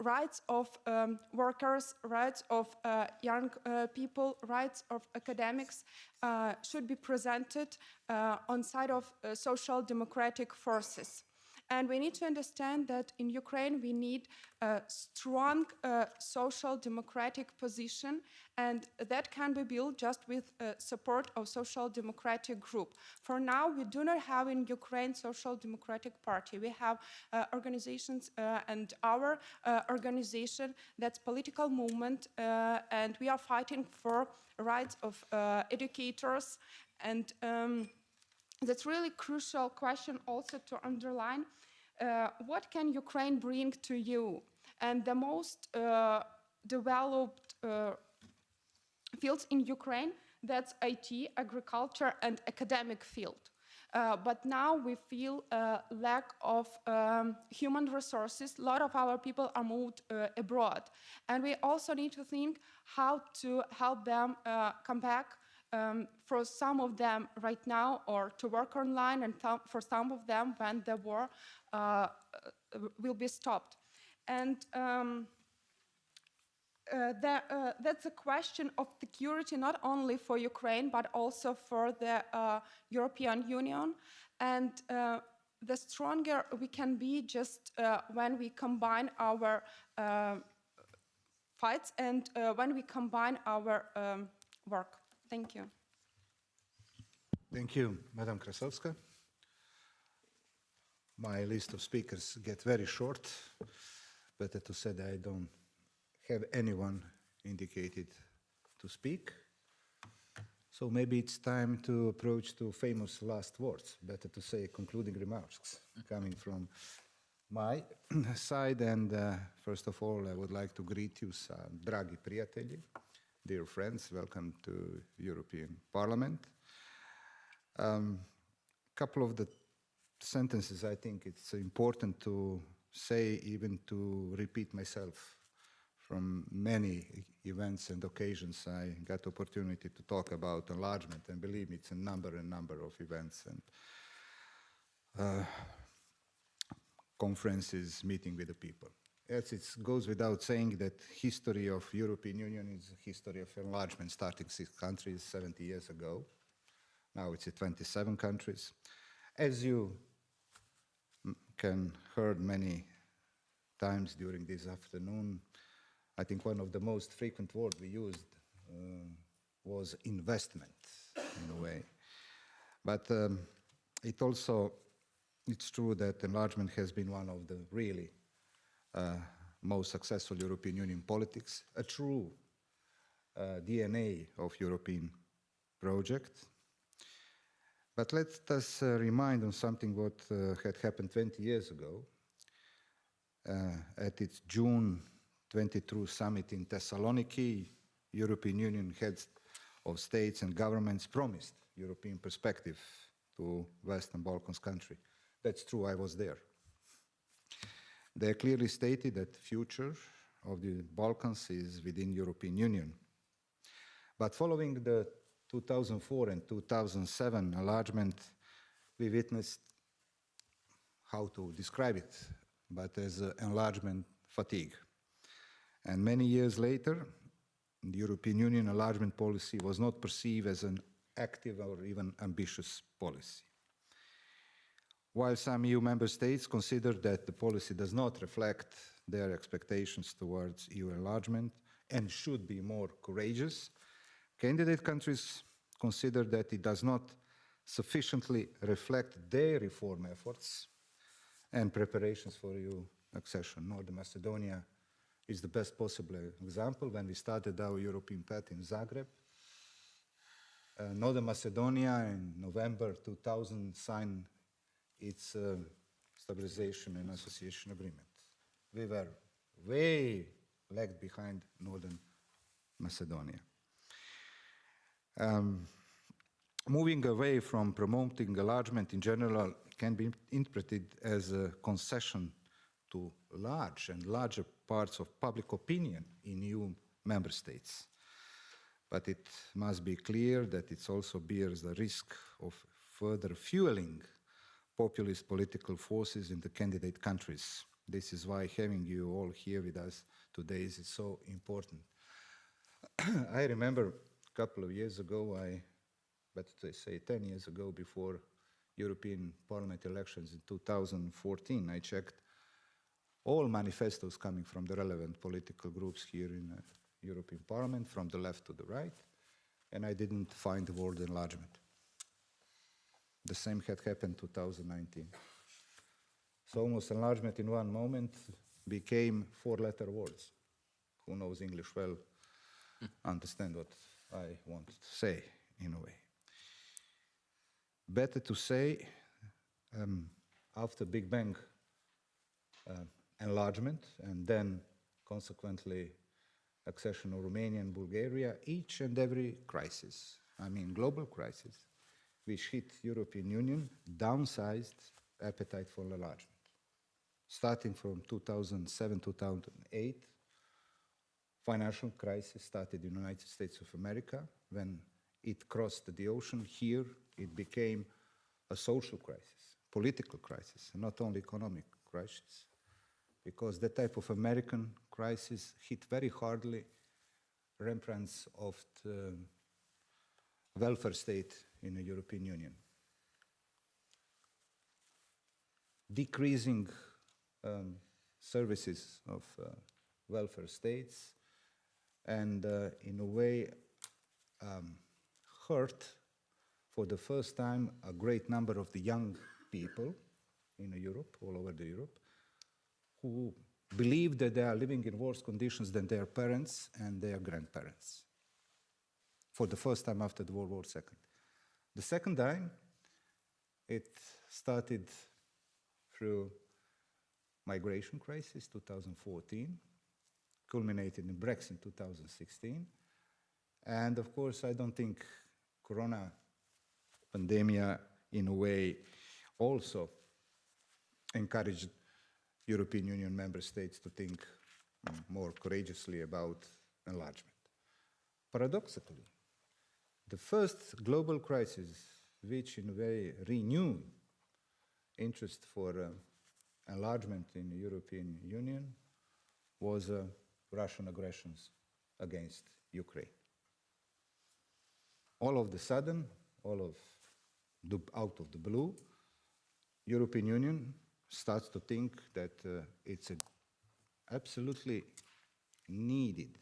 rights of workers, rights of young people, rights of academics should be presented on side of social democratic forces. And we need to understand that in Ukraine we need a strong social democratic position, and that can be built just with support of social democratic group. For now, we do not have in Ukraine social democratic party. We have organizations and our organization, that's political movement, and we are fighting for rights of educators, and that's really crucial question also to underline. What can Ukraine bring to you? And the most developed fields in Ukraine, that's IT, agriculture, and academic field. But now we feel a lack of human resources. A lot of our people are moved abroad. And we also need to think how to help them come back, for some of them right now, or to work online, and for some of them when the war will be stopped. And that's a question of security not only for Ukraine, but also for the European Union. And the stronger we can be just when we combine our fights and when we combine our work. Thank you. Thank you, Madam Krasovska. My list of speakers gets very short. Better to say that I don't have anyone indicated to speak. So maybe it's time to approach to famous last words. Better to say concluding remarks coming from my side. And first of all, I would like to greet you, dragi prijatelji, dear friends. Welcome to European Parliament. Couple of the sentences I think it's important to say, even to repeat myself. From many events and occasions, I got opportunity to talk about enlargement, and believe me, it's a number of events and conferences, meeting with the people. Yes, it goes without saying that history of European Union is a history of enlargement, starting 6 countries 70 years ago. Now it's 27 countries. As you can heard many times during this afternoon, I think one of the most frequent words we used was investment, in a way. But it's true that enlargement has been one of the really most successful European Union politics, a true DNA of European project. But let us remind on something what had happened 20 years ago at its June 22 summit in Thessaloniki. European Union heads of states and governments promised European perspective to Western Balkans country. That's true, I was there. They clearly stated that the future of the Balkans is within European Union. But following the 2004 and 2007 enlargement, we witnessed, how to describe it, but as enlargement fatigue. And many years later, the European Union enlargement policy was not perceived as an active or even ambitious policy. While some EU member states consider that the policy does not reflect their expectations towards EU enlargement and should be more courageous, candidate countries consider that it does not sufficiently reflect their reform efforts and preparations for EU accession. Northern Macedonia is the best possible example. When we started our European path in Zagreb, Northern Macedonia in November 2000 signed its stabilization and association agreement. We were way lagged behind Northern Macedonia. Moving away from promoting enlargement in general can be interpreted as a concession to large and larger parts of public opinion in EU member states. But it must be clear that it also bears the risk of further fueling populist political forces in the candidate countries. This is why having you all here with us today is so important. I remember a couple of years ago, better to say 10 years ago, before European Parliament elections in 2014, I checked all manifestos coming from the relevant political groups here in the European Parliament, from the left to the right, and I didn't find the word enlargement. The same had happened in 2019. So almost enlargement in one moment became four-letter words. Who knows English well understand what I want to say, in a way. Better to say, after Big Bang enlargement and then consequently accession of Romania and Bulgaria, each and every crisis, I mean global crisis, which hit European Union, downsized appetite for enlargement. Starting from 2007-2008, financial crisis started in the United States of America. When it crossed the ocean here, it became a social crisis, political crisis, not only economic crisis, because that type of American crisis hit very hardly remnants of the welfare state in the European Union. Decreasing services of welfare states and in a way hurt for the first time a great number of the young people in Europe, all over Europe, who believe that they are living in worse conditions than their parents and their grandparents for the first time after the World War II. The second time, it started through migration crisis, 2014, culminated in Brexit 2016. And of course, I don't think Corona pandemia, in a way, also encouraged European Union member states to think more courageously about enlargement. Paradoxically, the first global crisis which in a way renewed interest for enlargement in the European Union was Russian aggressions against Ukraine. All of the sudden, out of the blue, European Union starts to think that it's absolutely needed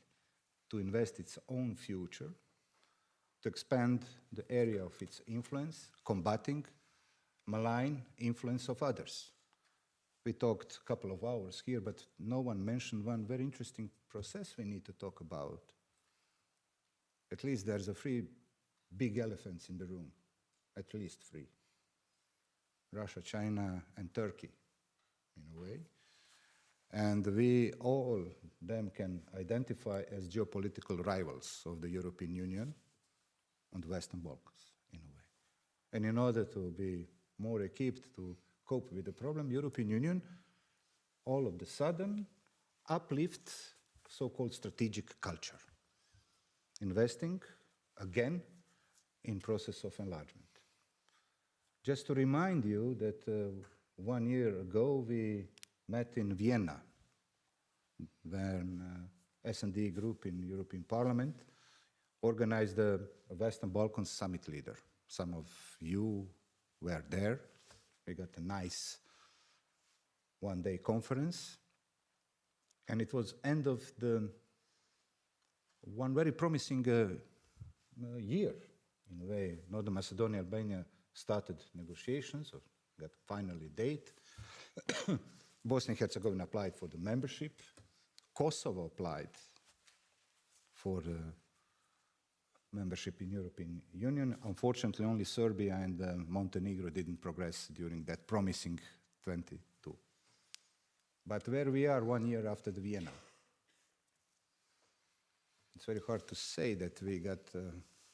to invest its own future, to expand the area of its influence, combating malign influence of others. We talked a couple of hours here, but no one mentioned one very interesting process we need to talk about. At least there's a 3 big elephants in the room, at least 3. Russia, China, and Turkey, in a way. And we all them can identify as geopolitical rivals of the European Union and the Western Balkans, in a way. And in order to be more equipped to cope with the problem, European Union all of a sudden uplifts so-called strategic culture, investing again in process of enlargement. Just to remind you that 1 year ago we met in Vienna when S&D group in European Parliament organized the Western Balkans Summit Leader. Some of you were there. We got a nice one-day conference, and it was end of the one very promising year, in a way. Northern Macedonia, Albania started negotiations, or got finally date. Bosnia and Herzegovina applied for the membership. Kosovo applied for membership in European Union. Unfortunately, only Serbia and Montenegro didn't progress during that promising 22. But where we are 1 year after the Vienna, it's very hard to say that we got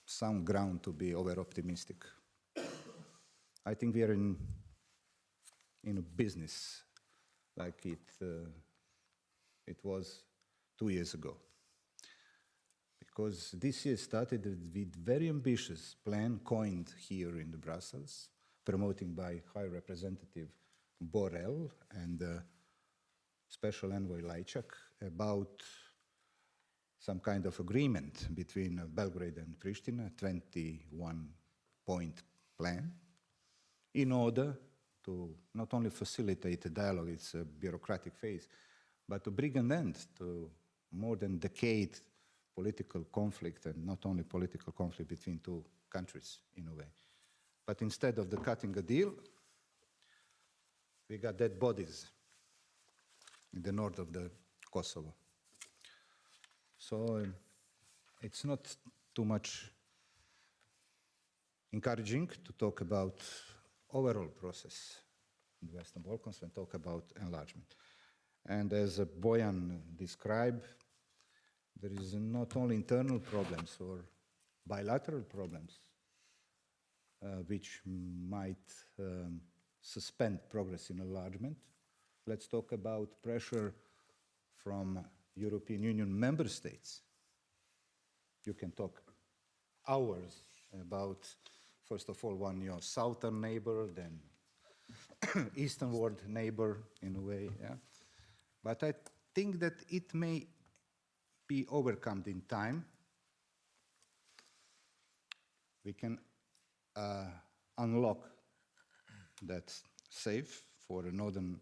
some ground to be over-optimistic. I think we are in a business like it was 2 years ago. Because this year started with very ambitious plan coined here in the Brussels, promoting by High Representative Borrell and Special Envoy Lajčák about some kind of agreement between Belgrade and Pristina, 21-point plan, in order to not only facilitate the dialogue, it's a bureaucratic phase, but to bring an end to more than a decade political conflict, and not only political conflict between 2 countries, in a way. But instead of the cutting a deal, we got dead bodies in the north of the Kosovo. So it's not too much encouraging to talk about overall process in the Western Balkans and talk about enlargement. And as Bojan described, there is not only internal problems or bilateral problems which might suspend progress in enlargement. Let's talk about pressure from European Union member states. You can talk hours about, first of all, your southern neighbor, then easternward neighbor, in a way. Yeah? But I think that it may be overcome in time. We can unlock that safe for Northern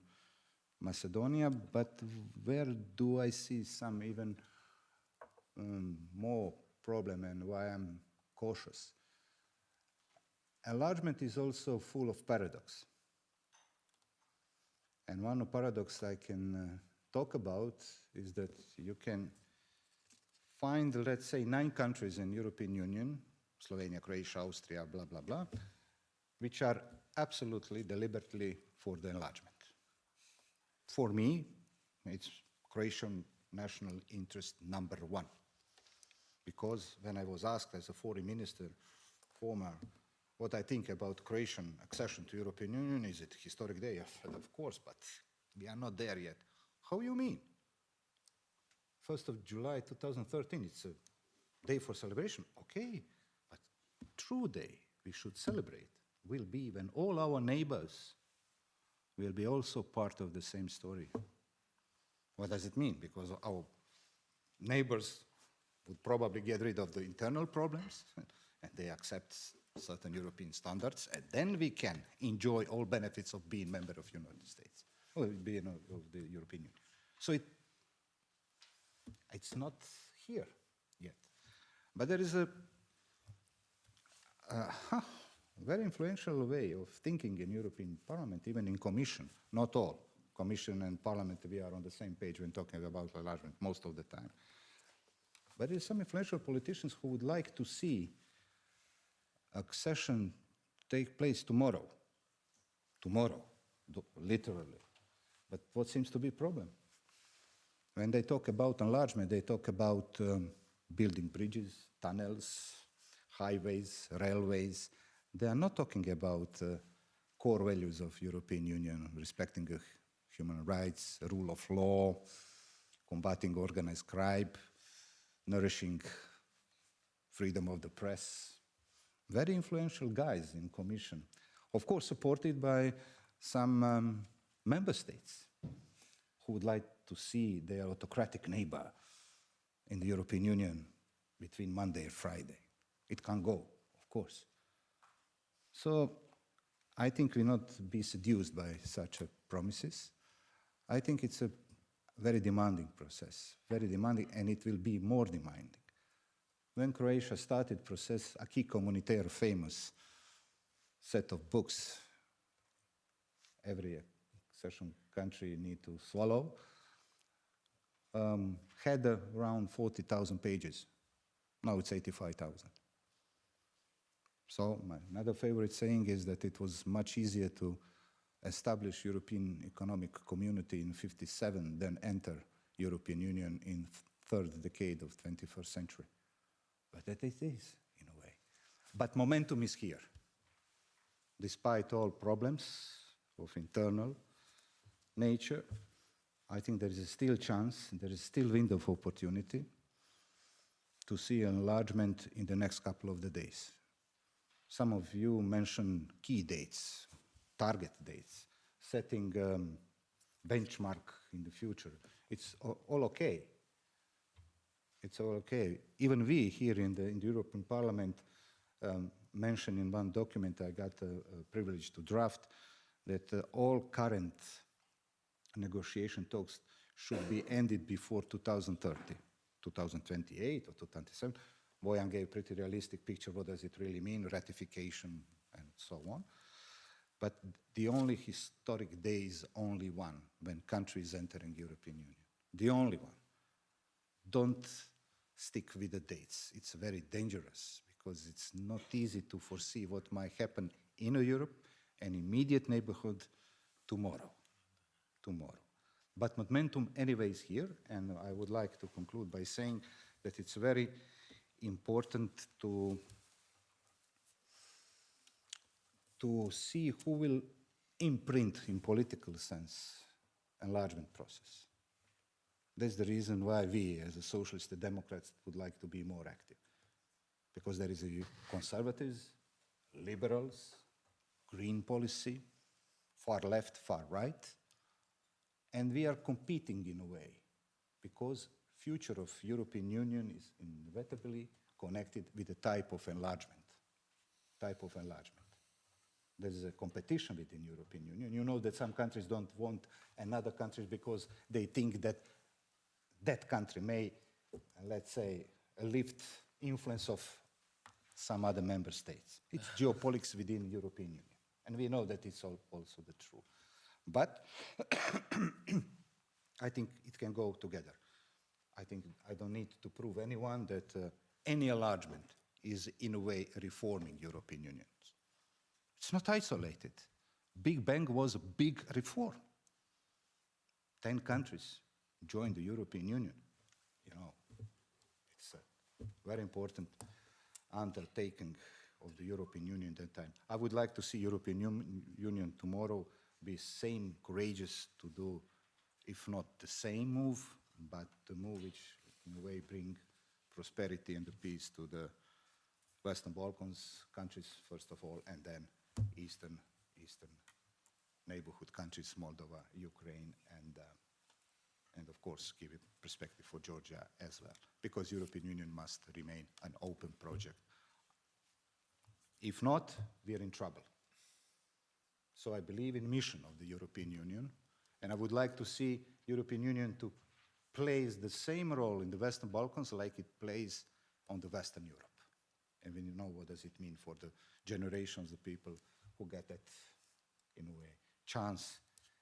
Macedonia, but where do I see some even more problem and why I'm cautious? Enlargement is also full of paradox. And one paradox I can talk about is that you can find, let's say, 9 countries in European Union, Slovenia, Croatia, Austria, blah, blah, blah, which are absolutely, deliberately for the enlargement. For me, it's Croatian national interest #1. Because when I was asked as a foreign minister, former, what I think about Croatian accession to European Union, is it a historic day? I said, of course, but we are not there yet. How you mean? 1st of July 2013, it's a day for celebration. Okay, but true day we should celebrate will be when all our neighbors will be also part of the same story. What does it mean? Because our neighbors would probably get rid of the internal problems and they accept certain European standards, and then we can enjoy all benefits of being member of United States, or being of the European Union. So it's not here yet. But there is a very influential way of thinking in European Parliament, even in Commission, not all. Commission and Parliament, we are on the same page when talking about enlargement most of the time. But there are some influential politicians who would like to see accession take place tomorrow. Tomorrow, literally. But what seems to be a problem? When they talk about enlargement, they talk about building bridges, tunnels, highways, railways. They are not talking about core values of European Union, respecting human rights, rule of law, combating organized crime, nourishing freedom of the press. Very influential guys in Commission. Of course, supported by some member states who would like to see their autocratic neighbor in the European Union between Monday and Friday. It can go, of course. So I think we not be seduced by such promises. I think it's a very demanding process, very demanding, and it will be more demanding. When Croatia started process, acquis communautaire, famous set of books every accession country need to swallow, had around 40,000 pages. Now it's 85,000. So another favorite saying is that it was much easier to establish European Economic Community in 1957 than enter European Union in third decade of 21st century. But that it is, in a way. But momentum is here. Despite all problems of internal nature, I think there is still chance, there is still window of opportunity to see enlargement in the next couple of the days. Some of you mentioned key dates, target dates, setting benchmark in the future. It's all okay. It's all okay. Even we here in the European Parliament mentioned in one document I got a privilege to draft that all current negotiation talks should be ended before 2030, 2028 or 2027. Bojan gave a pretty realistic picture. What does it really mean? Ratification and so on. But the only historic day is only one, when countries entering European Union. The only one. Don't stick with the dates. It's very dangerous because it's not easy to foresee what might happen in Europe and immediate neighborhood tomorrow. But momentum anyway is here, and I would like to conclude by saying that it's very important to see who will imprint in political sense enlargement process. That's the reason why we, as a socialist and Democrats, would like to be more active. Because there is a conservatives, liberals, green policy, far left, far right, and we are competing in a way, because future of European Union is inevitably connected with the type of enlargement. There is a competition within European Union. You know that some countries don't want another countries because they think that that country may, let's say, lift influence of some other member states. It's geopolitics within European Union. And we know that it's also the truth. But I think it can go together. I think I don't need to prove anyone that any enlargement is in a way reforming European Union. It's not isolated. Big Bang was a big reform. 10 countries joined the European Union. You know, it's a very important undertaking of the European Union at that time. I would like to see European Union tomorrow be same courageous to do, if not the same move, but the move which in a way bring prosperity and the peace to the Western Balkans countries, first of all, and then Eastern neighborhood countries, Moldova, Ukraine, and of course give it perspective for Georgia as well, because European Union must remain an open project If not, we are in trouble. So I believe in mission of the European Union, and I would like to see European Union to plays the same role in the Western Balkans like it plays on the Western Europe. And when you know what does it mean for the generations of people who get that, in a way, chance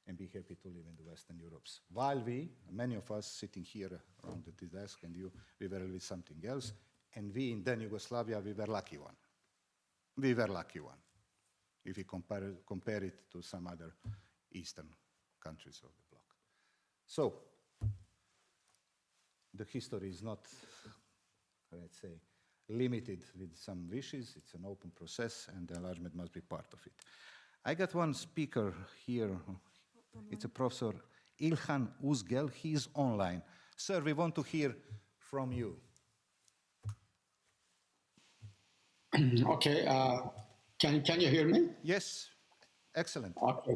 and be happy to live in the Western Europes. While we, many of us sitting here around the desk and you, we were with something else, and we in then Yugoslavia, we were lucky one. We were lucky one, if you compare it to some other Eastern countries of the bloc. So, the history is not, let's say, limited with some wishes. It's an open process, and the enlargement must be part of it. I got one speaker here. It's a Professor Ilhan Uzgel. He's online. Sir, we want to hear from you. Okay. Can you hear me? Yes. Excellent. Okay.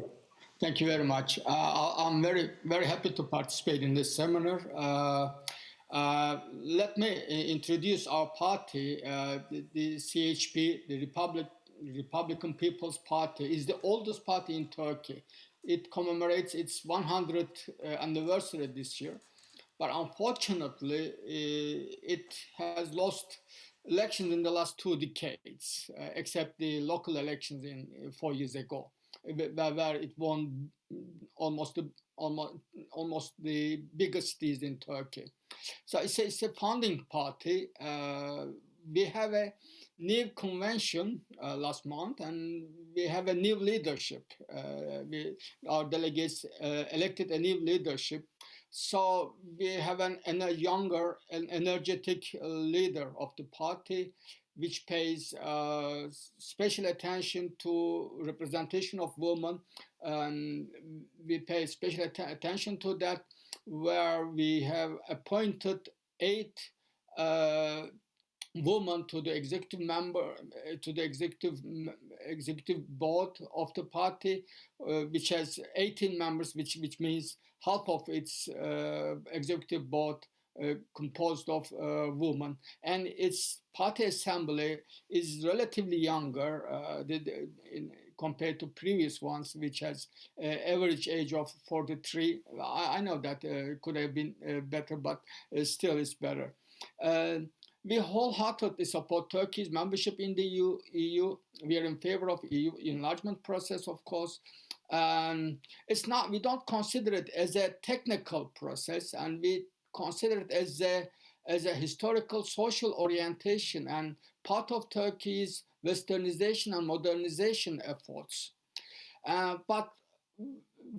Thank you very much. I'm very happy to participate in this seminar. Let me introduce our party. The CHP, the Republican People's Party, is the oldest party in Turkey. It commemorates its 100th anniversary this year, but unfortunately, it has lost elections in the last 2 decades, except the local elections in 4 years ago, where it won almost the biggest cities in Turkey. So it's a founding party. We have a new convention last month, and we have a new leadership. Our delegates elected a new leadership. So we have a younger and energetic leader of the party, which pays special attention to representation of women. We pay special attention to that, where we have appointed 8 women to the executive executive board of the party, which has 18 members, which means half of its executive board composed of women, and its party assembly is relatively younger compared to previous ones, which has average age of 43. I know that could have been better, but still it's better. We wholeheartedly support Turkey's membership in the EU. We are in favor of EU enlargement process, of course. It's not. We don't consider it as a technical process, and we consider it as a historical social orientation and part of Turkey's westernization and modernization efforts. But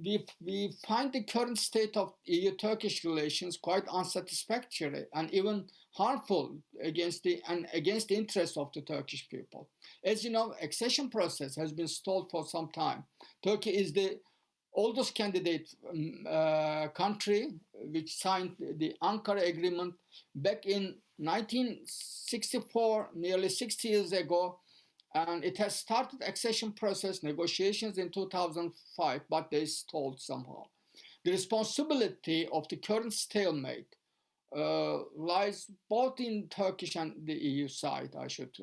we find the current state of EU-Turkish relations quite unsatisfactory and even harmful against the interests of the Turkish people. As you know, accession process has been stalled for some time. Turkey is the oldest candidate country which signed the Ankara Agreement back in 1964, nearly 60 years ago, and it has started accession process negotiations in 2005, but they stalled somehow. The responsibility of the current stalemate lies both in Turkish and the EU side. I should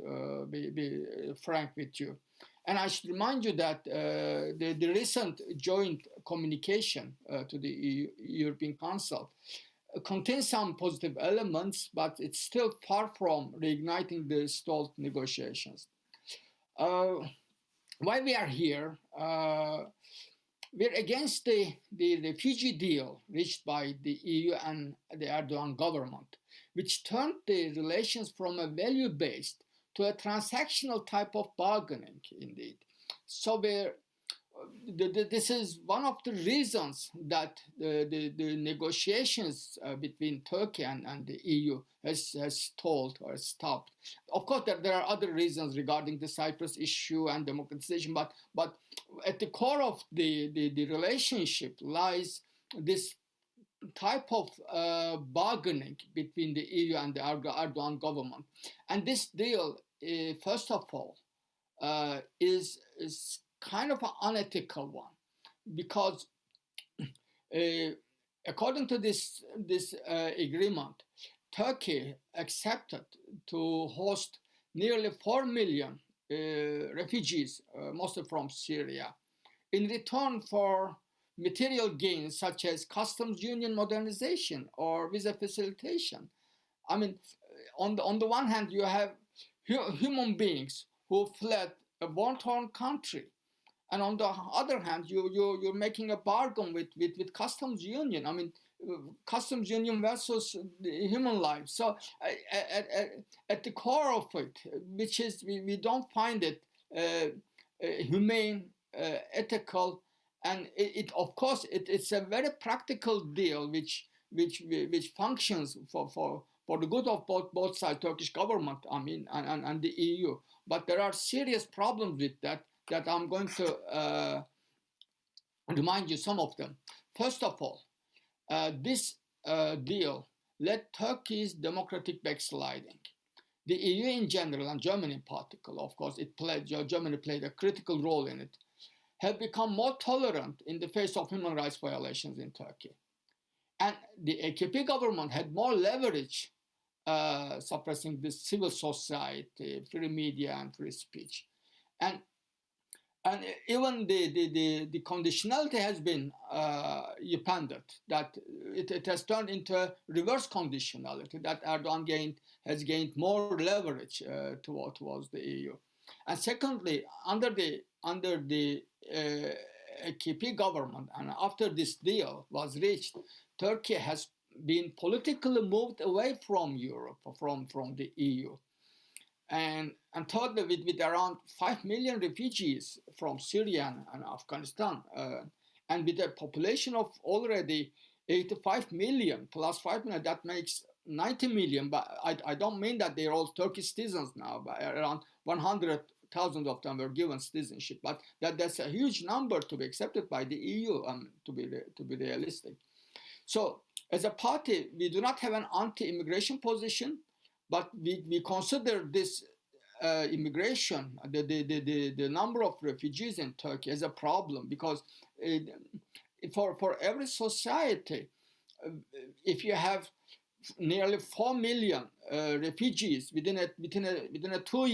be frank with you. And I should remind you that the recent joint communication to the European Council contains some positive elements, but it's still far from reigniting the stalled negotiations. Why we are here, we're against the refugee deal reached by the EU and the Erdogan government, which turned the relations from a value-based to a transactional type of bargaining, indeed. So this is one of the reasons that the negotiations between Turkey and the EU has stalled or stopped. Of course, there are other reasons regarding the Cyprus issue and democratization, but at the core of the relationship lies this type of bargaining between the EU and the Erdogan government. And this deal, first of all, is kind of an unethical one, because according to this agreement, Turkey accepted to host nearly 4 million refugees, mostly from Syria, in return for material gains such as customs union modernization or visa facilitation. I mean, on the one hand, you have human beings who fled a war-torn country, and on the other hand, you're making a bargain with customs union. I mean, customs union versus the human life. So at the core of it, which is we don't find it humane, ethical, and it of course it's a very practical deal which functions for the good of both sides, Turkish government, I mean, and the EU. But there are serious problems with that I'm going to remind you some of them. First of all, this deal led Turkey's democratic backsliding. The EU in general, and Germany in particular, of course, Germany played a critical role in it, have become more tolerant in the face of human rights violations in Turkey. And the AKP government had more leverage suppressing the civil society, free media, and free speech. And even the conditionality has been appended, that it has turned into a reverse conditionality, that Erdogan has gained more leverage towards the EU. And secondly, under the AKP government, and after this deal was reached, Turkey has been politically moved away from Europe, from the EU. And thirdly, with around 5 million refugees from Syria and Afghanistan, and with a population of already 85 million plus 5 million, that makes 90 million. But I don't mean that they're all Turkish citizens now, but around 100,000 of them were given citizenship. But that's a huge number to be accepted by the EU, to be realistic. So as a party, we do not have an anti-immigration position, but we consider this immigration, the number of refugees in Turkey, as a problem, because for every society, if you have nearly 4 million refugees within 2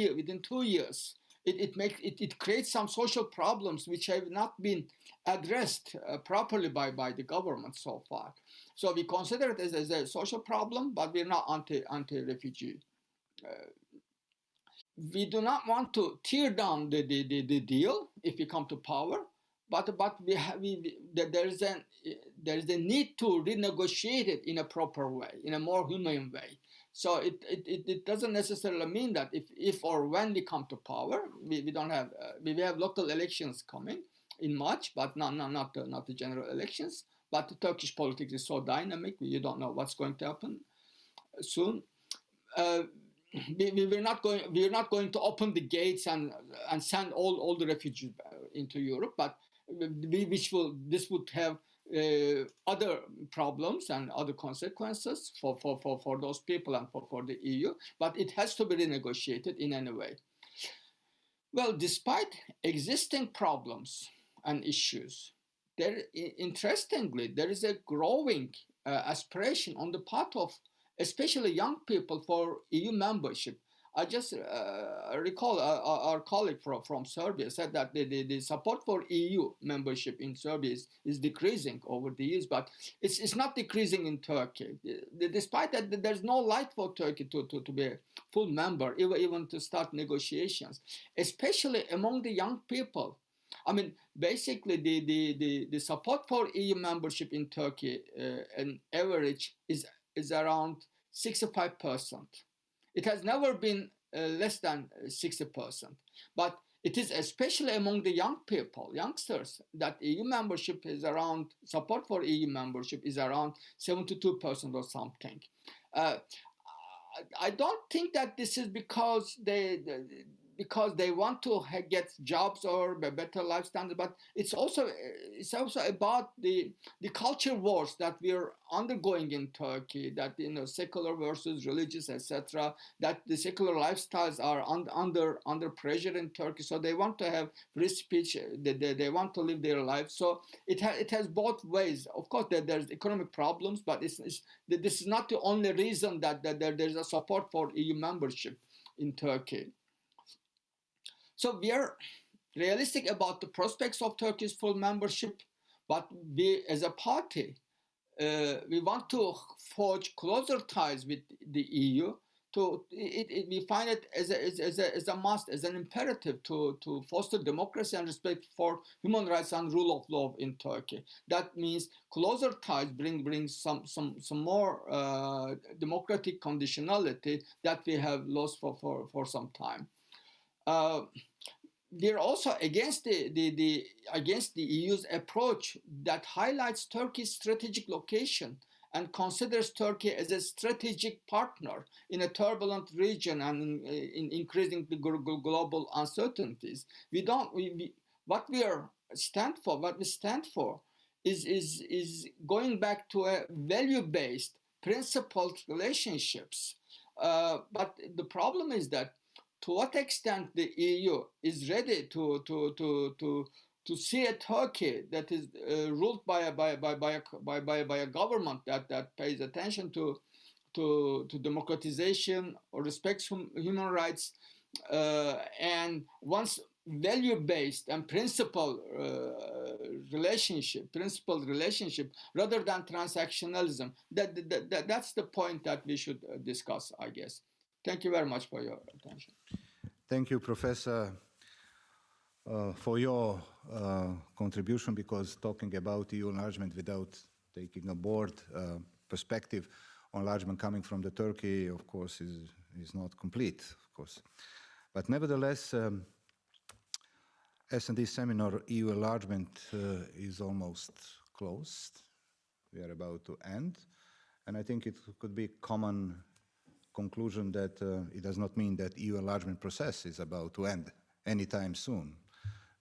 years, it creates some social problems which have not been addressed properly by the government so far. So we consider it as a social problem, but we're not anti-refugee. We do not want to tear down the deal if we come to power, but there is a need to renegotiate it in a proper way, in a more humane way. So it doesn't necessarily mean that if or when we come to power, we don't have we have local elections coming in March, but not the general elections. But the Turkish politics is so dynamic, you don't know what's going to happen soon. We're not going to open the gates and send all the refugees into Europe, but this would have other problems and other consequences for those people and for the EU. But it has to be renegotiated in any way. Well, despite existing problems and issues, interestingly, there is a growing aspiration on the part of especially young people for EU membership. I just recall our colleague from Serbia said that the support for EU membership in Serbia is decreasing over the years, but it's not decreasing in Turkey. Despite that, there's no light for Turkey to be a full member, even to start negotiations, especially among the young people. I mean, basically, the support for EU membership in Turkey, on average, is around 65%. It has never been less than 60%. But it is especially among the young people, youngsters, that EU membership is around, support for EU membership is around 72% or something. I don't think that this is because they want to get jobs or a better life standard, but it's also about the culture wars that we're undergoing in Turkey, that secular versus religious, etc., that the secular lifestyles are under pressure in Turkey, so they want to have free speech, they want to live their lives. So it has both ways. Of course, there's economic problems, but this is not the only reason that there's a support for EU membership in Turkey. So we are realistic about the prospects of Turkey's full membership, but we, as a party, we want to forge closer ties with the EU. We find it as a must, as an imperative to foster democracy and respect for human rights and rule of law in Turkey. That means closer ties bring some more democratic conditionality that we have lost for some time. We're also against the EU's approach that highlights Turkey's strategic location and considers Turkey as a strategic partner in a turbulent region and in increasing the global uncertainties. What we stand for is going back to a value-based, principled relationships. But the problem is that to what extent the EU is ready to see a Turkey that is ruled by a government that pays attention to democratization or respects human rights, and once value-based and principled relationship rather than transactionalism. That's the point that we should discuss, I guess. Thank you very much for your attention. Thank you, Professor, for your contribution, because talking about EU enlargement without taking a board perspective on enlargement coming from the Turkey, of course, is not complete, of course. But nevertheless, S&D Seminar EU Enlargement is almost closed. We are about to end. And I think it could be common conclusion that it does not mean that EU enlargement process is about to end anytime soon,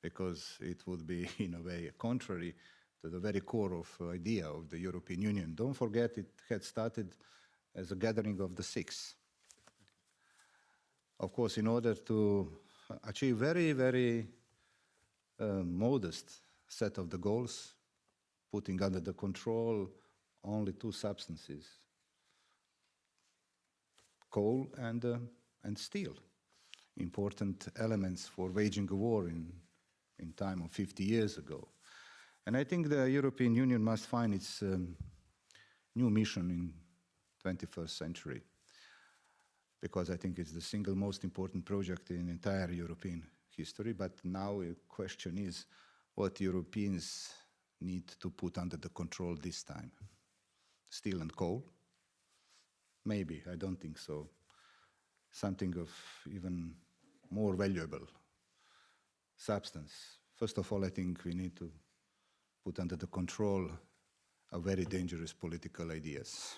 because it would be, in a way, contrary to the very core of idea of the European Union. Don't forget, it had started as a gathering of the six. Of course, in order to achieve very, very modest set of the goals, putting under the control only two substances, coal and steel, important elements for waging a war in time of 50 years ago. And I think the European Union must find its new mission in 21st century, because I think it's the single most important project in entire European history. But now the question is what Europeans need to put under the control this time. Steel and coal? Maybe, I don't think so. Something of even more valuable substance. First of all, I think we need to put under the control of very dangerous political ideas,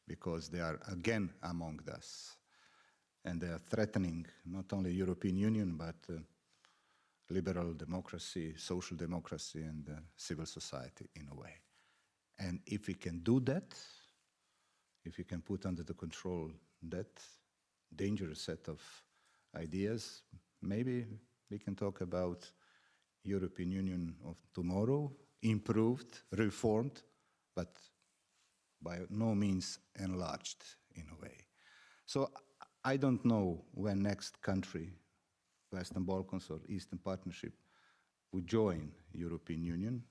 because they are again among us, and they are threatening not only European Union, but liberal democracy, social democracy, and civil society in a way. And if we can do that, if we can put under the control that dangerous set of ideas, maybe we can talk about European Union of tomorrow, improved, reformed, but by no means enlarged in a way. So I don't know when next country, Western Balkans or Eastern Partnership, would join European Union.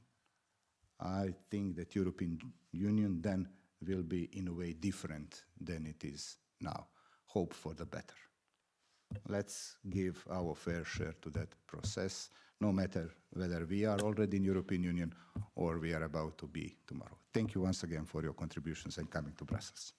I think that European Union then will be in a way different than it is now. Hope for the better. Let's give our fair share to that process, no matter whether we are already in European Union or we are about to be tomorrow. Thank you once again for your contributions and coming to Brussels.